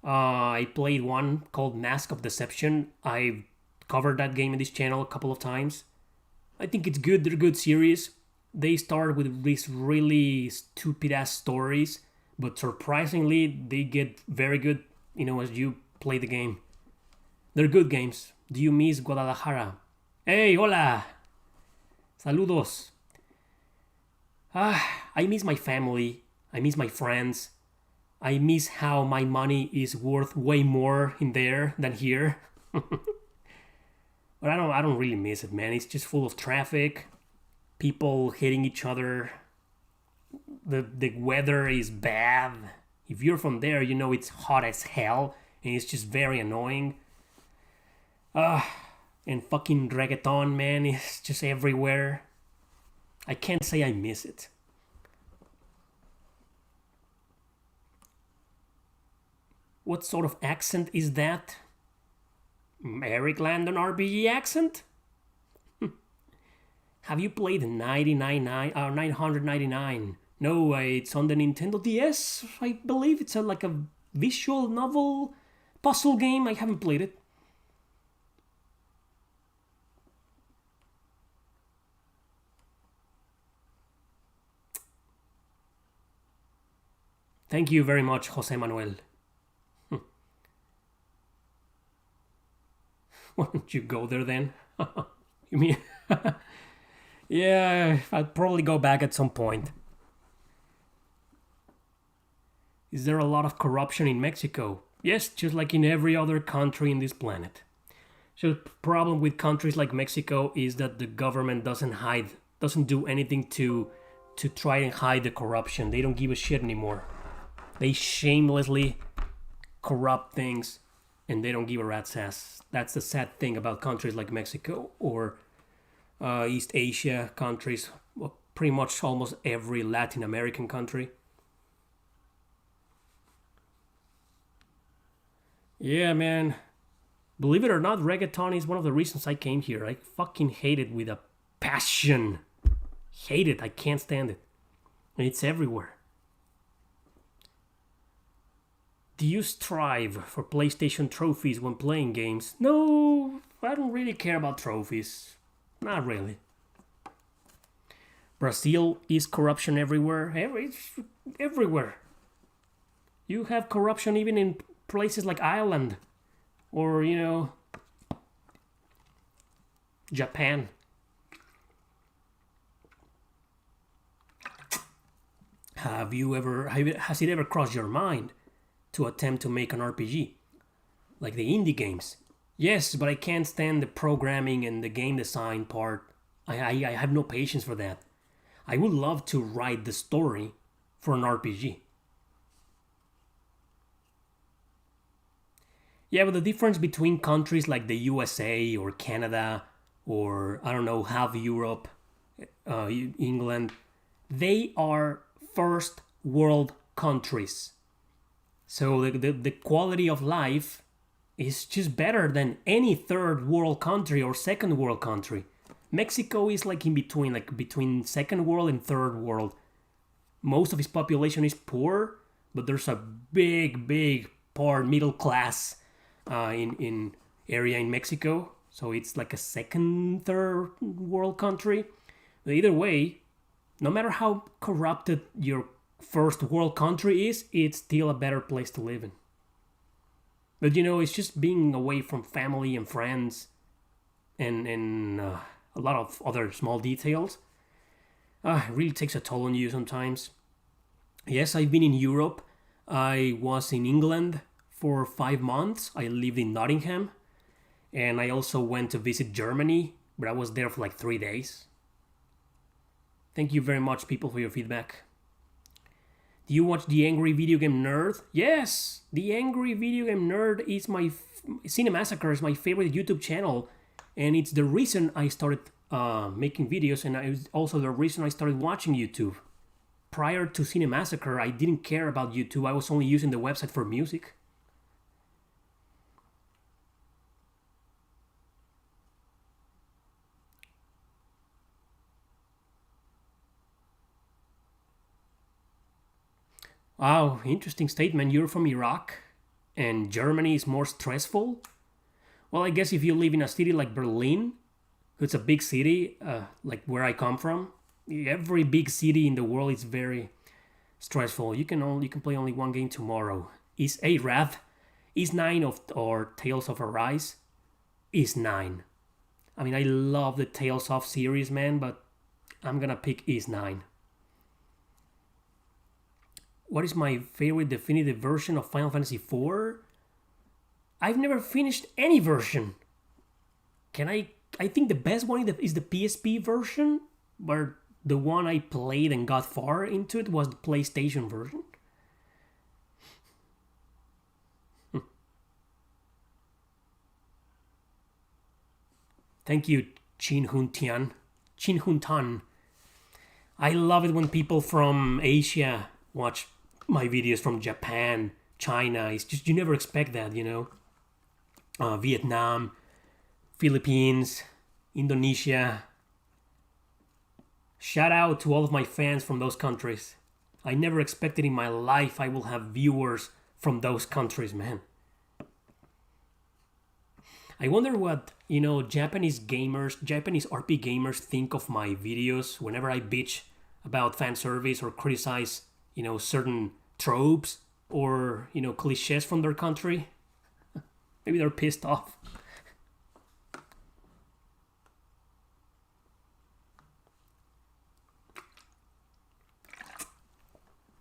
[SPEAKER 1] I played one called Mask of Deception. I've covered that game in this channel a couple of times. I think it's good. They're good series. They start with these really stupid-ass stories, but surprisingly, they get very good, as you play the game. They're good games. Do you miss Guadalajara? Hey, hola! Saludos. I miss my family. I miss my friends. I miss how my money is worth way more in there than here. But I don't really miss it, man. It's just full of traffic, people hitting each other. The weather is bad. If you're from there, you know it's hot as hell, and it's just very annoying. And fucking reggaeton, man, is just everywhere. I can't say I miss it. What sort of accent is that? Erick Landon RPG accent? Have you played 999? No, it's on the Nintendo DS, I believe. It's like a visual novel puzzle game. I haven't played it. Thank you very much, Jose Manuel. Why don't you go there then? You mean... Yeah, I'd probably go back at some point. Is there a lot of corruption in Mexico? Yes, just like in every other country in this planet. So the problem with countries like Mexico is that the government doesn't do anything to try and hide the corruption. They don't give a shit anymore. They shamelessly corrupt things and they don't give a rat's ass. That's the sad thing about countries like Mexico or East Asia countries, well, pretty much almost every Latin American country. Yeah, man. Believe it or not, reggaeton is one of the reasons I came here. I fucking hate it with a passion. Hate it. I can't stand it. And it's everywhere. Do you strive for PlayStation trophies when playing games? No, I don't really care about trophies. Not really. Brazil is corruption everywhere. Everywhere. You have corruption even in places like Ireland. Or, Japan. Has it ever crossed your mind to attempt to make an RPG? Like the indie games? Yes, but I can't stand the programming and the game design part. I have no patience for that. I would love to write the story for an RPG. Yeah, but the difference between countries like the USA or Canada or, I don't know, half Europe, England, they are first world countries. So the quality of life is just better than any third world country or second world country. Mexico is like in between, like between second world and third world. Most of its population is poor, but there's a big part middle class in area in Mexico. So it's like a second, third world country. But either way, no matter how corrupted your first world country is, it's still a better place to live in. But it's just being away from family and friends and a lot of other small details. It really takes a toll on you sometimes. Yes, I've been in Europe. I was in England for 5 months. I lived in Nottingham. And I also went to visit Germany, but I was there for like 3 days. Thank you very much, people, for your feedback. Do you watch The Angry Video Game Nerd? Yes! The Angry Video Game Nerd is Cinemassacre is my favorite YouTube channel. And it's the reason I started making videos, and it was also the reason I started watching YouTube. Prior to Cinemassacre, I didn't care about YouTube. I was only using the website for music. Wow, interesting statement. You're from Iraq and Germany is more stressful? Well, I guess if you live in a city like Berlin, it's a big city, like where I come from, every big city in the world is very stressful. You can play only one game tomorrow. Is a Wrath, is 9 of or Tales of Arise, is 9. I mean, I love the Tales of series, man, but I'm gonna pick is 9. What is my favorite definitive version of Final Fantasy IV? I've never finished any version. I think the best one is the PSP version, but the one I played and got far into it was the PlayStation version. Thank you, Chin Hun Tan. I love it when people from Asia watch my videos, from Japan, China. It's just, you never expect that, you know. Vietnam, Philippines, Indonesia. Shout out to all of my fans from those countries. I never expected in my life I will have viewers from those countries, man. I wonder what, you know, Japanese RP gamers think of my videos whenever I bitch about fan service or criticize, you know, certain tropes or, you know, cliches from their country. Maybe they're pissed off.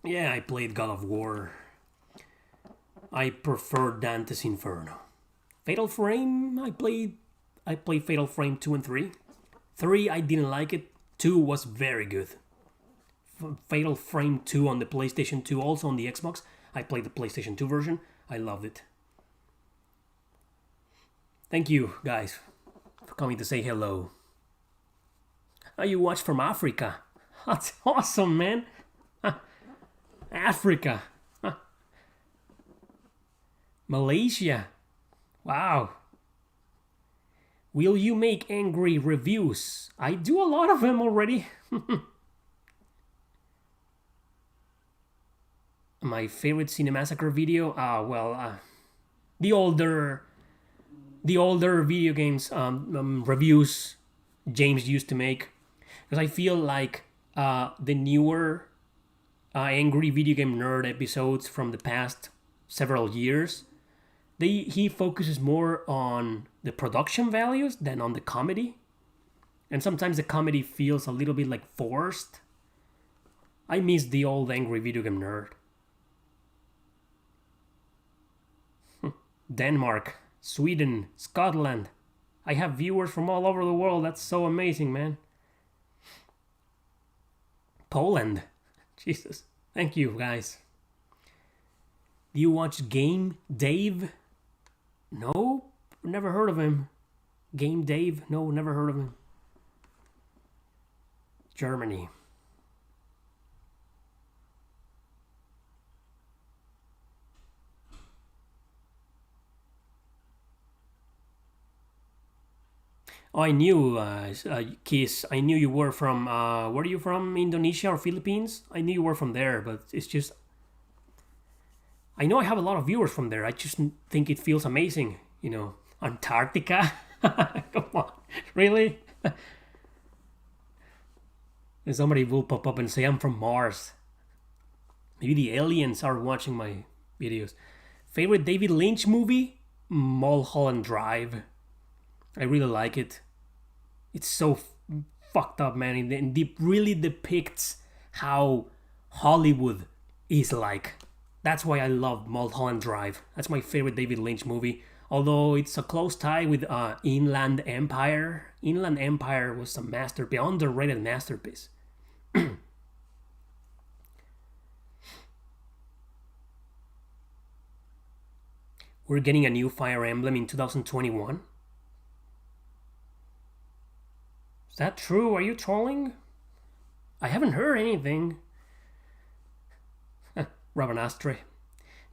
[SPEAKER 1] Yeah, I played God of War. I prefer Dante's Inferno. Fatal Frame, I played Fatal Frame 2 and 3. 3, I didn't like it. 2 was very good. Fatal Frame 2 on the PlayStation 2, also on the Xbox. I played the PlayStation 2 version. I loved it. Thank you, guys, for coming to say hello. Oh, you watch from Africa. That's awesome, man. Africa. Malaysia. Wow. Will you make angry reviews? I do a lot of them already. My favorite Cinemassacre video? The older video games reviews James used to make. Because I feel like the newer angry video game nerd episodes from the past several years, he focuses more on the production values than on the comedy. And sometimes the comedy feels a little bit like forced. I miss the old angry video game nerd. Denmark, Sweden, Scotland. I have viewers from all over the world. That's so amazing, man. Poland. Jesus. Thank you, guys. Do you watch Game Dave? No, never heard of him. Game Dave? No, never heard of him. Germany. Oh, I knew, Kiss. I knew you were from. Were you from Indonesia or Philippines? I knew you were from there, but it's just. I know I have a lot of viewers from there. I just think it feels amazing. You know, Antarctica. Come on, really? And somebody will pop up and say I'm from Mars. Maybe the aliens are watching my videos. Favorite David Lynch movie? Mulholland Drive. I really like it. It's so fucked up, man. And it really depicts how Hollywood is like. That's why I love Mulholland Drive. That's my favorite David Lynch movie. Although it's a close tie with Inland Empire. Inland Empire was a masterpiece, underrated masterpiece. We're getting a new Fire Emblem in 2021. Is that true? Are you trolling? I haven't heard anything. Rabanastre.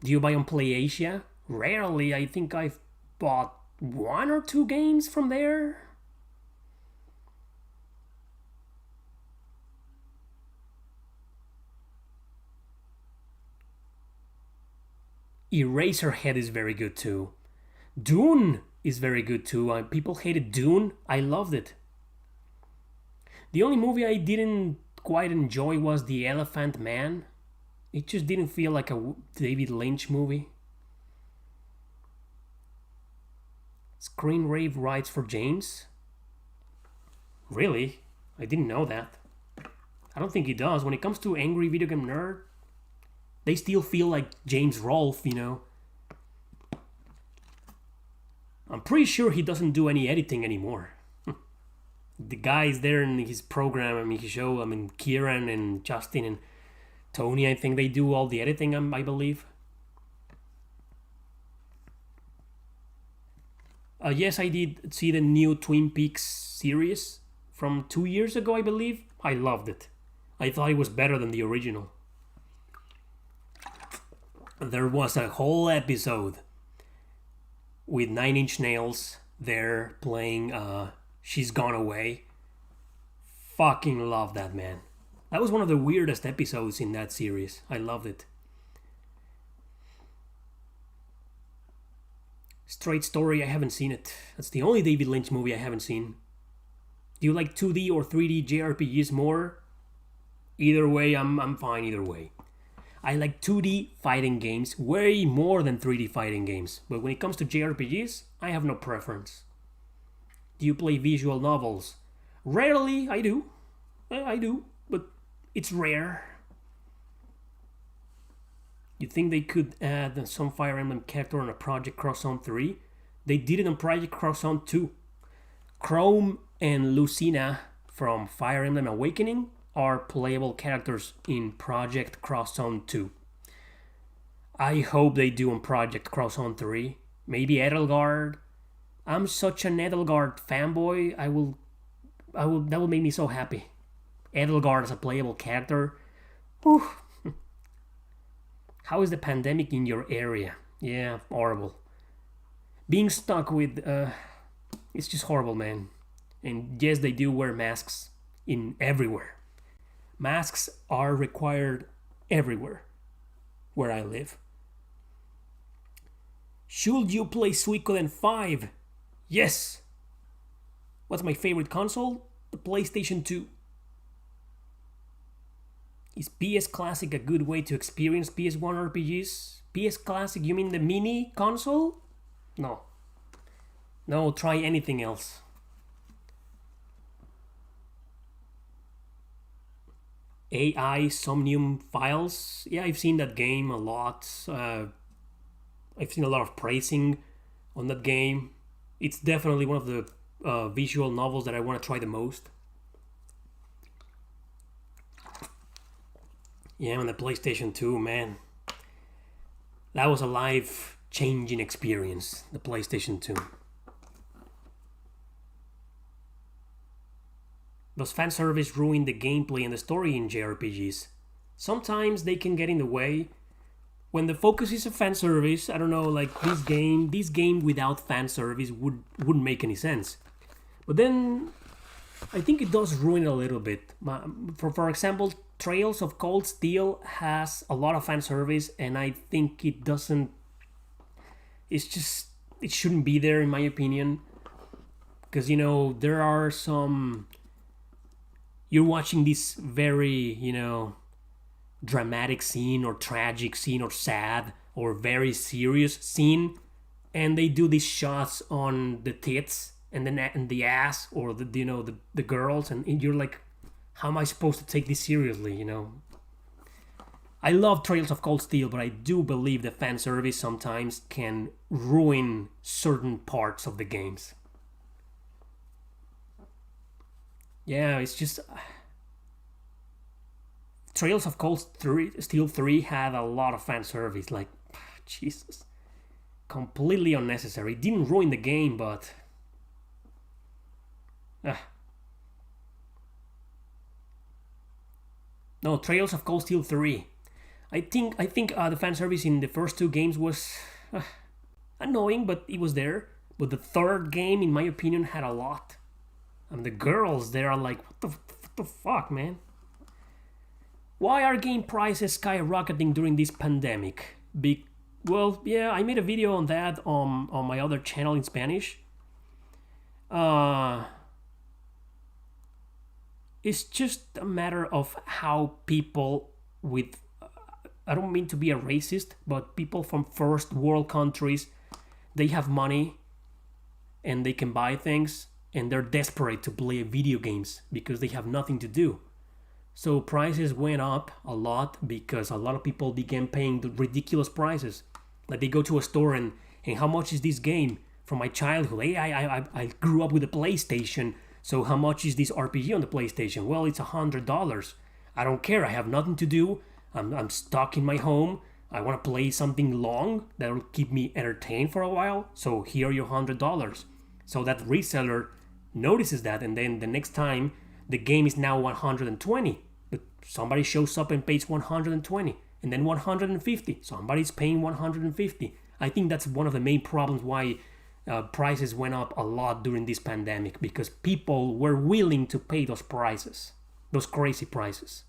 [SPEAKER 1] Do you buy on PlayAsia? Rarely. I think I've bought 1 or 2 games from there. Eraserhead is very good too. Dune is very good too. People hated Dune. I loved it. The only movie I didn't quite enjoy was The Elephant Man. It just didn't feel like a David Lynch movie. Screen Rave writes for James. Really? I didn't know that. I don't think he does. When it comes to Angry Video Game Nerd, they still feel like James Rolfe, you know. I'm pretty sure he doesn't do any editing anymore. The guys there in his program, his show, Kieran and Justin and Tony, I think they do all the editing, I believe. Yes, I did see the new Twin Peaks series from 2 years ago, I believe. I loved it. I thought it was better than the original. There was a whole episode with Nine Inch Nails there playing She's Gone Away. Fucking love that, man. That was one of the weirdest episodes in that series. I loved it. Straight Story, I haven't seen it. That's the only David Lynch movie I haven't seen. Do you like 2D or 3D JRPGs more? Either way, I'm fine either way. I like 2D fighting games way more than 3D fighting games. But when it comes to JRPGs, I have no preference. Do you play visual novels? Rarely, I do. I do, but it's rare. You think they could add some Fire Emblem character on a Project Cross Zone 3? They did it on Project Cross Zone 2. Chrome and Lucina from Fire Emblem Awakening are playable characters in Project Cross Zone 2. I hope they do on Project Cross Zone 3. Maybe Edelgard. I'm such an Edelgard fanboy. That will make me so happy. Edelgard as a playable character. Whew. How is the pandemic in your area? Yeah, horrible. Being stuck with it's just horrible, man. And yes, they do wear masks in everywhere. Masks are required everywhere where I live. Should you play Suikoden 5? Yes. What's my favorite console? The PlayStation 2. Is PS Classic a good way to experience PS1 RPGs? PS Classic, you mean the mini console? No. No, try anything else. AI Somnium Files. Yeah, I've seen that game a lot. I've seen a lot of praising on that game. It's definitely one of the visual novels that I want to try the most. Yeah, on the PlayStation 2, man. That was a life-changing experience, the PlayStation 2. Does fan service ruin the gameplay and the story in JRPGs? Sometimes they can get in the way. When the focus is a fan service, I don't know, like this game without fan service wouldn't make any sense. But then I think it does ruin it a little bit. For example, Trails of Cold Steel has a lot of fan service, and I think it doesn't. It shouldn't be there in my opinion, because there are some. You're watching this very dramatic scene or tragic scene or sad or very serious scene, and they do these shots on the tits and the ass or the girls, and you're like, how am I supposed to take this seriously? I love Trails of Cold Steel, but I do believe the fan service sometimes can ruin certain parts of the games. Yeah, it's just Trails of Cold Steel 3 had a lot of fan service. Like, Jesus, completely unnecessary. It didn't ruin the game, but No, Trails of Cold Steel 3. I think the fan service in the first two games was annoying, but it was there. But the third game, in my opinion, had a lot. And the girls there are like, what the fuck, man? Why are game prices skyrocketing during this pandemic? Well, yeah, I made a video on that on my other channel in Spanish. It's just a matter of how people with, I don't mean to be a racist, but people from first world countries, they have money and they can buy things and they're desperate to play video games because they have nothing to do. So prices went up a lot because a lot of people began paying the ridiculous prices. Like they go to a store and how much is this game from my childhood? Hey, I grew up with a PlayStation, so how much is this RPG on the PlayStation? Well, it's $100. I don't care, I have nothing to do. I'm stuck in my home. I want to play something long that will keep me entertained for a while. So here are your $100. So that reseller notices that, and then the next time the game is now 120. But somebody shows up and pays 120, and then 150. Somebody's paying 150. I think that's one of the main problems why prices went up a lot during this pandemic, because people were willing to pay those prices, those crazy prices.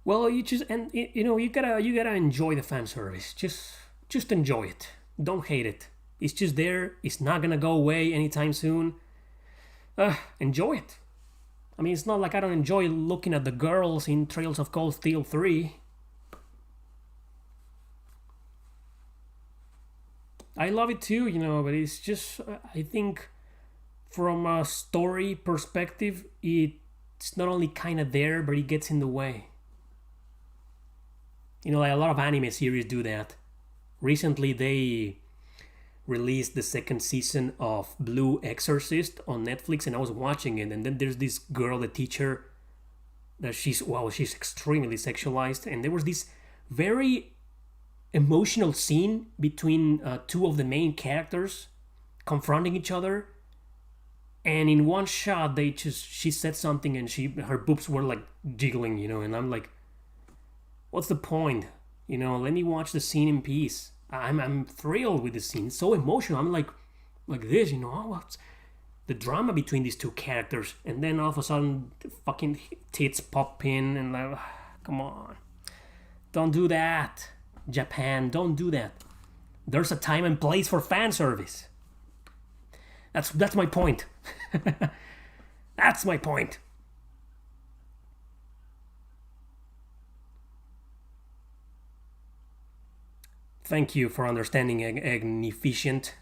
[SPEAKER 1] Well, you gotta enjoy the fan service. Just enjoy it. Don't hate it. It's just there. It's not gonna go away anytime soon. Enjoy it. I mean, it's not like I don't enjoy looking at the girls in Trails of Cold Steel 3. I love it too, but it's just, I think from a story perspective, it's not only kind of there, but it gets in the way. Like a lot of anime series do that. Recently, they released the second season of Blue Exorcist on Netflix, and I was watching it. And then there's this girl, the teacher, that she's extremely sexualized. And there was this very emotional scene between two of the main characters confronting each other. And in one shot, she said something, and her boobs were like jiggling, and I'm like, what's the point? Let me watch the scene in peace. I'm thrilled with the scene. It's so emotional. I'm like this, what's the drama between these two characters? And then all of a sudden, the fucking tits pop in, and like, come on, don't do that, Japan. Don't do that. There's a time and place for fan service. That's my point. That's my point. Thank you for understanding, Agnificent.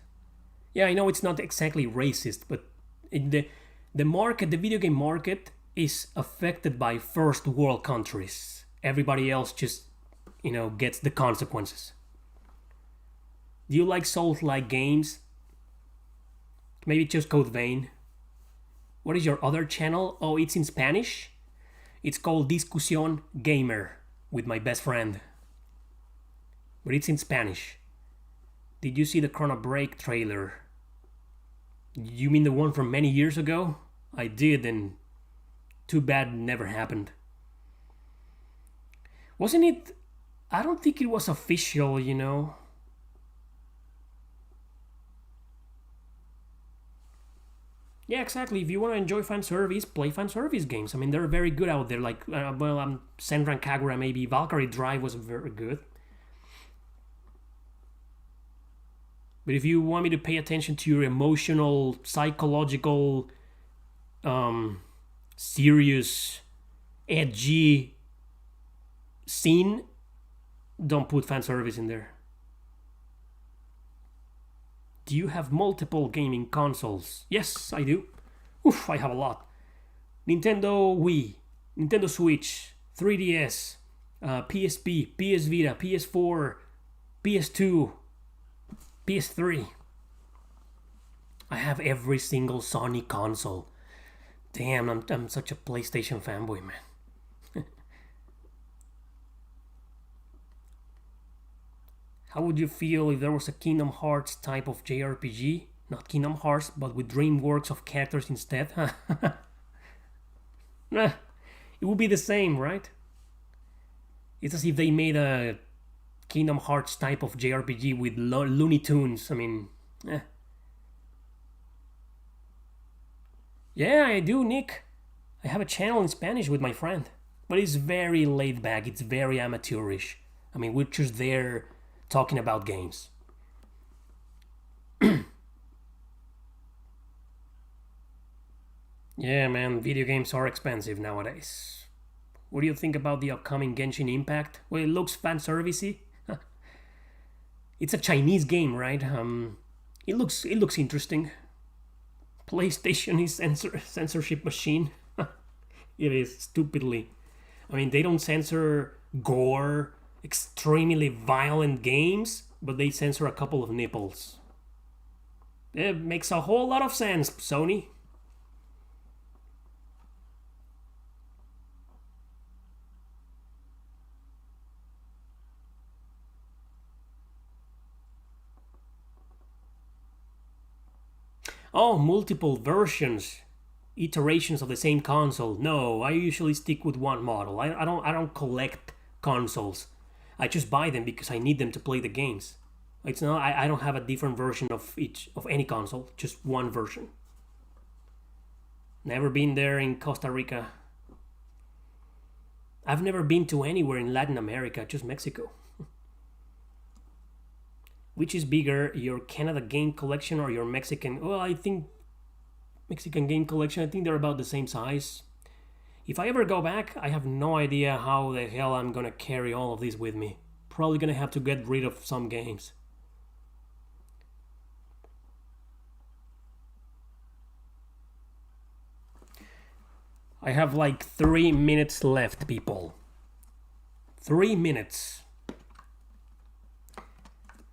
[SPEAKER 1] Yeah, I know it's not exactly racist, but the video game market is affected by first world countries. Everybody else just, gets the consequences. Do you like Souls-like games? Maybe just Code Vein. What is your other channel? Oh, it's in Spanish. It's called Discusión Gamer with my best friend. But it's in Spanish. Did you see the Chrono Break trailer? You mean the one from many years ago? I did, and too bad it never happened. Wasn't it? I don't think it was official, Yeah, exactly. If you want to enjoy fan service, play fan service games. I mean, they're very good out there. Like, Senran Kagura, maybe. Valkyrie Drive was very good. But if you want me to pay attention to your emotional, psychological, serious, edgy scene, don't put fan service in there. Do you have multiple gaming consoles? Yes, I do. Oof, I have a lot. Nintendo Wii, Nintendo Switch, 3DS, PSP, PS Vita, PS4, PS2, PS3. I have every single Sony console. Damn, I'm such a PlayStation fanboy, man. How would you feel if there was a Kingdom Hearts type of JRPG? Not Kingdom Hearts, but with DreamWorks of characters instead? Nah, it would be the same, right? It's as if they made a Kingdom Hearts type of JRPG with Looney Tunes. I mean, eh. Yeah, I do, Nick. I have a channel in Spanish with my friend. But it's very laid back, it's very amateurish. I mean, we're just there talking about games. Yeah, man, video games are expensive nowadays. What do you think about the upcoming Genshin Impact? Well, it looks fan servicey. It's a Chinese game, right? It looks interesting. PlayStation is censorship machine. It is, stupidly. I mean, they don't censor gore, extremely violent games, but they censor a couple of nipples. It makes a whole lot of sense, Sony. Oh, multiple versions, iterations of the same console. No, I usually stick with one model. I don't collect consoles. I just buy them because I need them to play the games. It's not. I don't have a different version of any console. Just one version. Never been there in Costa Rica. I've never been to anywhere in Latin America. Just Mexico. Which is bigger, your Canada game collection or your Mexican? Well, I think Mexican game collection, I think they're about the same size. If I ever go back, I have no idea how the hell I'm gonna carry all of these with me. Probably gonna have to get rid of some games. I have like 3 minutes left, people. 3 minutes.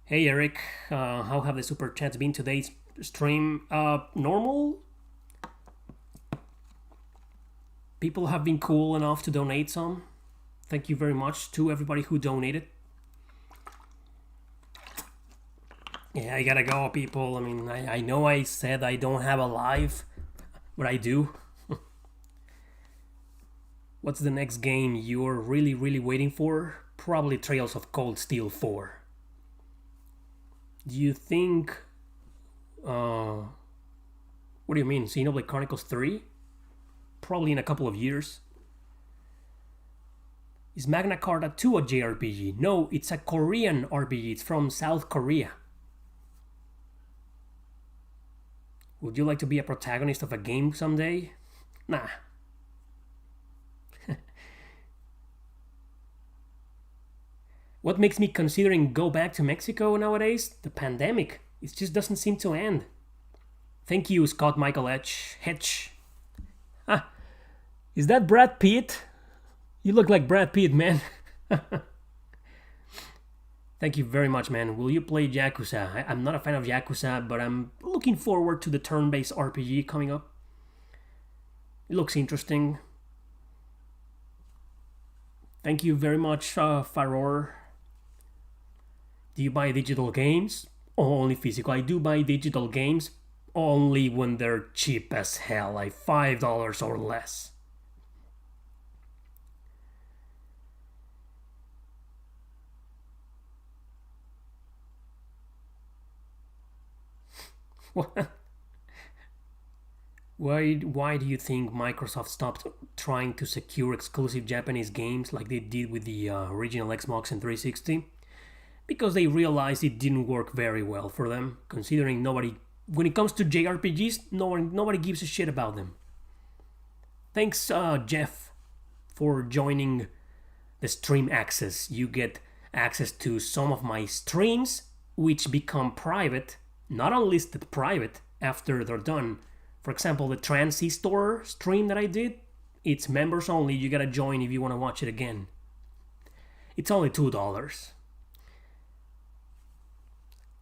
[SPEAKER 1] Hey Eric, how have the super chats been today's stream? Normal? People have been cool enough to donate some. Thank you very much to everybody who donated. Yeah, I gotta go, people. I mean, I know I said I don't have a live, but I do. What's the next game you're really waiting for? Probably Trails of Cold Steel 4. Do you think... what do you mean? Xenoblade Chronicles 3? Probably in a couple of years. Is Magna Carta 2 a JRPG? No, it's a Korean RPG. It's from South Korea. Would you like to be a protagonist of a game someday? Nah. What makes me considering go back to Mexico nowadays? The pandemic. It just doesn't seem to end. Thank you, Scott Michael Hetch. Ah, is that Brad Pitt? You look like Brad Pitt, man. Thank you very much, man. Will you play Yakuza? I'm not a fan of Yakuza, but I'm looking forward to the turn-based RPG coming up. It looks interesting. Thank you very much, Faror. Do you buy digital games? Only physical. I do buy digital games only when they're cheap as hell, like $5 or less. What? Why do you think Microsoft stopped trying to secure exclusive Japanese games like they did with the original Xbox and 360? Because they realized it didn't work very well for them, considering when it comes to JRPGs, nobody gives a shit about them. Thanks, Jeff, for joining the stream access. You get access to some of my streams, which become private, not unlisted private, after they're done. For example, the Transistor stream that I did, it's members only. You gotta join if you want to watch it again. It's only $2.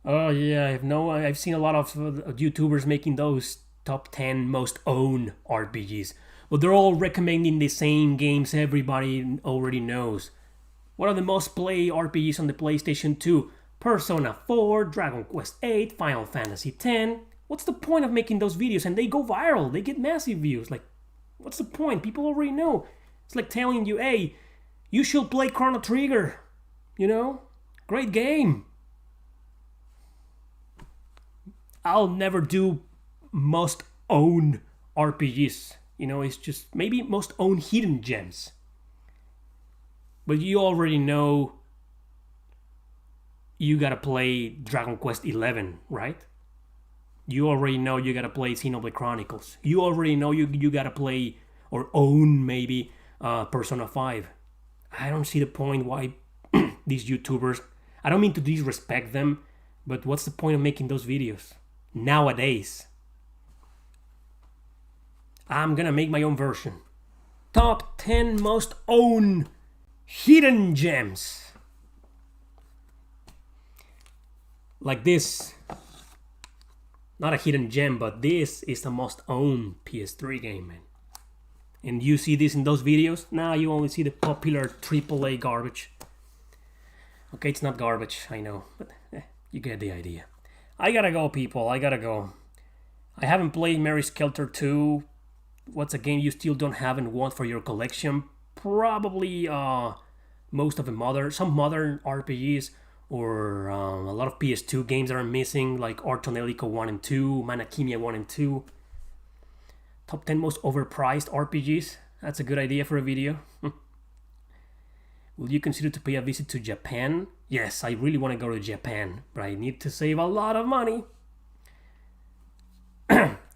[SPEAKER 1] Oh yeah, I've seen a lot of YouTubers making those top 10 most owned RPGs. But they're all recommending the same games everybody already knows. What are the most played RPGs on the PlayStation 2? Persona 4, Dragon Quest 8, Final Fantasy X. What's the point of making those videos? And they go viral, they get massive views. Like, what's the point? People already know. It's like telling you, hey, you should play Chrono Trigger. You know? Great game. I'll never do most own RPGs. You know, it's just maybe most own hidden gems. But you already know you gotta play Dragon Quest 11, right? You already know you gotta play Xenoblade Chronicles. You already know you gotta play or own maybe Persona 5. I don't see the point why these YouTubers, I don't mean to disrespect them, but what's the point of making those videos? Nowadays. I'm gonna make my own version. Top 10 most owned hidden gems. Like this. Not a hidden gem, but this is the most owned PS3 game, man. And you see this in those videos? Now you only see the popular AAA garbage. Okay, it's not garbage, I know, but you get the idea. I gotta go, people, I gotta go. I haven't played Mary Skelter 2. What's a game you still don't have and want for your collection? Probably most of the some modern RPGs, or a lot of PS2 games that are missing, like Ortonelico 1 and 2, Manakimia 1 and 2. Top 10 most overpriced RPGs. That's a good idea for a video. Will you consider to pay a visit to Japan? Yes, I really want to go to Japan, but I need to save a lot of money.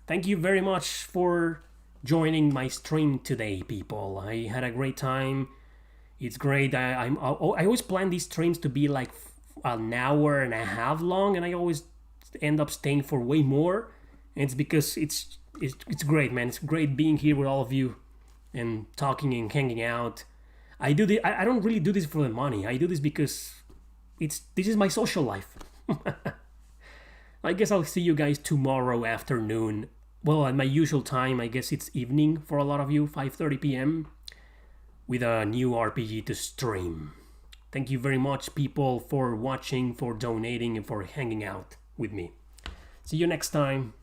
[SPEAKER 1] Thank you very much for joining my stream today, people. I had a great time. It's great. I always plan these streams to be like an hour and a half long, and I always end up staying for way more. And it's because it's great, man. It's great being here with all of you and talking and hanging out. I don't really do this for the money. I do this because this is my social life. I guess I'll see you guys tomorrow afternoon. Well, at my usual time, I guess it's evening for a lot of you, 5:30 p.m. with a new RPG to stream. Thank you very much, people, for watching, for donating, and for hanging out with me. See you next time.